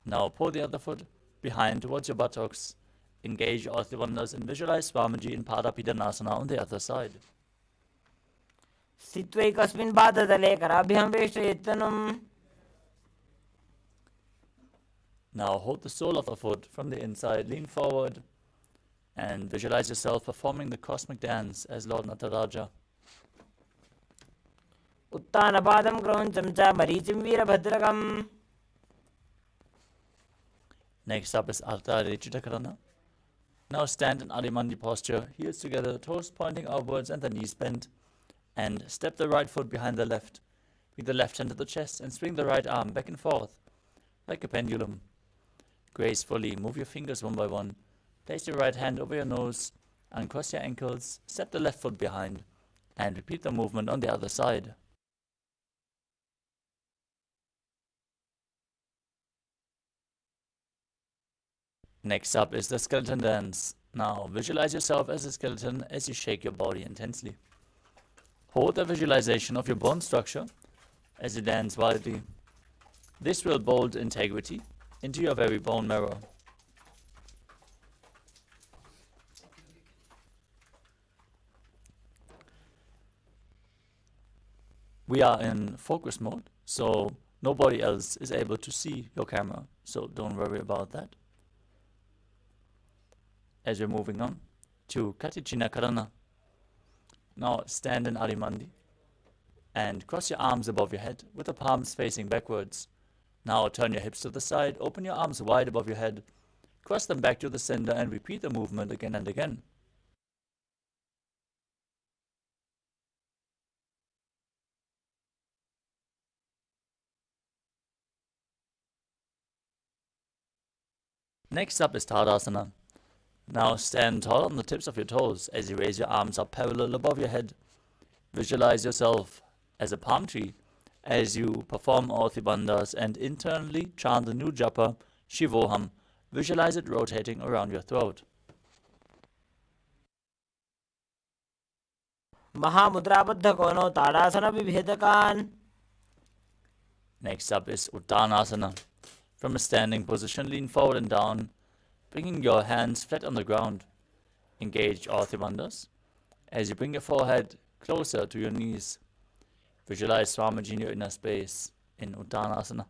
Now pull the other foot behind towards your buttocks. Engage all three bandhas and visualize Swamiji in Padapidanasana on the other side. स्थित्वैकस्मिन् पादतले कराभ्यां वेष्टयेत्तनुम्. Now hold the sole of the foot from the inside, lean forward, and visualize yourself performing the cosmic dance as Lord Nataraja. उत्तानपादं क्रौञ्चं च मरीचिं वीरभद्रकम्. Next up is Ardha Chittakarana. Now stand in Adimandi posture, heels together, toes pointing outwards and the knees bent, and step the right foot behind the left. Bring the left hand to the chest and swing the right arm back and forth, like a pendulum. Gracefully move your fingers one by one. Place your right hand over your nose, uncross your ankles, step the left foot behind, and repeat the movement on the other side. Next up is the skeleton dance. Now visualize yourself as a skeleton as you shake your body intensely. Hold the visualization of your bone structure as you dance wildly. This will build integrity into your very bone marrow. We are in focus mode, so nobody else is able to see your camera, so don't worry about that. As we're moving on to Katichina Karana. Now stand in Adimandi and cross your arms above your head with the palms facing backwards. Now turn your hips to the side, open your arms wide above your head, Cross them back to the center and repeat the movement again and again. Next up is Tadasana. Now stand tall on the tips of your toes as you raise your arms up parallel above your head. Visualize yourself as a palm tree as you perform all the bandhas and internally chant the new japa, Shivoham. Visualize it rotating around your throat. महामुद्राबद्ध कोनो ताड़ासन विभेदकान्. Next up is Uttanasana. From a standing position, lean forward and down, bringing your hands flat on the ground. Engage all the bandhas as you bring your forehead closer to your knees. Visualize Swamiji in your inner space in Uttanasana.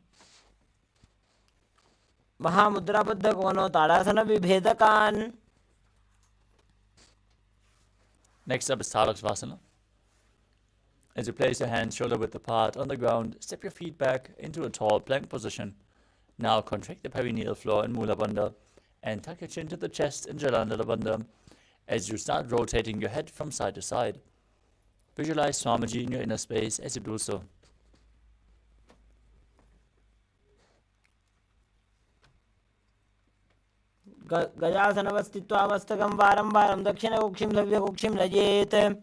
महामुद्राबद्ध कोनो ताड़ासन विभेदकान्. Next up is Tadasana. As you place your hands shoulder width apart on the ground, step your feet back into a tall plank position. Now contract the perineal floor in Mula Banda and tuck your chin to the chest in Jalandhara Bandha as you start rotating your head from side to side. Visualize Swamiji in your inner space as you do so. गजासनवस्थित्वा मस्तकं वारं वारं दक्षिणकुक्षिं सव्यकुक्षिं नयेत्.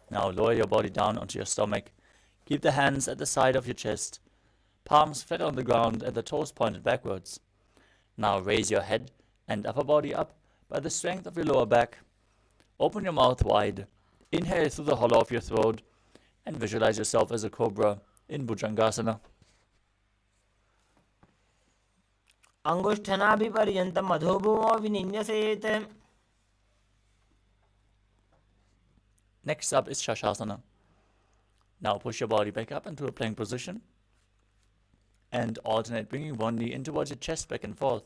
Now lower your body down onto your stomach. Keep the hands at the side of your chest, palms flat on the ground and the toes pointed backwards. Now raise your head and upper body up by the strength of your lower back. Open your mouth wide. Inhale through the hollow of your throat and visualize yourself as a cobra in Bhujangasana. अंगुष्ठनाभिपर्यन्तं अधोभूमौ विनिन्यसेत्. Next up is Shashasana. Now push your body back up into a plank position and alternate bringing one knee in towards your chest back and forth.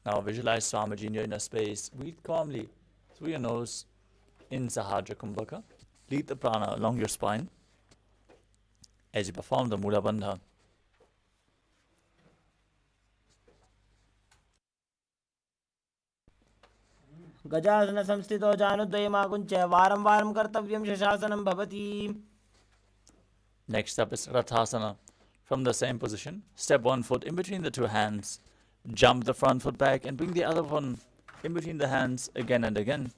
Now visualize Swamiji in your inner space. Breathe calmly through your nose in Sahajra Kumbhaka. Lead the prana along your spine as you perform the Mula Bandha. गजासन संस्थितो जानुद्वयमाकुञ्च वारं वारं कर्तव्यं शशासनं भवति. Next up is Rathasana. From the same position, step one foot in between the two hands. Jump the front foot back and bring the other one in between the hands again and again.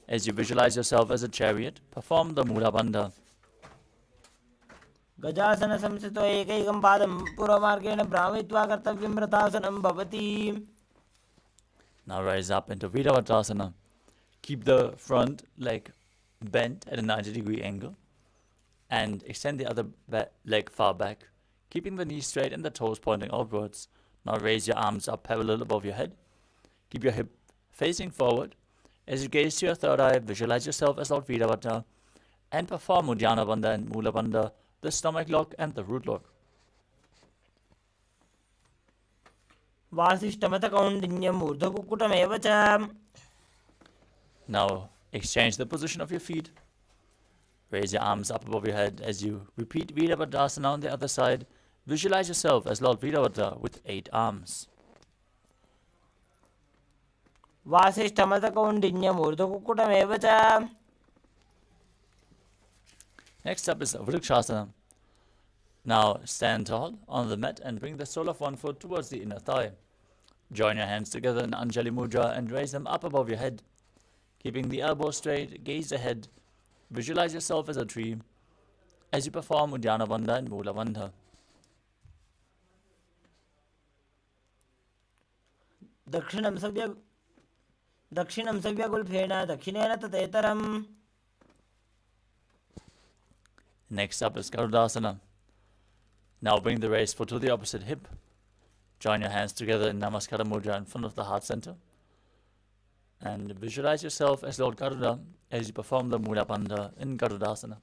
As you visualize yourself as a chariot, perform the Mula Bandha. गजासन संस्थितो एकैकं पादं पूर्वमार्गेण भ्रामयित्वा कर्तव्यं रथासनं भवति. Now rise up into Viravatasana. Keep the front leg bent at a 90-degree angle and extend the other leg far back, keeping the knees straight and the toes pointing outwards. Now raise your arms up parallel above your head. Keep your hip facing forward. As you gaze to your third eye, visualize yourself as Lord Viravata and perform Uddiyana Bandha and Mula Bandha, the stomach lock and the root lock. वासिष्ठमतकौण्डिन्यम् ऊर्ध्वकुक्कुटमेव च. Now exchange the position of your feet. Raise your arms up above your head as you repeat Virabhadasana on the other side. Visualize yourself as Lord Virabhadra with 8 arms. वासिष्ठमतकौण्डिन्यम् ऊर्ध्वकुक्कुटमेव च. Next up is Vrikshasana. Now stand tall on the mat and bring the sole of one foot towards the inner thigh. Join your hands together in Anjali Mudra and raise them up above your head. Keeping the elbow straight, gaze ahead. Visualize yourself as a tree as you perform Uddiyana Bandha and Mula Bandha. दक्षिणं सव्यगुल्फेन दक्षिणेन ततेतरम्. Next up is Garudasana. Now bring the raised foot to the opposite hip. Join your hands together in Namaskara Mudra in front of the heart center. And visualize yourself as Lord Garuda as you perform the Mula Bandha in Garudasana.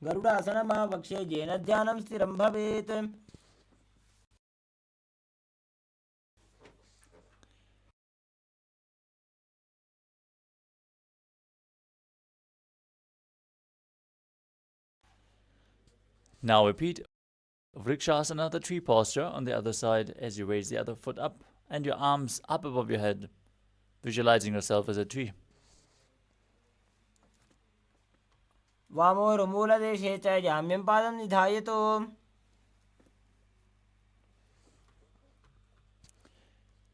गरुडासनमावक्ष्ये येन ध्यानं स्थिरं भवेत्. Now repeat Vrikshasana, the tree posture, on the other side as you raise the other foot up and your arms up above your head, visualizing yourself as a tree. वामोरुमूलदेशे च जाम्यं पादं निधायतु.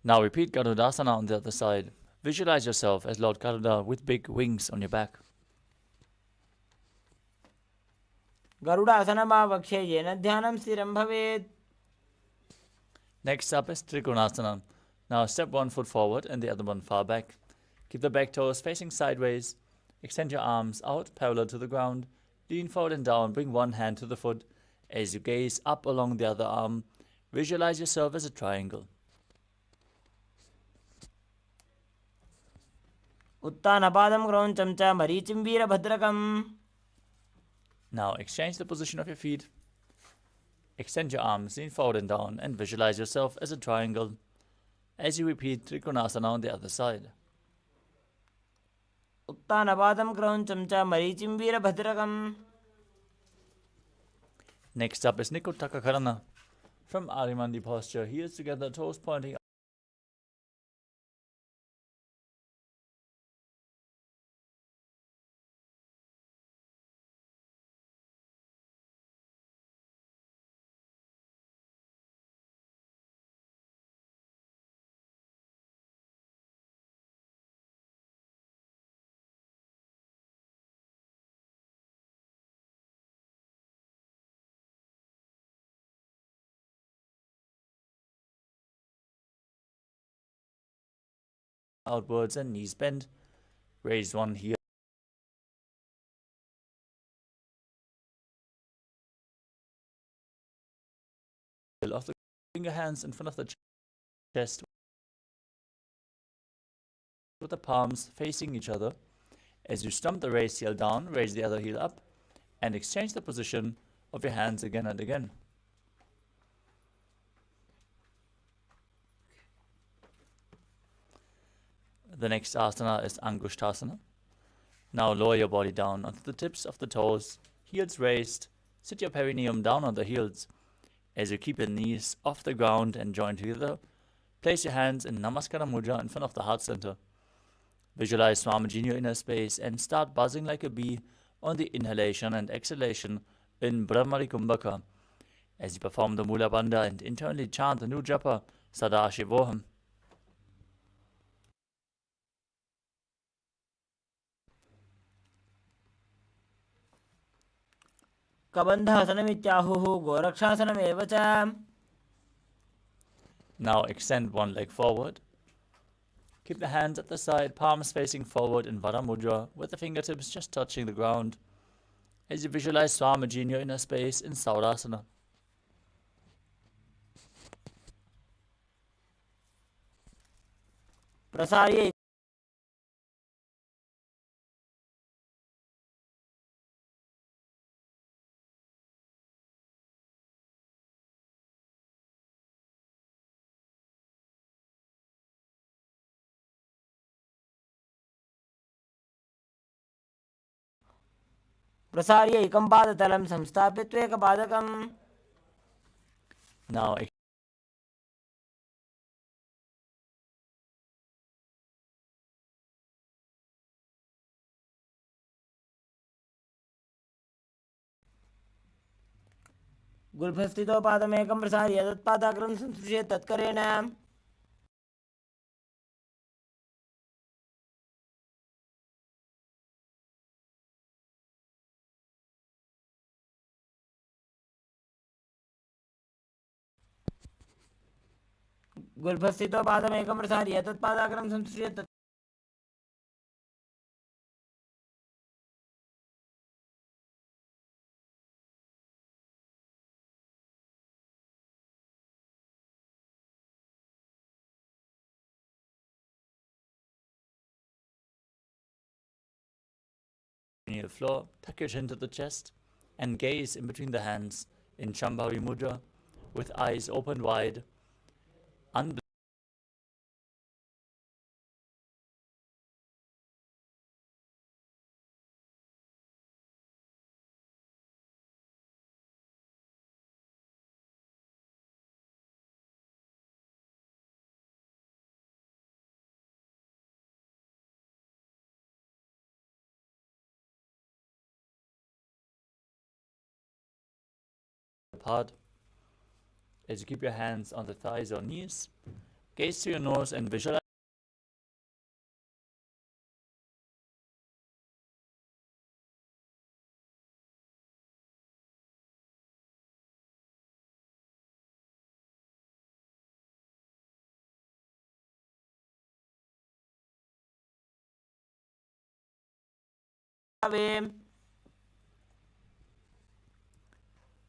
Now repeat Garudasana on the other side. Visualize yourself as Lord Garuda with big wings on your back. गरुडासनमावक्षे येन ध्यानं स्थिरं भवेत्. Next up is Trikonasana. Now step one foot forward and the other one far back. Keep the back toes facing sideways. Extend your arms out parallel to the ground. Lean forward and down. Bring one hand to the foot. As you gaze up along the other arm, visualize yourself as a triangle. उत्तानपादं क्रौञ्चं च मरीचिं वीरभद्रकम्. Now exchange the position of your feet. Extend your arms, lean forward and down, and visualize yourself as a triangle as you repeat Trikonasana on the other side. उत्तानपादं क्रौञ्चं च मरीचिं वीरभद्रकम्. Next up is Nikuttaka Karana. From Arimandi posture, heels together, toes pointing outwards and knees bent. Raise one heel of the finger hands in front of the chest with the palms facing each other. As you stump the raised heel down, raise the other heel up and exchange the position of your hands again and again. The next asana is Angushtasana. Now lower your body down onto the tips of the toes, heels raised. Sit your perineum down on the heels. As you keep your knees off the ground and join together, place your hands in Namaskara Mudra in front of the heart center. Visualize Swamiji in your inner space and start buzzing like a bee on the inhalation and exhalation in Brahmari Kumbhaka as you perform the Mula Banda and internally chant the new japa Sadashivoham. कबन्धासनमित्याहुः गोरक्षासनमेव च. Now extend one leg forward. Keep the hands at the side, palms facing forward in Vara Mudra with the fingertips just touching the ground as you visualize Swamiji in your inner space in Saurasana. प्रसार्य प्रसार्य एकं पादतलं संस्थाप्य त्वेकपादकम्. Now गुल्फस्थितो पादमेकं प्रसार्य तत्पादाग्रं संस्पृश्य तत्करेण. गुल्फस्थितो पादमेकं प्रसार्य तत्पादाग्रं संस्पृश्य तत्. the floor, tuck your chin to the chest, and gaze in between the hands in Shambhavi Mudra with eyes open wide, apart. As you keep your hands on the thighs or knees, gaze to your nose and visualize Ave.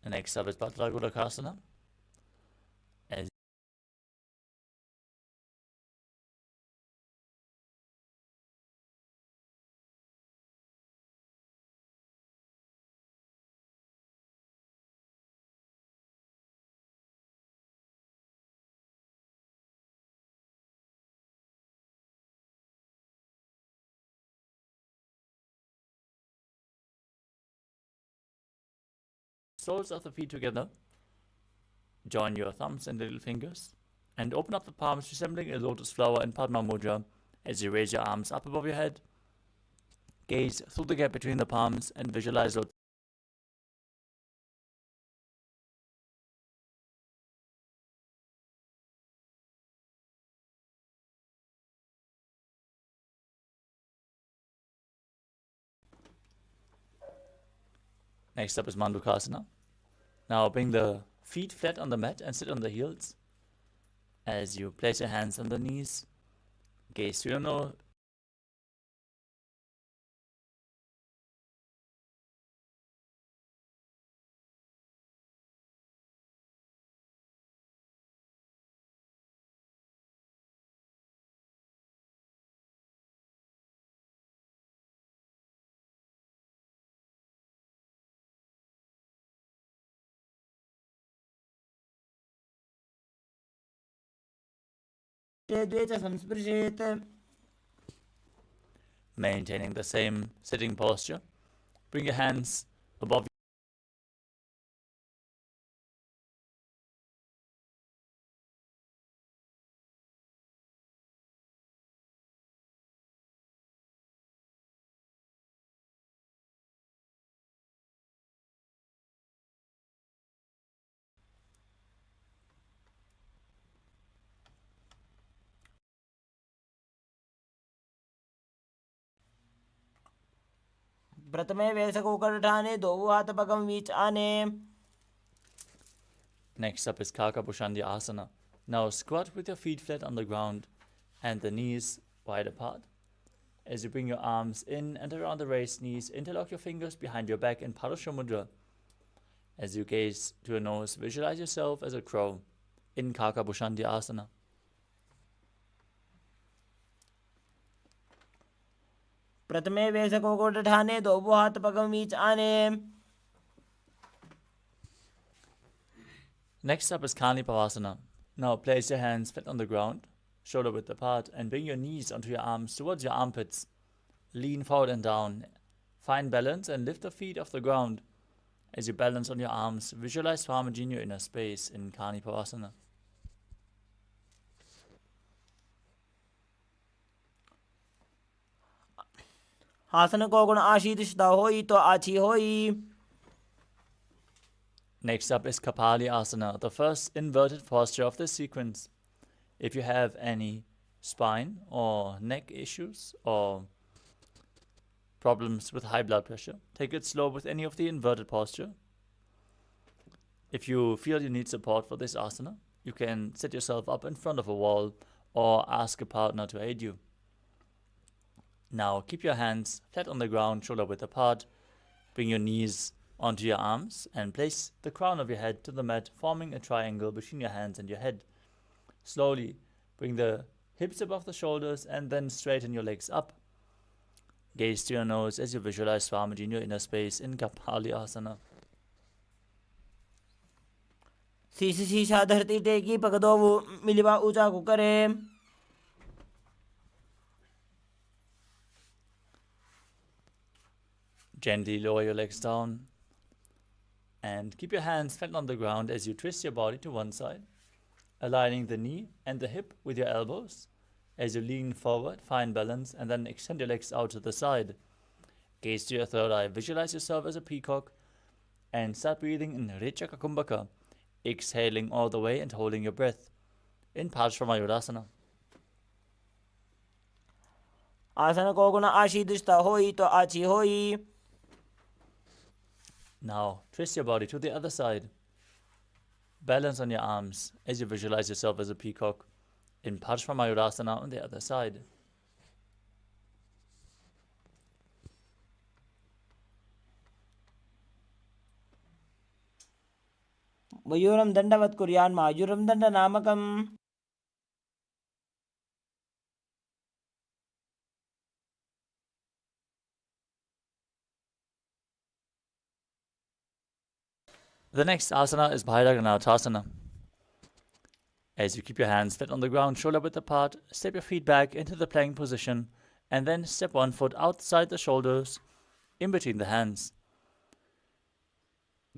the next up is Bhadragodakasana. As soles of the feet together, join your thumbs and little fingers, and open up the palms resembling a lotus flower in Padma Mudra as you raise your arms up above your head. Gaze through the gap between the palms and visualize Lord. Next up is Mandukasana. Now bring the feet flat on the mat and sit on the heels. As you place your hands on the knees, gaze to your nose. Maintaining the same sitting posture. Bring your hands above. प्रथमे वैसक होकर उठाने, दो हाथ पगम बीच आने. Next up is Kakabhushandi Asana. Now squat with your feet flat on the ground and the knees wide apart. As you bring your arms in and around the raised knees, interlock your fingers behind your back in Parasha Mudra. As you gaze to your nose, visualize yourself as a crow in Kakabhushandi Asana. प्रथमे वैसकों को उठाने, दो हाथ पगम बीच आने. Next up is Kanipavasana. Now place your hands flat on the ground, shoulder width apart, and bring your knees onto your arms towards your armpits. Lean forward and down. Find balance and lift the feet off the ground. As you balance on your arms, visualize Swamiji in your inner space in Kanipavasana. आसन को गुण आशीर्षिता होई तो आछी होई. Next up is Kapali Asana, the first inverted posture of this sequence. If you have any spine or neck issues or problems with high blood pressure, take it slow with any of the inverted posture. If you feel you need support for this asana, you can set yourself up in front of a wall or ask a partner to aid you. Now keep your hands flat on the ground, shoulder width apart. Bring your knees onto your arms and place the crown of your head to the mat, forming a triangle between your hands and your head. Slowly bring the hips above the shoulders and then straighten your legs up. Gaze to your nose as you visualize Swamiji in your inner space in Kapali Asana. शीश शीशा धरती टेकी पकड़ो वो मिलवा ऊंचा को करे. Gently lower your legs down and keep your hands flat on the ground as you twist your body to one side, aligning the knee and the hip with your elbows. As you lean forward, find balance and then extend your legs out to the side. Gaze to your third eye. Visualize yourself as a peacock And start breathing in Rechaka Kumbhaka, exhaling all the way and holding your breath in Parshvamayurasana. आसन को गुण आशीर्दिष्ट होई तो आची होई. Now twist your body to the other side. Balance on your arms as you visualize yourself as a peacock in Parshvamayurasana on the other side. मयूरम दंडवत कुर्यान मायूरम दंड नामकम. The next asana is Bhairaganathasana. As you keep your hands flat on the ground, shoulder width apart, step your feet back into the plank position, and then step one foot outside the shoulders, in between the hands.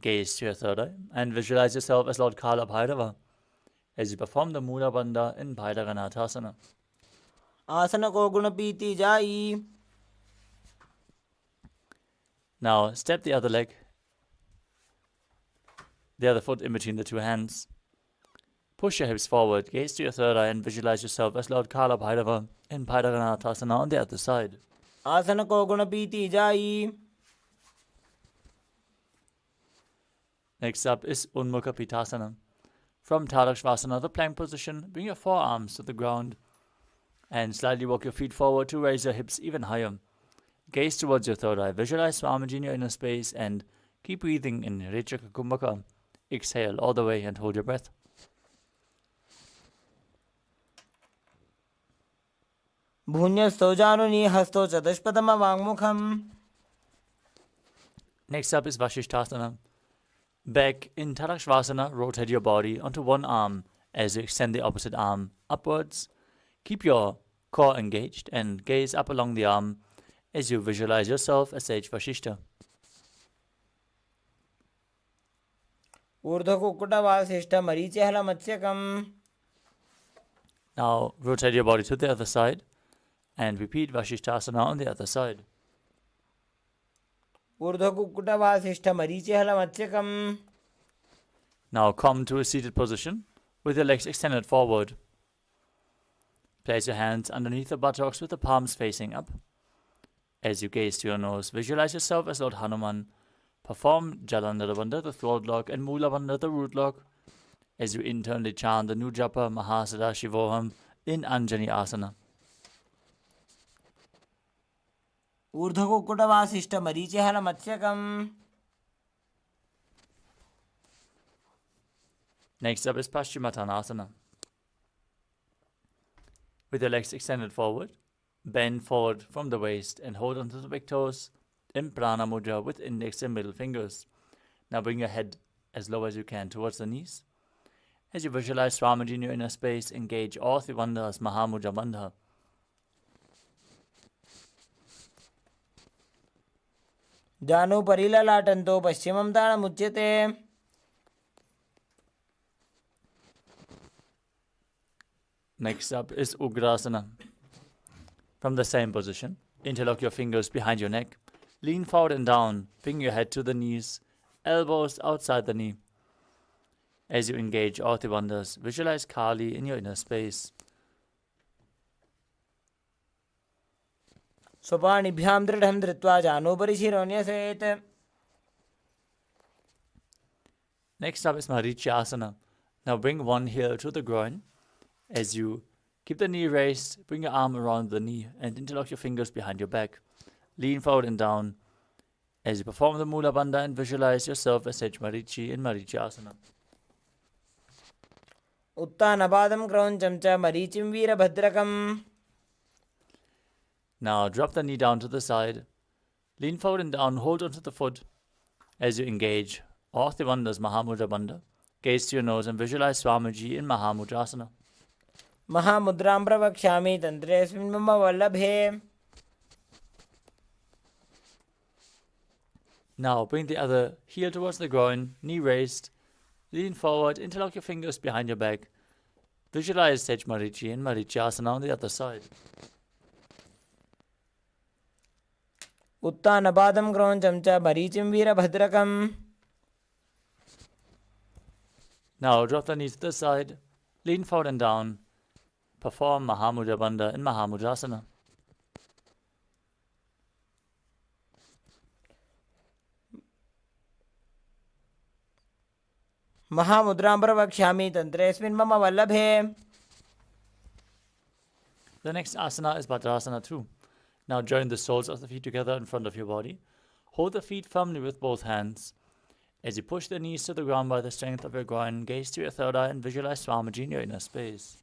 Gaze to your third eye, and visualize yourself as Lord Kala Bhairava, as you perform the Mula Banda in Bhairaganathasana. आसन को गुण पीती जाई. Now step the other leg, the other foot in between the two hands. Push your hips forward, gaze to your third eye, and visualize yourself as Lord Kala Bhairava in Bhairaganathasana on the other side. आसन को गुण पीती जाई. Next up is Unmukha Pitasana. From Tadakshvasana, the plank position, bring your forearms to the ground and slightly walk your feet forward to raise your hips even higher. Gaze towards your third eye, visualize Swamiji in your inner space, and keep breathing in Rechaka Kumbhaka. Exhale all the way and hold your breath. भून्यस्थो जानुनी हस्तो चतुष्पदम वाङ्मुखम. Next up is Vashishthasana. Back in Tadakshvasana, rotate your body onto one arm as you extend the opposite arm upwards. Keep your core engaged and gaze up along the arm as you visualize yourself as sage Vashishta. ऊर्ध्व कुक्कुटवासिष्ठ मरीचिहल मत्स्यकम. Now rotate your body to the other side and repeat Vashishthasana on the other side. ऊर्ध्व कुक्कुटवासिष्ठ मरीचिहल मत्स्यकम. Now come to a seated position with your legs extended forward. Place your hands underneath the buttocks with the palms facing up. As you gaze to your nose, visualize yourself as Lord Hanuman. Perform Jalandhara Bandha, the throat lock, and Mula Bandha, the root lock, as you internally chant the new japa Mahagashivoham in Anjani Asana. ऊर्ध्व कुक्कुटवासिष्ठ मरीचिहल मत्स्यकम. Next up is Paschimottanasana. With your legs extended forward, bend forward from the waist and hold onto the big toes in Prana Mudra with index and middle fingers. Now bring your head as low as you can towards the knees. As you visualize Swamiji in your inner space, engage all three bandhas Mahamudra Bandha. जानु परिललाटन्तो पश्चिमं ताणमुच्यते. Next up is Ugrasana. From the same position, interlock your fingers behind your neck. Lean forward and down, bring your head to the knees, elbows outside the knee. As you engage all the bandhas, visualize Kali in your inner space. स्वपाणिभ्यां दृढं धृत्वा जानुपरि शिरोन्यसेत्. Next up is Marichyasana. Now bring one heel to the groin. As you keep the knee raised, bring your arm around the knee and interlock your fingers behind your back. Lean forward and down as you perform the Mula Bandha and visualize yourself as Sage Marichi in Marichyasana. उत्तानपादं क्रौञ्चं च मरीचिं वीरभद्रकम्. Now drop the knee down to the side. Lean forward and down, hold onto the foot as you engage all the bandhas Mahamudra Bandha. Gaze to your nose and visualize Swamiji in Mahamudrasana. महामुद्रां प्रवक्ष्यामि तन्त्रेऽस्मिन् मम वल्लभे. Now bring the other heel towards the groin, knee raised. Lean forward, interlock your fingers behind your back. Visualize Sage Marichi and Marichyasana on the other side. उत्तानपादं क्रौञ्चं च मरीचिं वीरभद्रकम्. Now drop the knees to the side, lean forward and down. Perform Mahamudra Banda in Mahamudrasana. महामुद्रां प्रवक्ष्यामि तन्त्रेऽस्मिन् मम वल्लभे. The next asana is Bhadrasana 2. Now join the soles of the feet together in front of your body. Hold the feet firmly with both hands. As you push the knees to the ground by the strength of your groin, gaze to your third eye and visualize Swamiji in your inner space.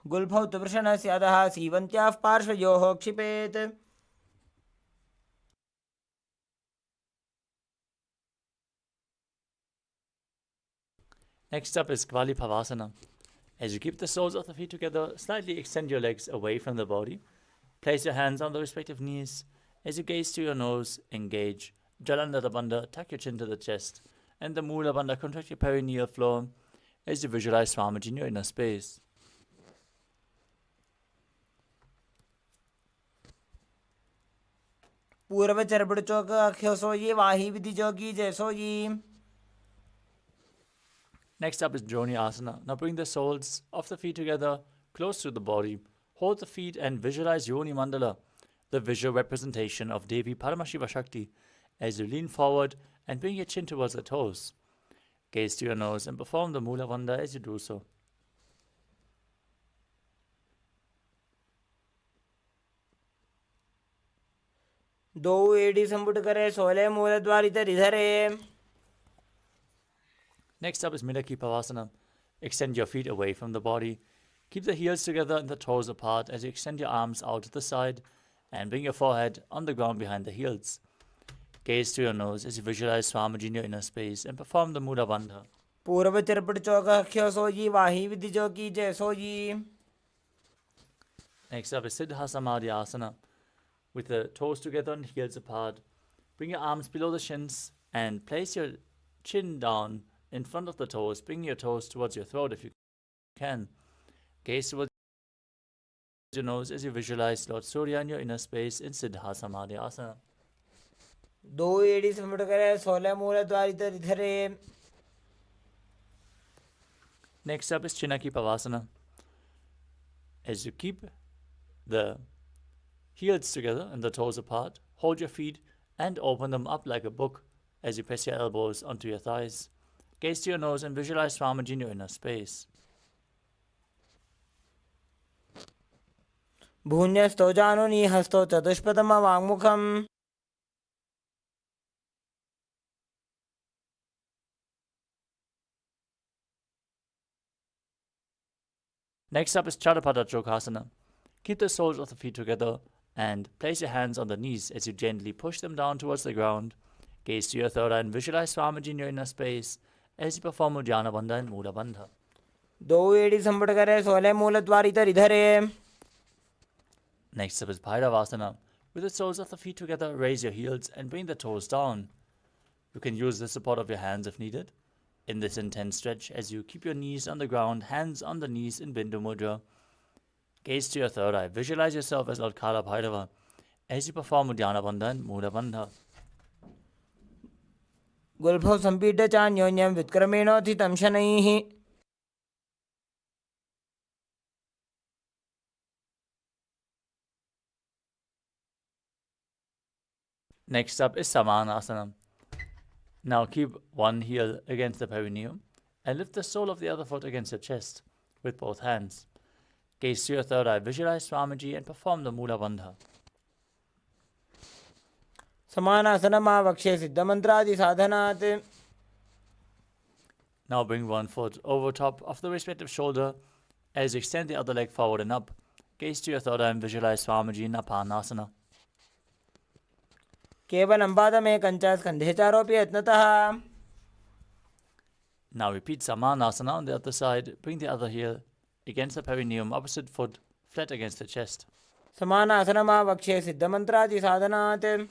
गुल्फौ तुवृषणस्य अधः सीवन्त्याः पार्श्वयोः क्षिपेत्. Next up is Kvali Pavasana. As you keep the soles of the feet together, slightly extend your legs away from the body. Place your hands on the respective knees. As you gaze to your nose, engage Jalandhara Bandha, tuck your chin to the chest, and the Mula Bandha, contract your perineal floor as you visualize Swamiji in your inner space. पूर्व चरपड़ चौक अख्यो सोई वाही विधि जोगी जय सोई. Next up is Joni Asana. Now bring the soles of the feet together, close to the body. Hold the feet and visualize Yoni Mandala, the visual representation of Devi Paramashiva Shakti, as you lean forward and bring your chin towards the toes. Gaze to your nose and perform the Mula Bandha as you do so. दो AD संपुट करे 16 मूल द्वारित रिधरे. Next up is Midaki Pavasana. Extend your feet away from the body. Keep the heels together and the toes apart as you extend your arms out to the side and bring your forehead on the ground behind the heels. Gaze to your nose as you visualize Swamiji in your inner space and perform the Mula Bandha. पूर्व चरपड़ चौक अख्यो सोई वाही विधि जोगी जय सोई. Next up is Siddha Samadhi Asana. With the toes together and heels apart, bring your arms below the shins and place your chin down in front of the toes. Bring your toes towards your throat if you can. Gaze towards your nose as you visualize Lord Surya in your inner space in Siddha Samadhi Asana. दो AD संपुट करे 16 मूल द्वारित रिधरे. Next up is Chinaki Pavasana. As you keep the heels together and the toes apart, hold your feet and open them up like a book as you press your elbows onto your thighs. Gaze to your nose and visualize Swamiji in your inner space. भून्यस्तो जानुनी हस्तो चतुष्पदम वाङ्मुखम्. Next up is Charapada Chokasana. Keep the soles of the feet together and place your hands on the knees as you gently push them down towards the ground. Gaze to your third eye and visualize Swamiji in your inner space as you perform Uddiyana Bandha and Mula Bandha. दो AD संपुट करे 16 मूल द्वारित रिधरे. Next up is Bhairavasana. With the soles of the feet together, raise your heels and bring the toes down. You can use the support of your hands if needed. In this intense stretch, as you keep your knees on the ground, hands on the knees in Bindu Mudra. Gaze to your third eye. Visualize yourself as Lord Kala Bhairava as you perform Uddiyana Bandha and Mula Bandha. गुल्फौ संपीड्य चान्योन्यं व्युत्क्रमेणोत्थितं शनैः. Next up is Samanasana. Now keep one heel against the perineum and lift the sole of the other foot against your chest with both hands. Gaze to your third eye, visualize Swamiji and perform the Mula Bandha. समानासनमावक्षे सिद्धमन्त्रादि साधनात्. Now bring one foot over top of the respective shoulder as you extend the other leg forward and up. Gaze to your third eye and visualize Swamiji in Apanasana. केवलं पादमेकं च स्कन्धे चारोपि यत्नतः. Now repeat Samanasana on the other side. Bring the other heel against the perineum, opposite foot flat against the chest. समानासनमावक्षे सिद्धमन्त्रादि साधनात्.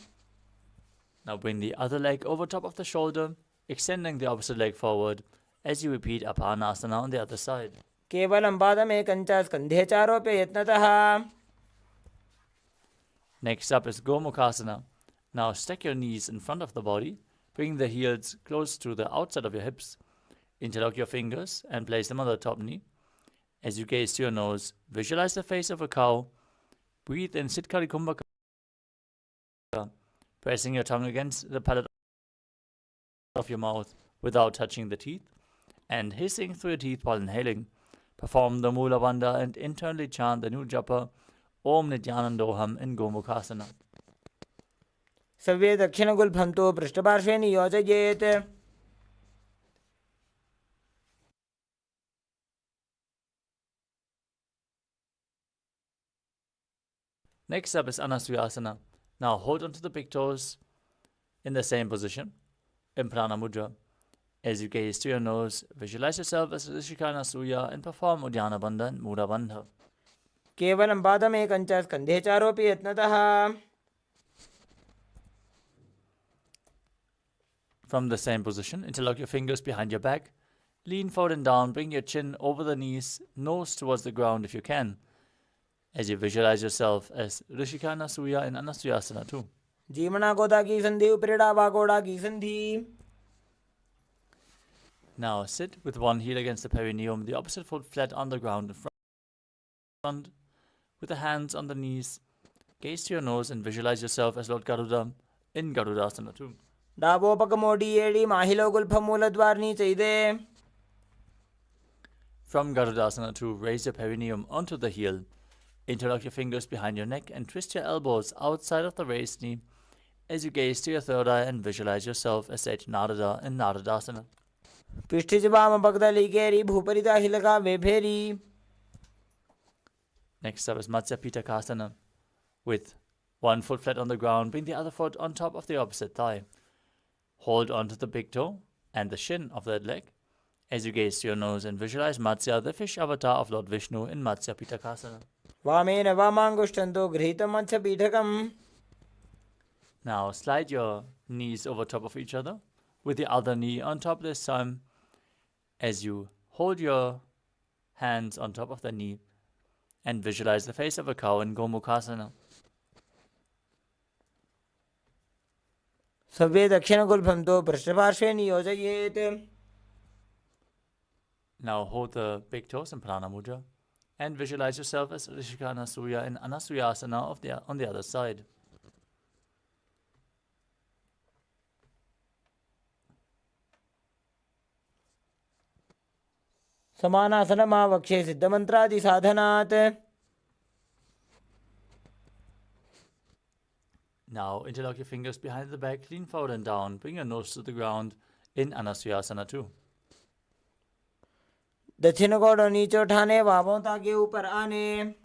Now bring the other leg over top of the shoulder, extending the opposite leg forward as you repeat Apanasana on the other side. केवलं पादमेकं च स्कन्धे चारोपि यत्नतः. Next up is Gomukhasana. Now stack your knees in front of the body. Bring the heels close to the outside of your hips. Interlock your fingers and place them on the top knee. As you gaze to your nose, visualize the face of a cow. Breathe in Siddhkari Kumbhaka, pressing your tongue against the palate of your mouth without touching the teeth, and hissing through your teeth while inhaling. Perform the Mula Banda and internally chant the new japa Om Nithyanandoham in Gomukhasana. सर्वे दक्षिणगुल्फन्तो पृष्ठपार्श्वे नियोजयेत्. Next up is Anasuyasana. Now hold onto the big toes in the same position in Prana Mudra. As you gaze to your nose, visualize yourself as Rishika Anasuya and perform Uddiyana Bandha and Mula Bandha. केवलं पादमेकञ्च स्कन्धे चारोऽपि यत्नतः. From the same position, interlock your fingers behind your back. Lean forward and down, bring your chin over the knees, nose towards the ground if you can. As you visualize yourself as Rishika Anasuya in Anasuyasana too. जीवना गोदा की संधि उपरिड़ा वागोड़ा की संधि. Now sit with one heel against the perineum, the opposite foot flat on the ground in front, with the hands on the knees. Gaze to your nose and visualize yourself as Lord Garuda in Garudasana too. डाबोपकमोडी एडी माहिलो गुल्फमूलद्वारनी चैदे. From Garudasana 2, raise your perineum onto the heel. Interlock your fingers behind your neck and twist your elbows outside of the raised knee as you gaze to your third eye and visualize yourself as Sage Narada in Naradasana. पिष्ठिज वाम पगदली केरी भूपरिता हिलका वेफेरी. Next up is Matsya Pitakasana. With one foot flat on the ground, bring the other foot on top of the opposite thigh. Hold onto the big toe and the shin of that leg as you gaze to your nose and visualize Matsya, the fish avatar of Lord Vishnu in Matsya Pitakasana. वामेन वामांगुष्ठन्तो गृहीतं मत्स्यपीठकम्. Now slide your knees over top of each other with the other knee on top this time as you hold your hands on top of the knee and visualize the face of a cow in Gomukhasana. सर्वे दक्षिणगुल्फन्तो पृष्ठपार्श्वे नियोजयेत्. Now hold the big toes in Prana Mudra and visualize yourself as Rishika Anasuya in Anasuyasana on the other side. समानासनमावक्षे सिद्धमन्त्रादिसाधनात्. Now interlock your fingers behind the back, lean forward and down, bring your nose to the ground in Anasuyasana 2. दक्षिण गोड़ नीचे उठाने बाहों ताकि ऊपर आने.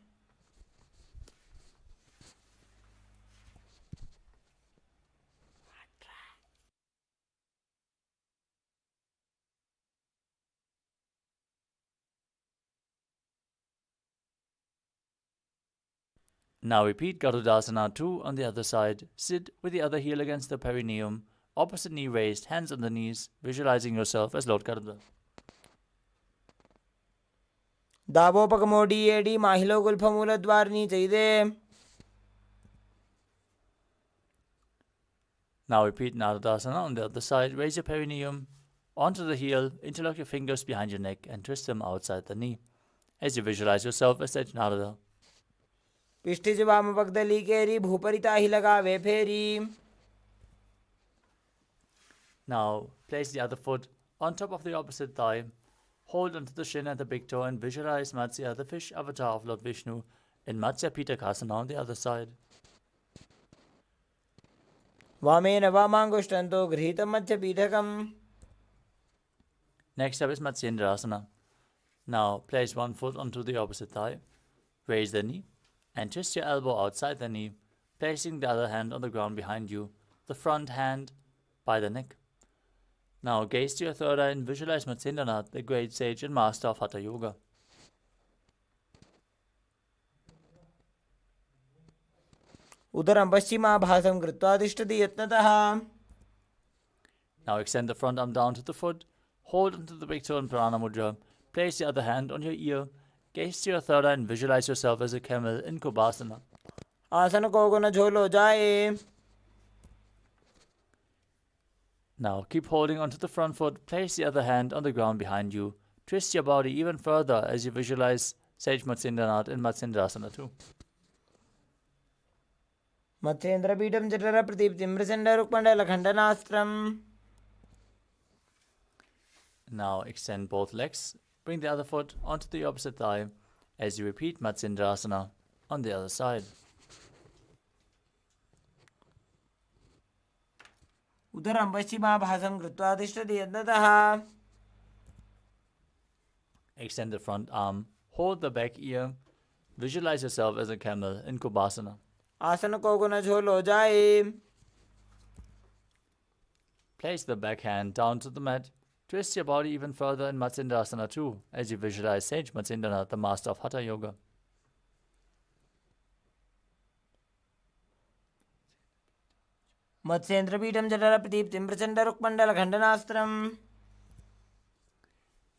Now repeat Garudasana 2 on the other side. Sit with the other heel against the perineum, opposite knee raised, hands on the knees, visualizing yourself as Lord Garuda. दाबोपकमोडी एडी माहिलो गुल्फमूलद्वारनी चैदे. Now repeat Naradasana on the other side. Raise your perineum onto the heel, interlock your fingers behind your neck and twist them outside the knee as you visualize yourself as Sage Narada. पिष्ठिज वाम पगदली केरी भूपरिता हिलका वेफेरी. Now place the other foot on top of the opposite thigh. Hold onto the shin and the big toe and visualize Matsya, the fish avatar of Lord Vishnu, in Matsya Pitakasana on the other side. वामेन वामांगुष्ठन्तो गृहीतं मत्स्यपीठकम्. Next up is Matsyendrasana. Now place one foot onto the opposite thigh. Raise the knee and twist your elbow outside the knee, placing the other hand on the ground behind you, the front hand by the neck. Now gaze to your third eye and visualize Matsyendranath, the great sage and master of Hatha Yoga. उदरं पश्चिमाभासं कृत्वा तिष्ठति यत्नतः. Now extend the front arm down to the foot, hold onto the big toe in Prana Mudra, place the other hand on your ear, gaze to your third eye and visualize yourself as a camel in Kubasana. आसन को न झोलो जाए. Now keep holding onto the front foot, place the other hand on the ground behind you. Twist your body even further as you visualize Sage Matsyendranath in Matsendrasana too. मत्स्येन्द्रपीठं जठर प्रदीप्तिं प्रचण्डरुक्मण्डलखण्डनास्त्रम्. Now extend both legs, bring the other foot onto the opposite thigh as you repeat Matsendrasana on the other side. उदरं पश्चिमाभासं कृत्वा तिष्ठति यत्नतः. Extend the front arm, hold the back ear, visualize yourself as a camel in Kubasana. आसन को गुण झोलो जाए. Place the back hand down to the mat. Twist your body even further in Matsendrasana too, as you visualize Sage Matsyendranath, the master of Hatha Yoga. मत्स्येन्द्रपीठं जठर प्रदीप्तिं प्रचण्डरुक्मण्डलखण्डनास्त्रम्.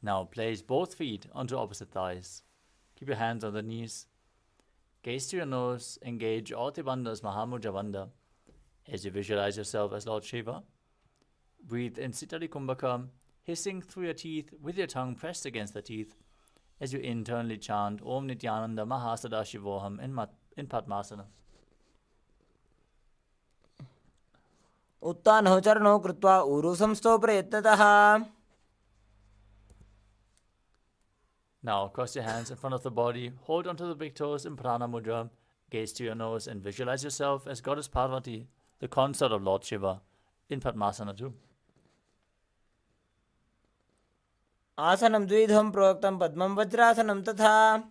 Now place both feet onto opposite thighs. Keep your hands on the knees. Gaze to your nose, engage all the bandhas Mahamudra Banda as you visualize yourself as Lord Shiva. Breathe in Sitali Kumbhaka, hissing through your teeth with your tongue pressed against the teeth as you internally chant Om Nithyananda Paramashivoham in Padmasana. उत्तानः चरणौ कृत्वा ऊरु संस्थो प्रयत्नतः. Now cross your hands in front of the body, hold onto the big toes in Prana Mudra, gaze to your nose and visualize yourself as Goddess Parvati, the consort of Lord Shiva, in Padmasana too. आसनं द्विधं प्रोक्तं पद्मं वज्रासनं तथा.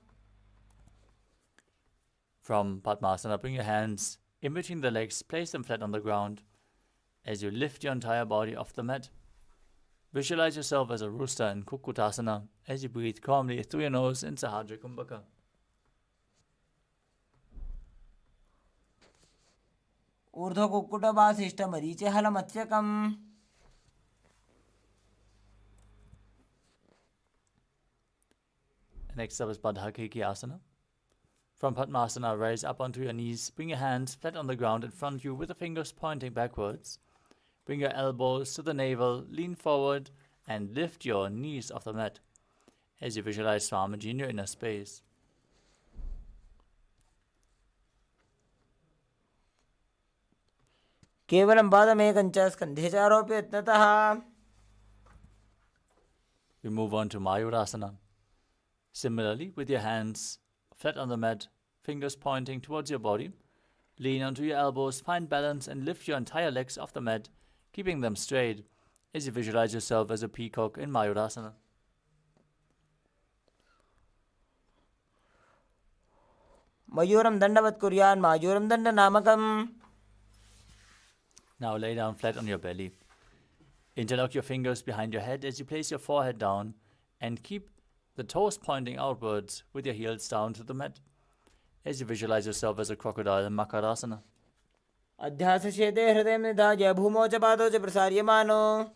From Padmasana, bring your hands in between the legs, place them flat on the ground as you lift your entire body off the mat. Visualize yourself as a rooster in Kukutasana as you breathe calmly through your nose in Sahadra Kumbhaka. ऊर्ध्व कुक्कुटवासिष्ठ मरीचे हलमत्स्यकम्. Next up is Badhakeki Asana. From Padmasana, rise up onto your knees, bring your hands flat on the ground in front of you with the fingers pointing backwards. Bring your elbows to the navel, lean forward, and lift your knees off the mat as you visualize Swamiji in your inner space. केवलं पादमेकं च स्कन्धे च आरोप्य यत्नतः. We move on to Mayurasana. Similarly, with your hands flat on the mat, fingers pointing towards your body, lean onto your elbows, find balance, and lift your entire legs off the mat, keeping them straight as you visualize yourself as a peacock in Mayurasana. मयूरं दण्डवत् कुर्यान् मायूरं दण्डनामकम्. Now lay down flat on your belly. Interlock your fingers behind your head as you place your forehead down and keep the toes pointing outwards with your heels down to the mat as you visualize yourself as a crocodile in Makarasana. अध्यासशेते हृदयं निधाय भूमौ च पादौ च प्रसार्यमानो.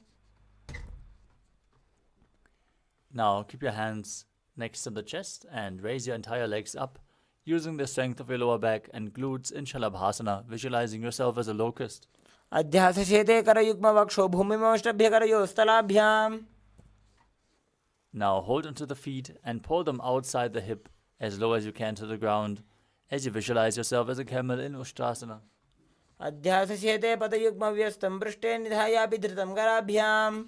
Now keep your hands next to the chest and raise your entire legs up using the strength of your lower back and glutes in Shalabhasana, visualizing yourself as a locust. अध्यासशेते करयुग्मवक्षो भूमिमोष्टभ्यकरयोस्तलाभ्याम्. Now hold onto the feet and pull them outside the hip as low as you can to the ground as you visualize yourself as a camel in Ushtrasana. अध्यासशेते पदयुग्मव्यस्तं पृष्ठे निधायापि धृतं कराभ्याम्.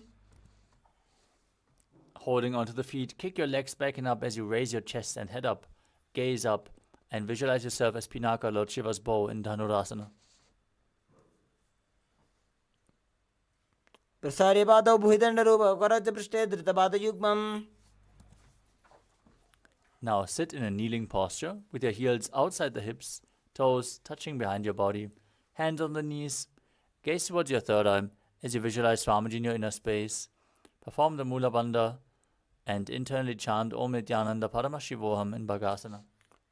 Holding onto the feet, kick your legs back and up as you raise your chest and head up, gaze up, and visualize yourself as Pinaka, Lord Shiva's bow in Dhanurasana. प्रसार्य पादौ भुजदण्डरूप करच पृष्ठे धृतपादयुग्मम्. Now sit in a kneeling posture with your heels outside the hips, toes touching behind your body, hands on the knees. Gaze towards your third eye as you visualize Swamiji in your inner space. Perform the Mula Banda and internally chant Om Nithyananda Paramashivoham in Bhagasana.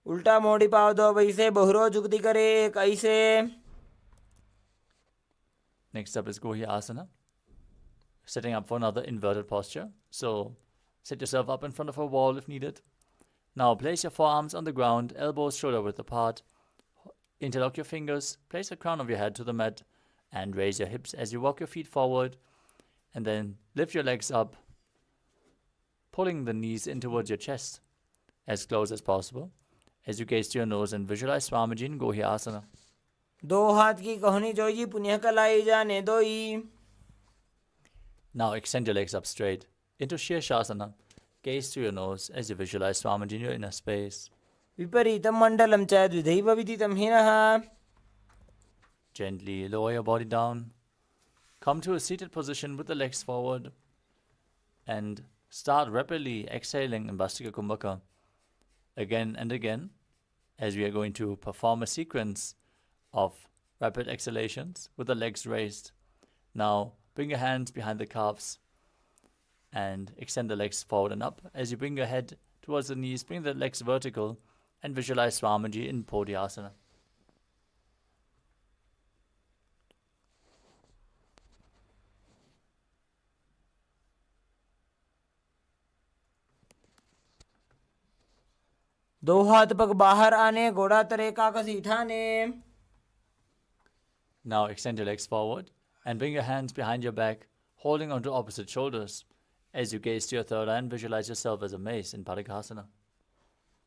उल्टा मोड़ी पादौ वैसे बहुरो जुगति करे एक ऐसे. Next up is Gohi Asana. Setting up for another inverted posture. So set yourself up in front of a wall if needed. Now place your forearms on the ground, elbows shoulder width apart. Interlock your fingers, place the crown of your head to the mat, and raise your hips as you walk your feet forward, And then lift your legs up, pulling the knees in towards your chest as close as possible as you gaze to your nose and visualize Swamiji in Gohyasana. दो हाथ की कहोनी जोई पुण्य कलाई जाने दोई. Now extend your legs up straight into Shirshasana. Gaze to your nose as you visualize Swamiji in your inner space. विपरीतं मण्डलं च द्विधैव विदितं हिनः. Gently lower your body down. Come to a seated position with the legs forward and start rapidly exhaling in Bastika Kumbhaka again and again as we are going to perform a sequence of rapid exhalations with the legs raised. Now bring your hands behind the calves and extend the legs forward and up. As you bring your head towards the knees, bring the legs vertical and visualize Swamiji in Podhyasana. दो हाथ पग बाहर आने घोड़ा तरे काकसी ठाने. Now extend your legs forward and bring your hands behind your back, holding onto opposite shoulders. As you gaze to your third eye and visualize yourself as a mace in Padakasana.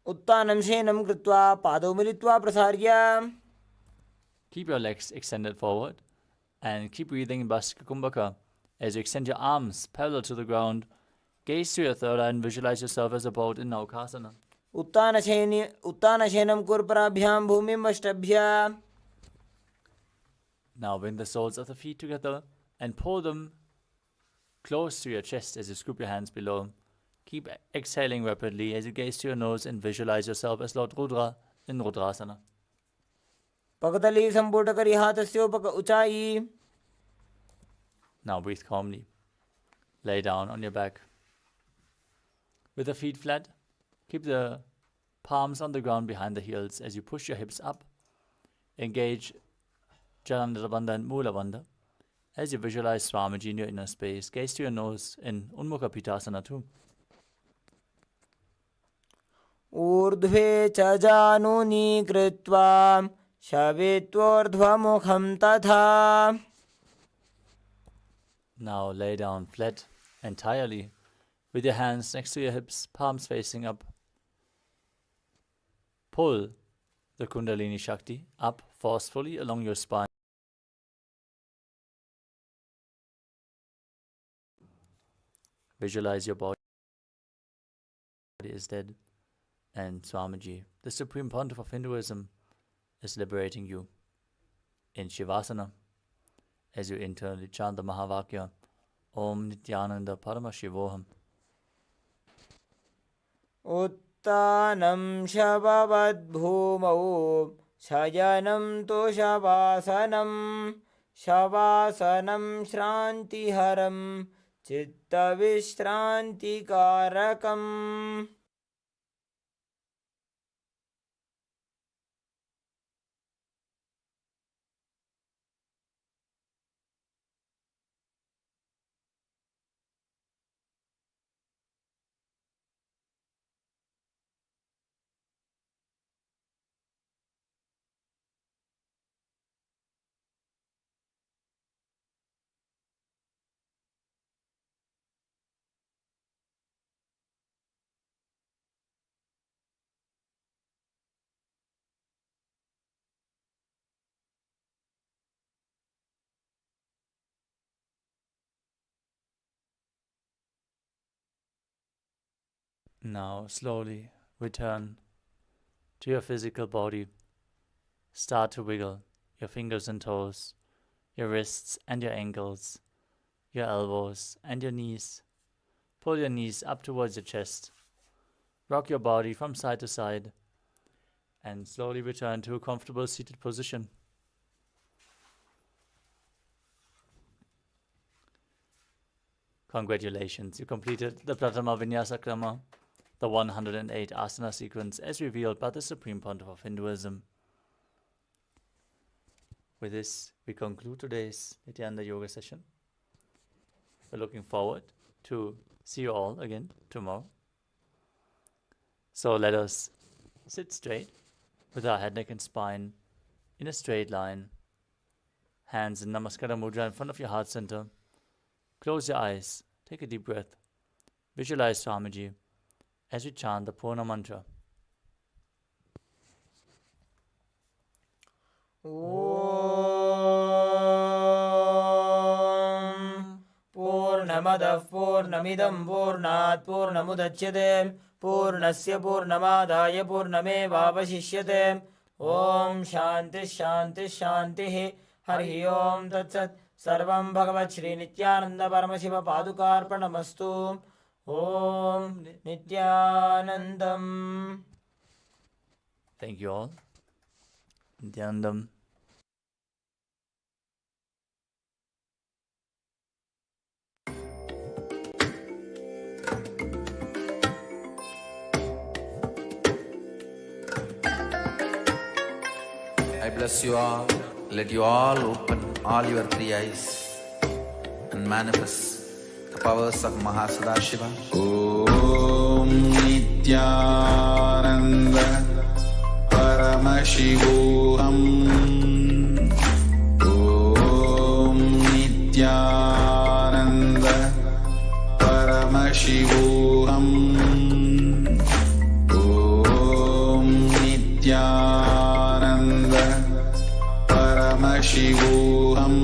उत्तानं शेनं कृत्वा पादौ मिलित्वा प्रसार्य. Keep your legs extended forward and keep breathing in Bastika Kumbhaka. As you extend your arms parallel to the ground, gaze to your third eye and visualize yourself as a boat in Naukasana. उत्तानशेनं कुर्पराभ्यां भूमिं अष्टभ्य. Now bring the soles of the feet together and pull them close to your chest as you scoop your hands below. Keep exhaling rapidly as you gaze to your nose and visualize yourself as Lord Rudra in Rudrasana. पगतली संपुट करी हाथस्योपक ऊंचाई. Now breathe calmly. Lay down on your back. With the feet flat, keep the palms on the ground behind the heels as you push your hips up. Engage Jalandhara Bandha and Mula Bandha. As you visualize Swamiji in your inner space, gaze to your nose in Unmukha Pitasana too. ऊर्ध्वे च जानूनि कृत्वा शवेत्वोर्ध्वमुखं तथा. Now lay down flat entirely with your hands next to your hips, palms facing up. Pull the Kundalini Shakti up forcefully along your spine. Visualize your body is dead and Swamiji, the Supreme Pontiff of Hinduism, is liberating you. In Shivasana, as you internally chant the Mahavakya, Om Nithyananda Paramashivoham. उत्तानं शववद्भूमौ शयनं तु शवासनं. शवासनं श्रान्तिहरं चित्तविश्रान्तिकारकम्. Now slowly return to your physical body. Start to wiggle your fingers and toes, your wrists and your ankles, your elbows and your knees. Pull your knees up towards your chest. Rock your body from side to side and slowly return to a comfortable seated position. Congratulations, you completed the Pratama Vinyasa Krama, the 108 asana sequence as revealed by the Supreme Pontiff of Hinduism. With this, we conclude today's Nityananda Yoga session. We're looking forward to see you all again tomorrow. So let us sit straight with our head, neck and spine in a straight line. Hands in Namaskara Mudra in front of your heart center. Close your eyes, take a deep breath. Visualize Swamiji as we chant the Purna mantra. Om Purnamadav Purnamidam Purnat Purnamudachyate Purnasya Purnamadaya Purnamevavashishyate. Om Shanti Shanti Shanti Hari Om Tat Sat. Sarvam Bhagavat Shri Nithyananda Paramashiva Padukarpanamastu. Om Nithyanandam. Thank you all. Nithyanandam. I bless you all. Let you all open all your three eyes and manifest the powers of Mahasadashiva. Om Nithyananda Paramashivoham. Om Nithyananda Paramashivoham. Om Nithyananda Paramashivoham.